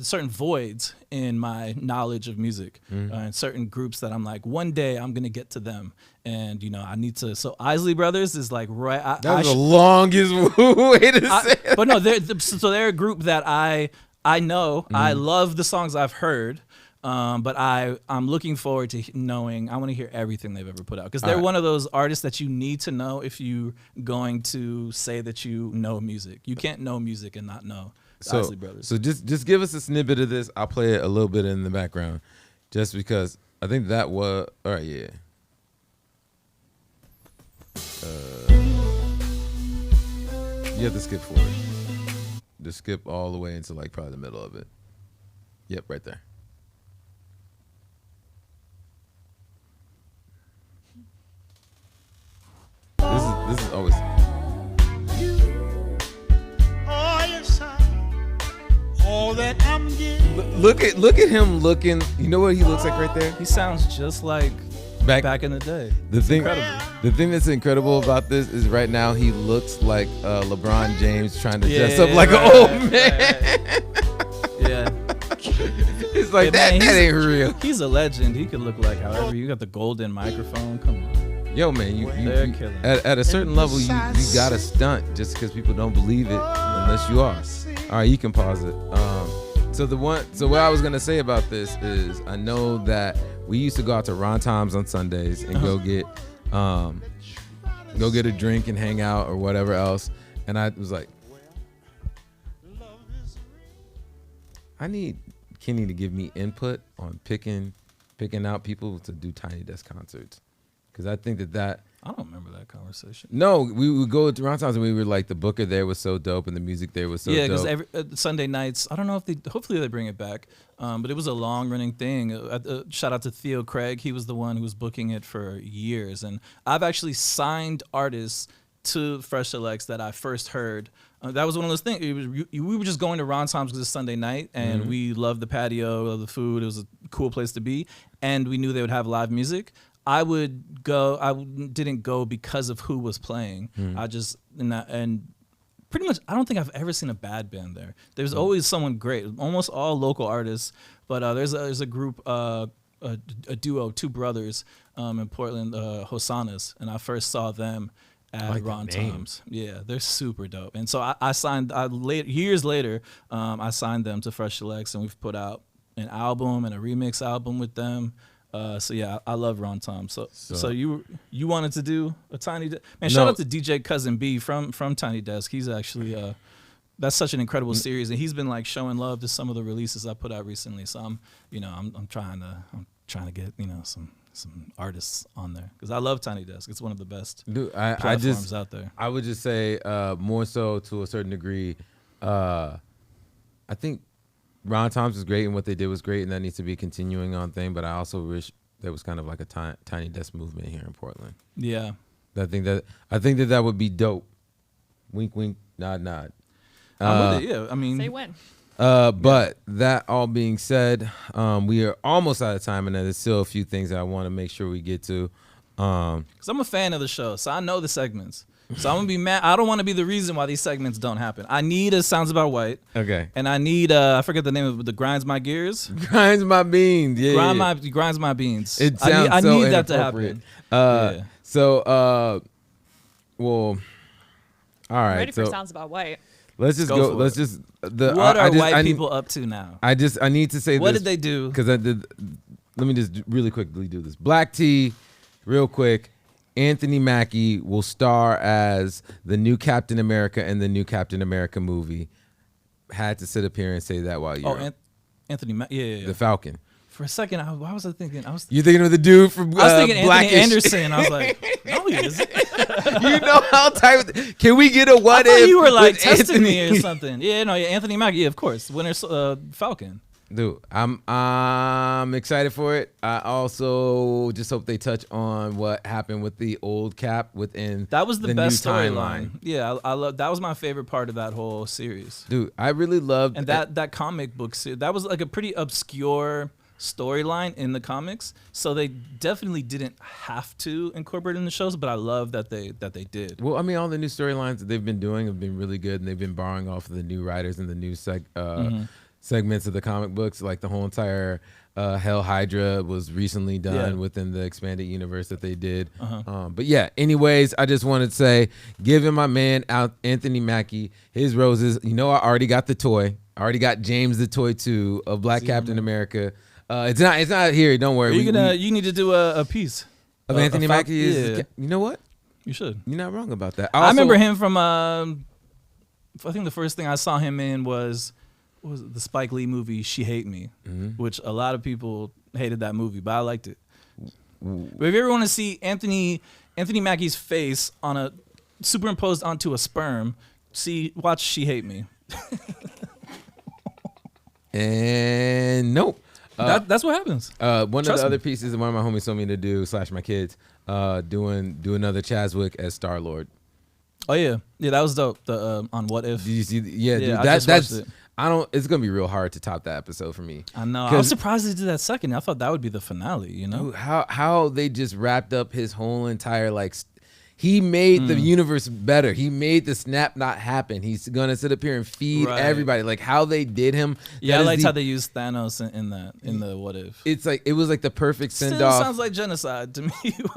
certain voids in my knowledge of music and certain groups that I'm like, one day I'm going to get to them. And, I need to, so Isley Brothers is like, right. That was the longest way to say it. But no, they're a group that I know, I love the songs I've heard. But I'm looking forward to knowing. I want to hear everything they've ever put out because they're one of those artists that you need to know if you're going to say that you know music. You can't know music and not know the Isley Brothers. So just give us a snippet of this. I'll play it a little bit in the background, just because I think that was all right. Yeah. You have to skip forward. Just skip all the way into like probably the middle of it. Yep, right there. This is always. Look at him looking. You know what he looks like right there? He sounds just like back in the day. The thing that's incredible about this is right now he looks like LeBron James trying to dress up like an old man. Yeah. It's like that ain't real. He's a legend. He could look like however. You got the golden microphone. Come on. Yo, man, you at a certain level, you gotta stunt just because people don't believe it unless you are. All right, you can pause it. So what I was gonna say about this is I know that we used to go out to Ron Tom's on Sundays and go get a drink and hang out or whatever else, and I was like, I need Kenny to give me input on picking out people to do Tiny Desk concerts. Because I think that I don't remember that conversation. No, we would go to Ron Tom's and we were like, the booker there was so dope and the music there was so dope. Yeah, because every Sunday nights, I don't know if hopefully they bring it back, but it was a long running thing. Shout out to Theo Craig. He was the one who was booking it for years. And I've actually signed artists to Fresh Selects that I first heard. That was one of those things. We were just going to Ron Tom's because it's Sunday night, and we loved the patio, loved the food. It was a cool place to be, and we knew they would have live music. I would go. I didn't go because of who was playing. I just and pretty much I don't think I've ever seen a bad band there. There's always someone great. Almost all local artists, but there's a group, a duo, two brothers in Portland, Hosannas, and I first saw them at Ron Tom's. Yeah, they're super dope. And so I signed. Years later, I signed them to Fresh Selects, and we've put out an album and a remix album with them. So yeah, I love Ron Tom. So you wanted to do a Tiny Desk? Man, shout out to DJ Cousin B from Tiny Desk. He's actually that's such an incredible series, and he's been like showing love to some of the releases I put out recently. So I'm trying to get some artists on there because I love Tiny Desk. It's one of the best platforms out there. I would just say more so to a certain degree. I think Ron Thompson was great and what they did was great, and that needs to be a continuing on thing. But I also wish there was kind of like a tiny desk movement here in Portland. Yeah. I think that would be dope. Wink, wink, nod, nod. I'm with it, yeah. I mean, Say when. But that all being said, we are almost out of time, and there's still a few things that I want to make sure we get to. because I'm a fan of the show, so I know the segments. So I'm gonna be mad. I don't want to be the reason why these segments don't happen. I need a Sounds About White. Okay. And I need I forget the name of it, the Grinds My Gears. Grinds my beans. Yeah. Grinds my beans. It sounds I so need that to inappropriate. happen. Yeah. So, well, all right. Ready for so Sounds About White. let's just Go go. for Let's it. just. What are white people up to now? I need to say What this. did they do? Because I did. Let me just really quickly do this. Black T, real quick. Anthony Mackie will star as the new Captain America in the new Captain America movie. Had to sit up here and say that while you're Anthony, yeah. the Falcon. For a second, why was I thinking? You thinking of the dude from I was thinking Blackish. Anthony Anderson. I was like, no, he isn't. You know how tight. Can we get a what I thought if? you were like with testing Anthony? me or something. Yeah, no, yeah, Anthony Mackie, yeah, of course. Winter Falcon. Dude, I'm excited for it. I also just hope they touch on what happened with the old Cap within That was the best new storyline. Yeah, I love that was my favorite part of that whole series. Dude, I really loved And that comic book series, that was like a pretty obscure storyline in the comics, so they definitely didn't have to incorporate it in the shows, but I love that they did. Well, I mean, all the new storylines that they've been doing have been really good, and they've been borrowing off of the new writers and the new segments of the comic books. Like the whole entire Hell Hydra was recently done within the expanded universe that they did. But yeah, anyways, I just wanted to say, giving my man out Anthony Mackie his roses. You know, I already got the toy. I already got James the toy too of Black Captain America. It's not here. Don't worry. You need to do a piece of Anthony Mackie. Yeah. You know what? You should. You're not wrong about that. I remember him from. I think the first thing I saw him in was the Spike Lee movie She Hate Me, which a lot of people hated that movie, but I liked it. But if you ever want to see Anthony Mackie's face on a superimposed onto a sperm, watch She Hate Me. And nope. That's what happens. One Trust of the other me. pieces that one of my homies told me to do / my kids, do another Chaswick as Star-Lord. Oh yeah, that was dope. The on What If. Did you see? Yeah, dude, I just that's. watched it. It's gonna be real hard to top that episode for me. I know. I was surprised they did that second. I thought that would be the finale. You know, Dude, how they just wrapped up his whole entire he made the universe better. He made the snap not happen. He's gonna sit up here and feed everybody. Like how they did him. Yeah, I liked how they used Thanos in the What If. It's like it was like the perfect send Still off. sounds like genocide to me. It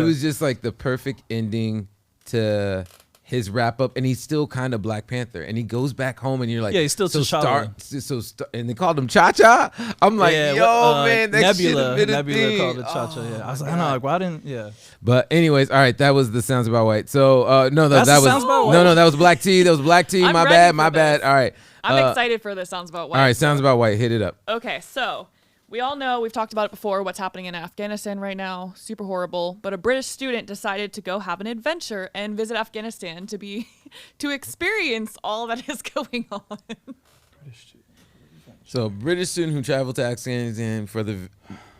was just like the perfect ending to his wrap up, and he's still kind of Black Panther, and he goes back home, and you're like, he's still T'Challa. And they called him Cha-Cha. I'm like, man, that should have been a thing. Nebula called it Cha-Cha. Yeah, I was like, I know, like, why didn't? Yeah. But anyways, all right, that was the Sounds About White. So no, That's that the was Sounds About White? no, that was Black Tea. That was Black Tea. I'm My ready bad. for My bad. this. All right. I'm excited for this Sounds About White. All right, Sounds About White. Hit it up. Okay, so we all know, we've talked about it before, what's happening in Afghanistan right now. Super horrible. But a British student decided to go have an adventure and visit Afghanistan to experience all that is going on. So British student who traveled to Afghanistan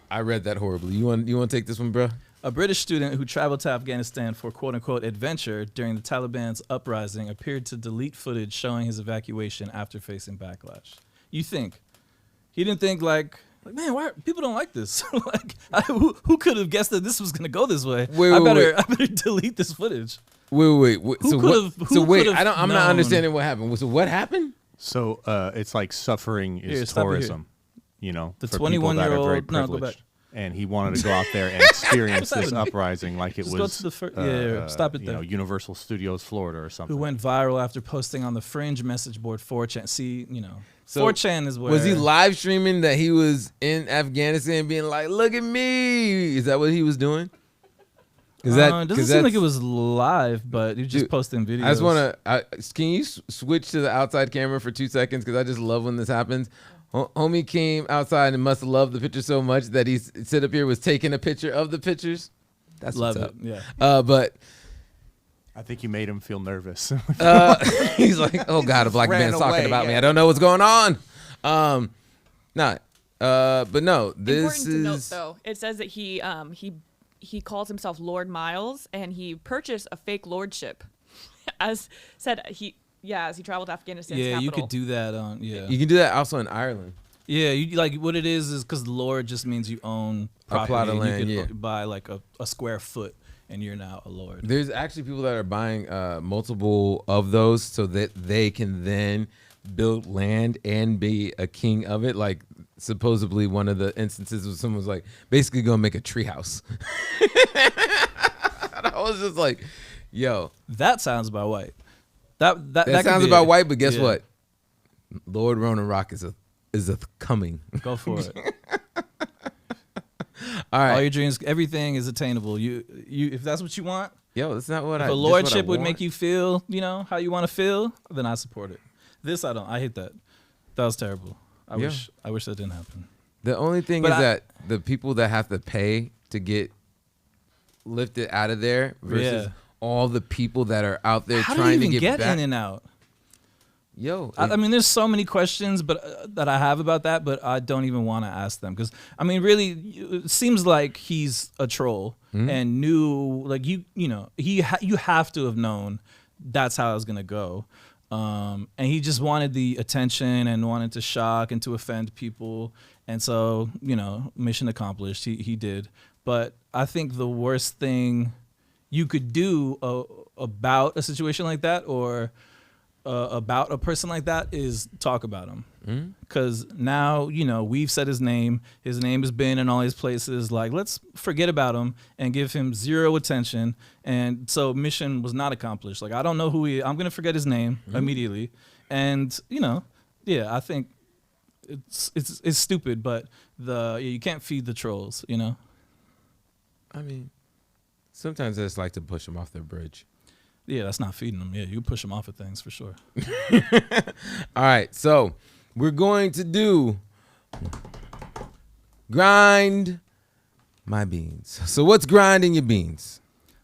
I read that horribly. You want to take this one, bro? A British student who traveled to Afghanistan for quote-unquote adventure during the Taliban's uprising appeared to delete footage showing his evacuation after facing backlash. You think? He didn't think like man, why people don't like this? Who could have guessed that this was gonna go this way? I better delete this footage. Wait. I'm not known? understanding what happened. So what happened? So it's like suffering is Here, stop it tourism, here. the The for people that are very 21-year-old. No, go privileged. back. And he wanted to go out there and experience this happening? uprising like it Just go was to the stop it there. Universal Studios Florida or something. Who went viral after posting on the Fringe message board 4chan. See, So 4chan is where Was he live streaming that he was in Afghanistan being like, look at me? Is that what he was doing? It doesn't seem like it was live, but he just posting videos. I just want to, can you switch to the outside camera for 2 seconds? Because I just love when this happens. Homie came outside and must have loved the picture so much that he sit up here was taking a picture of the pictures. That's Love what's it. up. Yeah. But I think you made him feel nervous. He's like, oh God, a black Ran man's talking away, about me. yeah. I don't know what's going on. But no, this Important to note, is though, it says that he calls himself Lord Miles, and he purchased a fake lordship, as he traveled to Afghanistan's Yeah, capital. you could do that on. Yeah, you can do that also in Ireland. yeah. You like what it is because Lord just means you own property. plot of and land, you yeah. could buy like a square foot, and you're now a lord. There's actually people that are buying multiple of those so that they can then build land and be a king of it. Like supposedly one of the instances was someone was like basically gonna make a treehouse. And I was just like, yo, That sounds about white. That that could sounds be about it. white, but guess Yeah, what? Lord Ronan Rock is a coming. Go for it. All right. All your dreams, everything is attainable. You if that's what you want, Yo, that's not what if I a just what I lordship would want. make you feel, how you want to feel, then I support it. This I don't. I hate that. That was terrible. I Yeah. wish that didn't happen. The only thing But is I- that the people that have to pay to get lifted out of there versus Yeah. all the people that are out there How did trying he even to get back. in and out? Yo, I mean, there's so many questions, but that I have about that, but I don't even want to ask them because I mean, really, it seems like he's a troll and knew, like you have to have known that's how it was gonna go, and he just wanted the attention and wanted to shock and to offend people, and so mission accomplished. He did, but I think the worst thing you could do about a situation like that or about a person like that is talk about him, because now we've said his name has been in all these places. Like, let's forget about him and give him zero attention, and so mission was not accomplished. Like, I don't know who I'm gonna forget his name immediately, and I think it's stupid, but you can't feed the trolls. I mean, sometimes I just like to push them off their bridge. Yeah, that's not feeding them. Yeah, you push them off of things for sure. All right, so we're going to do grind my beans. So what's grinding your beans?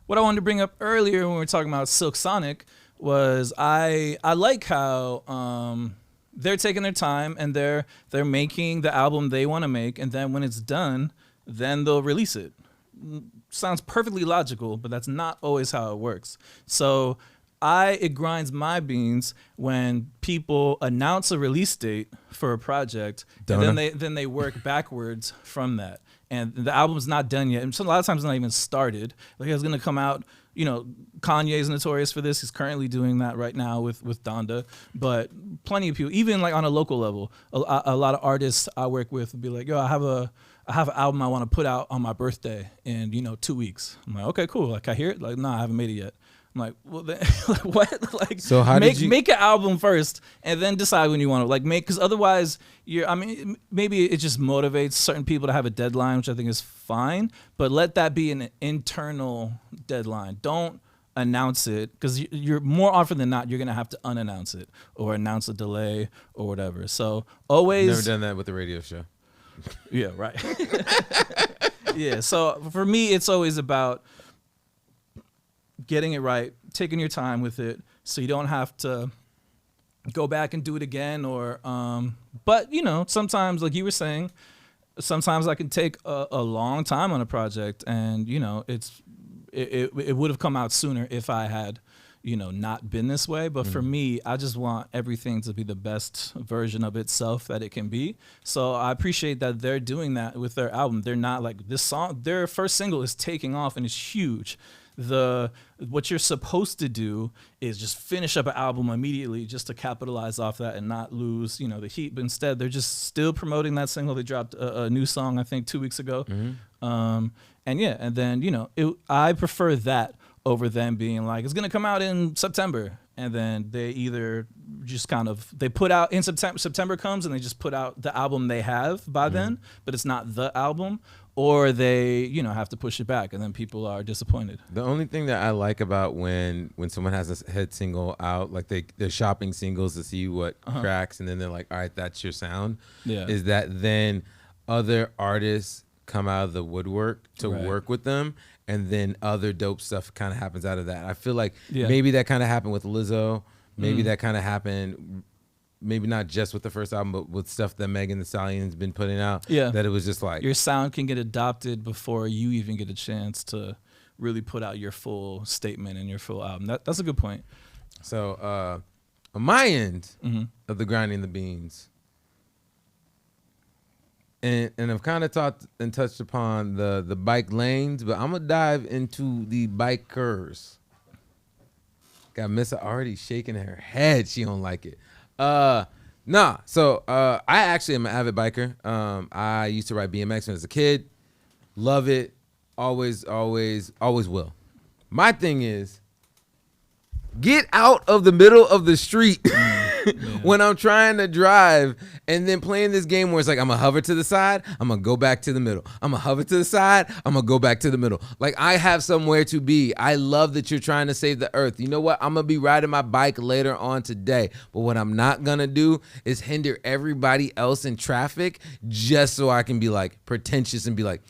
What I wanted to bring up earlier when we were talking about Silk Sonic was I like how they're taking their time and they're making the album they want to make, and then when it's done, then they'll release it. Sounds perfectly logical, but that's not always how it works. So it grinds my beans when people announce a release date for a project, and then they work backwards from that. And the album's not done yet. And so a lot of times it's not even started. Like, it's gonna come out. Kanye's notorious for this. He's currently doing that right now with Donda. But plenty of people, even like on a local level, a lot of artists I work with will be like, yo, I have an album I want to put out on my birthday in 2 weeks. I'm like, okay, cool. Like, I hear it. Like, nah, I haven't made it yet. I'm like, well, then, like, what? Like, So how did you make an album first and then decide when you want to make? Because otherwise, maybe it just motivates certain people to have a deadline, which I think is fine. But let that be an internal deadline. Don't announce it, because you're more often than not you're gonna have to unannounce it or announce a delay or whatever. So always Never done that with the radio show. Yeah, right. Yeah, so for me, it's always about getting it right, taking your time with it, so you don't have to go back and do it again. Or, but sometimes, like you were saying, sometimes I can take a long time on a project, and it would have come out sooner if I had not been this way. But for me, I just want everything to be the best version of itself that it can be. So I appreciate that they're doing that with their album. They're not like this song. Their first single is taking off and it's huge. What you're supposed to do is just finish up an album immediately just to capitalize off that and not lose, the heat. But instead, they're just still promoting that single. They dropped a new song, I think, 2 weeks ago. And then, I prefer that over them being like, it's gonna come out in September, and then they either just they put out in September comes and they just put out the album they have by then, but it's not the album, or they have to push it back, and then people are disappointed. The only thing that I like about when someone has a hit single out, like they're shopping singles to see what cracks, and then they're like, all right, that's your sound, is that then other artists come out of the woodwork to work with them, and then other dope stuff kind of happens out of that. I feel like Yeah. maybe that kind of happened with Lizzo. Maybe that kind of happened, maybe not just with the first album, but with stuff that Megan Thee Stallion's been putting out. Yeah. That it was just like Your sound can get adopted before you even get a chance to really put out your full statement and your full album. That's a good point. So on my end of the grinding the beans, and I've kind of talked and touched upon the bike lanes, but I'm gonna dive into the bikers. Got Missa already shaking her head. She don't like it. Nah. So I actually am an avid biker. I used to ride BMX when I was a kid. Love it. Always will. My thing is, get out of the middle of the street when I'm trying to drive, and then playing this game where it's like I'm gonna hover to the side, I'm gonna go back to the middle. I'm gonna hover to the side, I'm gonna go back to the middle. Like, I have somewhere to be. I love that you're trying to save the earth. You know what? I'm gonna be riding my bike later on today, but what I'm not gonna do is hinder everybody else in traffic just so I can be like pretentious and be like,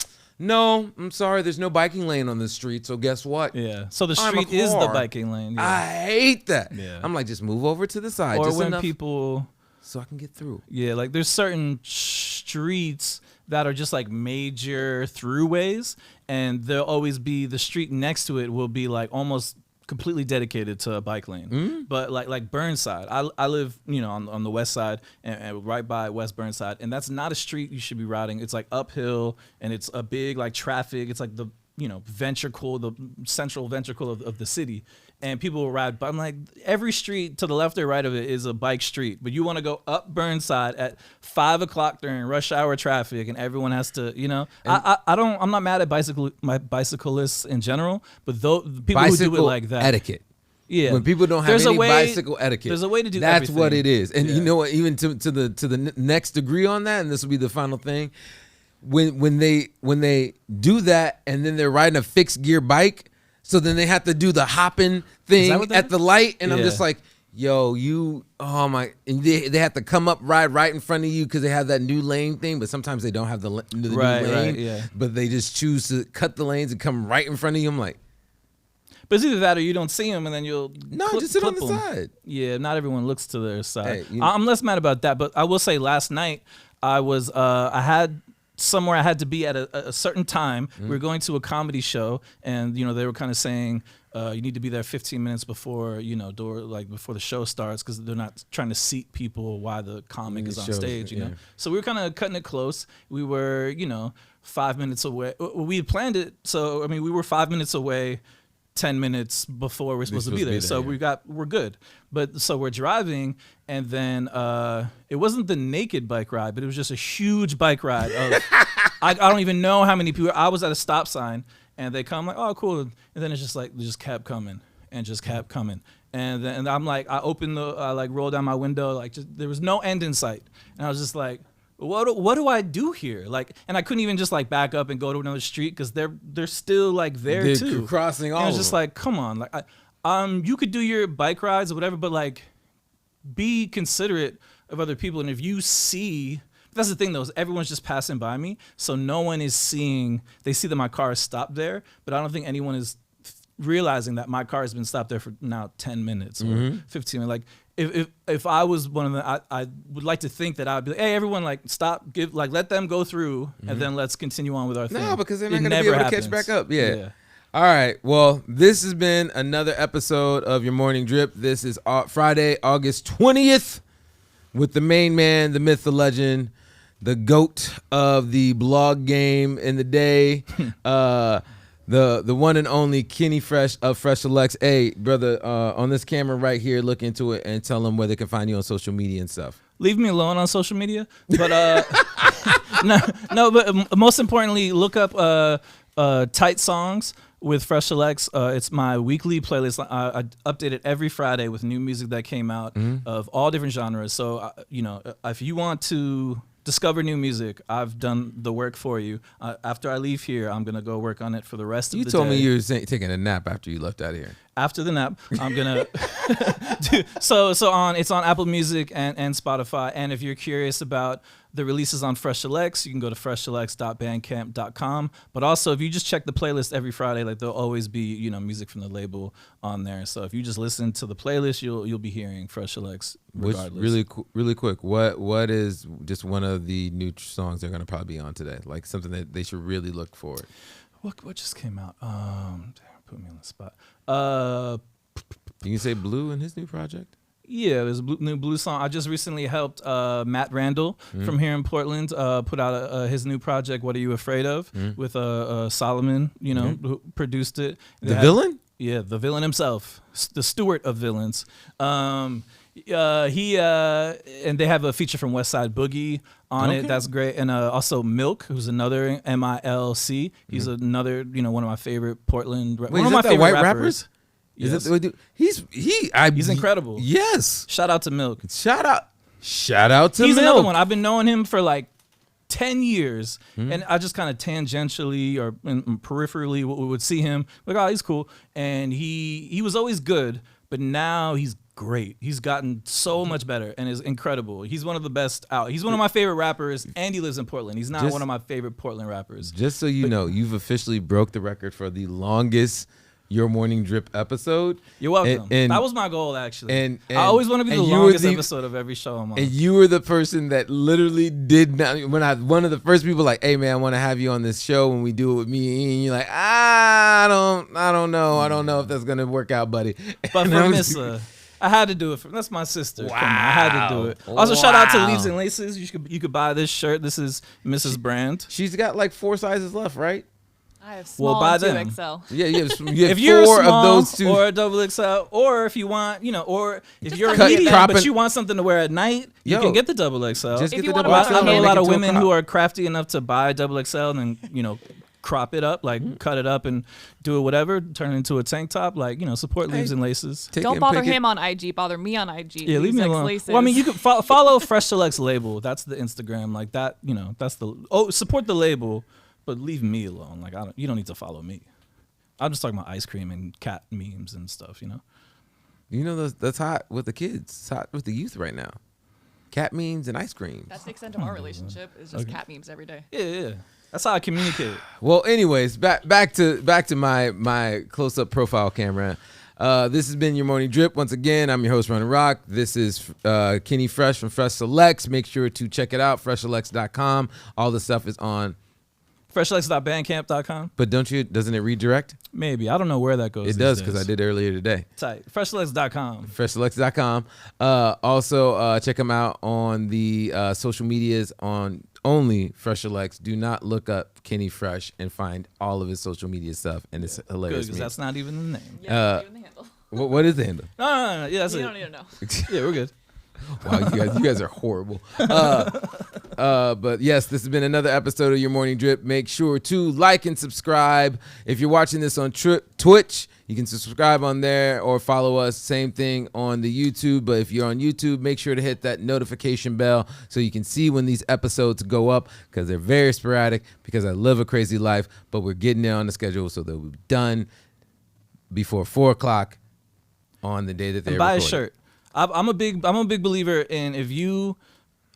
no, I'm sorry, there's no biking lane on the street, so guess what? Yeah. So the I'm a street is the car. biking lane. Yeah. I hate that. Yeah. I'm like, just move over to the side. Or just when enough people, so I can get through. yeah, like there's certain streets that are just like major throughways, and there'll always be the street next to it will be like almost completely dedicated to a bike lane. But like Burnside, I live, you know, on the west side and right by West Burnside, and that's not a street you should be riding. It's like uphill, and it's a big like traffic. It's like the, you know, ventricle, the central ventricle of the city, and people will ride. But I'm like, every street to the left or right of it is a bike street, but you want to go up Burnside at 5 o'clock during rush hour traffic, and everyone has to, you know. I'm not mad at bicyclists in general, but the people who do it like that. Etiquette. Yeah, When people don't have There's a any way- bicycle etiquette, there's a way to do that's what everything. it is. And you Yeah. know what? Even to the next degree on that, and this will be the final thing. When they do that, and then they're riding a fixed gear bike, so then they have to do the hopping thing what that at is? the light, and I'm Yeah. just like, yo, oh my, and they have to come up right in front of you because they have that new lane thing, but sometimes they don't have the new lane, yeah. but they just choose to cut the lanes and come right in front of you. I'm like, But it's either that or you don't see them, and then you'll just sit on the clip 'em. side. Yeah, not everyone looks to their side. Hey, I'm less mad about that, but I will say last night I was I had somewhere I had to be at a certain time. We were going to a comedy show, and you know they were kind of saying you need to be there 15 minutes before, you know, before the show starts, because they're not trying to seat people while the comic is on shows, stage. You know, yeah. so we were kind of cutting it close. We were, you know, 5 minutes away. We had planned it, so I mean, we were 5 minutes away. 10 minutes before we're supposed to be there. So yeah. we're good. But so we're driving, and then it wasn't the naked bike ride, but it was just a huge bike ride of I don't even know how many people. I was at a stop sign, and they come like, oh cool, and then it's just like they just kept coming and just kept coming. And then I'm like, I rolled down my window, like just, there was no end in sight. And I was just like, what do I do here? Like, and I couldn't even just like back up and go to another street because they're still like there They're too, crossing all And I was of just them. like, come on, like, you could do your bike rides or whatever, but like, be considerate of other people. And if you see, that's the thing though, is everyone's just passing by me, so no one is seeing. They see that my car is stopped there, but I don't think anyone is realizing that my car has been stopped there for now 10 minutes or 15 minutes. Like, if I was one of them, I would like to think that I would be like, hey, everyone, like, stop, let them go through, and then let's continue on with our thing. no, because they're not It going to be never able to catch happens. back up. Yeah. All right. Well, this has been another episode of Your Morning Drip. This is Friday, August 20th, with the main man, the myth, the legend, the GOAT of the blog game in the day, the one and only Kenny Fresh of Fresh Selects. Hey, brother, on this camera right here, look into it and tell them where they can find you on social media and stuff. Leave me alone on social media, but no. But most importantly, look up Tight Songs with Fresh Selects. It's my weekly playlist. I update it every Friday with new music that came out of all different genres. So you know, if you want to discover new music, I've done the work for you. After I leave here, I'm gonna go work on it for the rest of the day. You told me you were taking a nap after you left out of here. after the nap, I'm gonna it's on Apple Music and Spotify. And if you're curious about the releases on Fresh Selects, you can go to freshselects.bandcamp.com. But also, if you just check the playlist every Friday, like there'll always be music from the label on there. So if you just listen to the playlist, you'll be hearing Fresh Selects regardless. Which really quick, what is just one of the new songs they're gonna probably be on today? Like something that they should really look for. What just came out? Damn, put me on the spot. You can say Blue in his new project. Yeah, there's a new blues song. I just recently helped Matt Randall from here in Portland put out his new project, What Are You Afraid Of, with Solomon, who produced it. The villain? Yeah, the villain himself, the steward of villains. And they have a feature from West Side Boogie on it. That's great. And also Milk, who's another MILC. He's another, one of my favorite Portland. Wait, one is of my that the favorite white rappers. Is Yes. it? He's incredible. Yes. Shout out to Milk. Shout out to He's Milk. another one. I've been knowing him for like 10 years, and I just kind of tangentially or peripherally would see him like, oh, he's cool, and he was always good, but now he's great. He's gotten so much better and is incredible. He's one of the best out. He's one of my favorite rappers, and he lives in Portland. He's not one of my favorite Portland rappers. Just so you know, you've officially broke the record for the longest Your Morning Drip episode. You're welcome. And that was my goal, actually. and I always want to be the you were longest the- episode of every show I'm on. And you were the person that literally did not. One of the first people like, hey man, I want to have you on this show when we do it with me. And you're like, I don't know if that's gonna work out, buddy. But And for I was- Missa, I had to do it. That's my sister. Come on, I had to do it. Also, shout out to Leaves and Laces. You could buy this shirt. This is Mrs. Brand. She's got like 4 sizes left, right? I have small buy and them. 2XL. Yeah, you have If you're 4 small of those 2. or a double XL, or if you want, or if you're a cut- medium crop but it. you want something to wear at night, you Yo, can get the double XL. just If get you the wanna double buy XL. I know a and lot make of it to a women who crop. are crafty enough to buy double XL and then crop it up, like cut it up and do it whatever, turn it into a tank top, like support Leaves and Laces. Take it Don't and bother pick it. him on IG. Bother me on IG. Yeah, leave me alone. Laces. Well, I mean, you can follow Fresh Selects label. That's the Instagram, like that. That's the support the label, but leave me alone. Like you don't need to follow me. I'm just talking about ice cream and cat memes and stuff. That's hot with the kids. It's hot with the youth right now. Cat memes and ice creams. That's the extent of our relationship. Is just cat memes every day. Yeah. That's how I communicate. Well, anyways, back to my close-up profile camera. This has been Your Morning Drip. Once again, I'm your host, Running Rock. This is Kenny Fresh from Fresh Selects. Make sure to check it out, freshselects.com. All the stuff is on. Freshselects.bandcamp.com. But doesn't it redirect? Maybe. I don't know where that goes. It these does, days. because I did earlier today. Tight. Freshselects.com. Freshselects.com. Also, check them out on the social medias on only Fresh Selects. Do not look up Kenny Fresh and find all of his social media stuff, and it's Good, hilarious. because that's not even the name. Yeah, even the handle. What is the handle? No. Yeah, that's You it. don't need to know. Yeah, we're good. Wow, you guys are horrible. But yes, this has been another episode of Your Morning Drip. Make sure to like and subscribe. If you're watching this on Twitch, you can subscribe on there or follow us. Same thing on the YouTube. But if you're on YouTube, make sure to hit that notification bell so you can see when these episodes go up, because they're very sporadic, because I live a crazy life. But we're getting it on the schedule so that we're done before 4 o'clock on the day that they're And buy recording. a shirt. I'm a big believer in, if you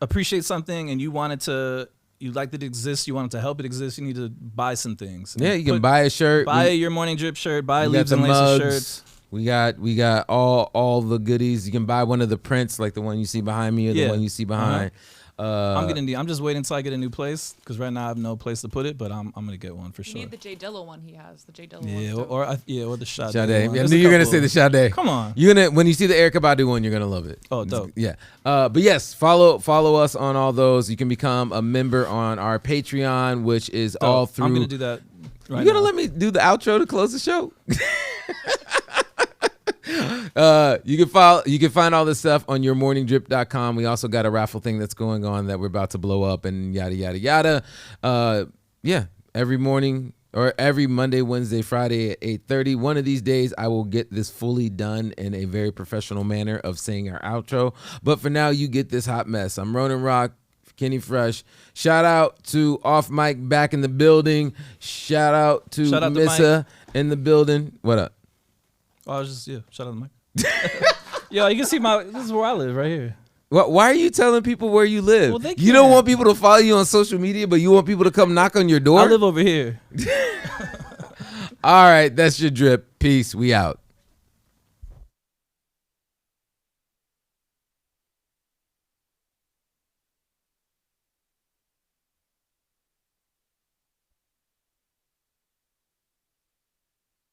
appreciate something and you want it to, you like it to exist, you want it to help it exist, you need to buy some things. Yeah, you can buy a shirt. Buy Your Morning Drip shirt. Buy We got Leaves the and Laces mugs. shirts. We got all the goodies. You can buy one of the prints, like the one you see behind me or the one you see behind. I'm just waiting until I get a new place, because right now I have no place to put it, but I'm gonna get one for You sure. need the J Dilla one he has. The J Dilla Yeah, one. or the Sade. Sade. one. I There's knew a you were gonna couple say of the them. Sade. Come on. You're gonna, when you see the Erykah Badu one, you're gonna love it. Oh, dope. Yeah. But yes, follow us on all those. You can become a member on our Patreon, which is all through. I'm gonna do that. Right You gonna now. let me do the outro to close the show? You can find all this stuff on yourmorningdrip.com. We also got a raffle thing that's going on that we're about to blow up and yada yada yada. Yeah, every morning or every Monday, Wednesday, Friday at 8:30. One of these days I will get this fully done in a very professional manner of saying our outro. But for now, you get this hot mess. I'm Ronan Rock, Kenny Fresh. Shout out to Off Mic back in the building. Shout out to Shout out to Missa in the building. What up? Oh, I was just shout out the mic. Yo, you can see this is where I live right here. Why are you telling people where you live? Well, they you don't can't. want people to follow you on social media, but you want people to come knock on your door? I live over here. All right, that's your drip. Peace. We out.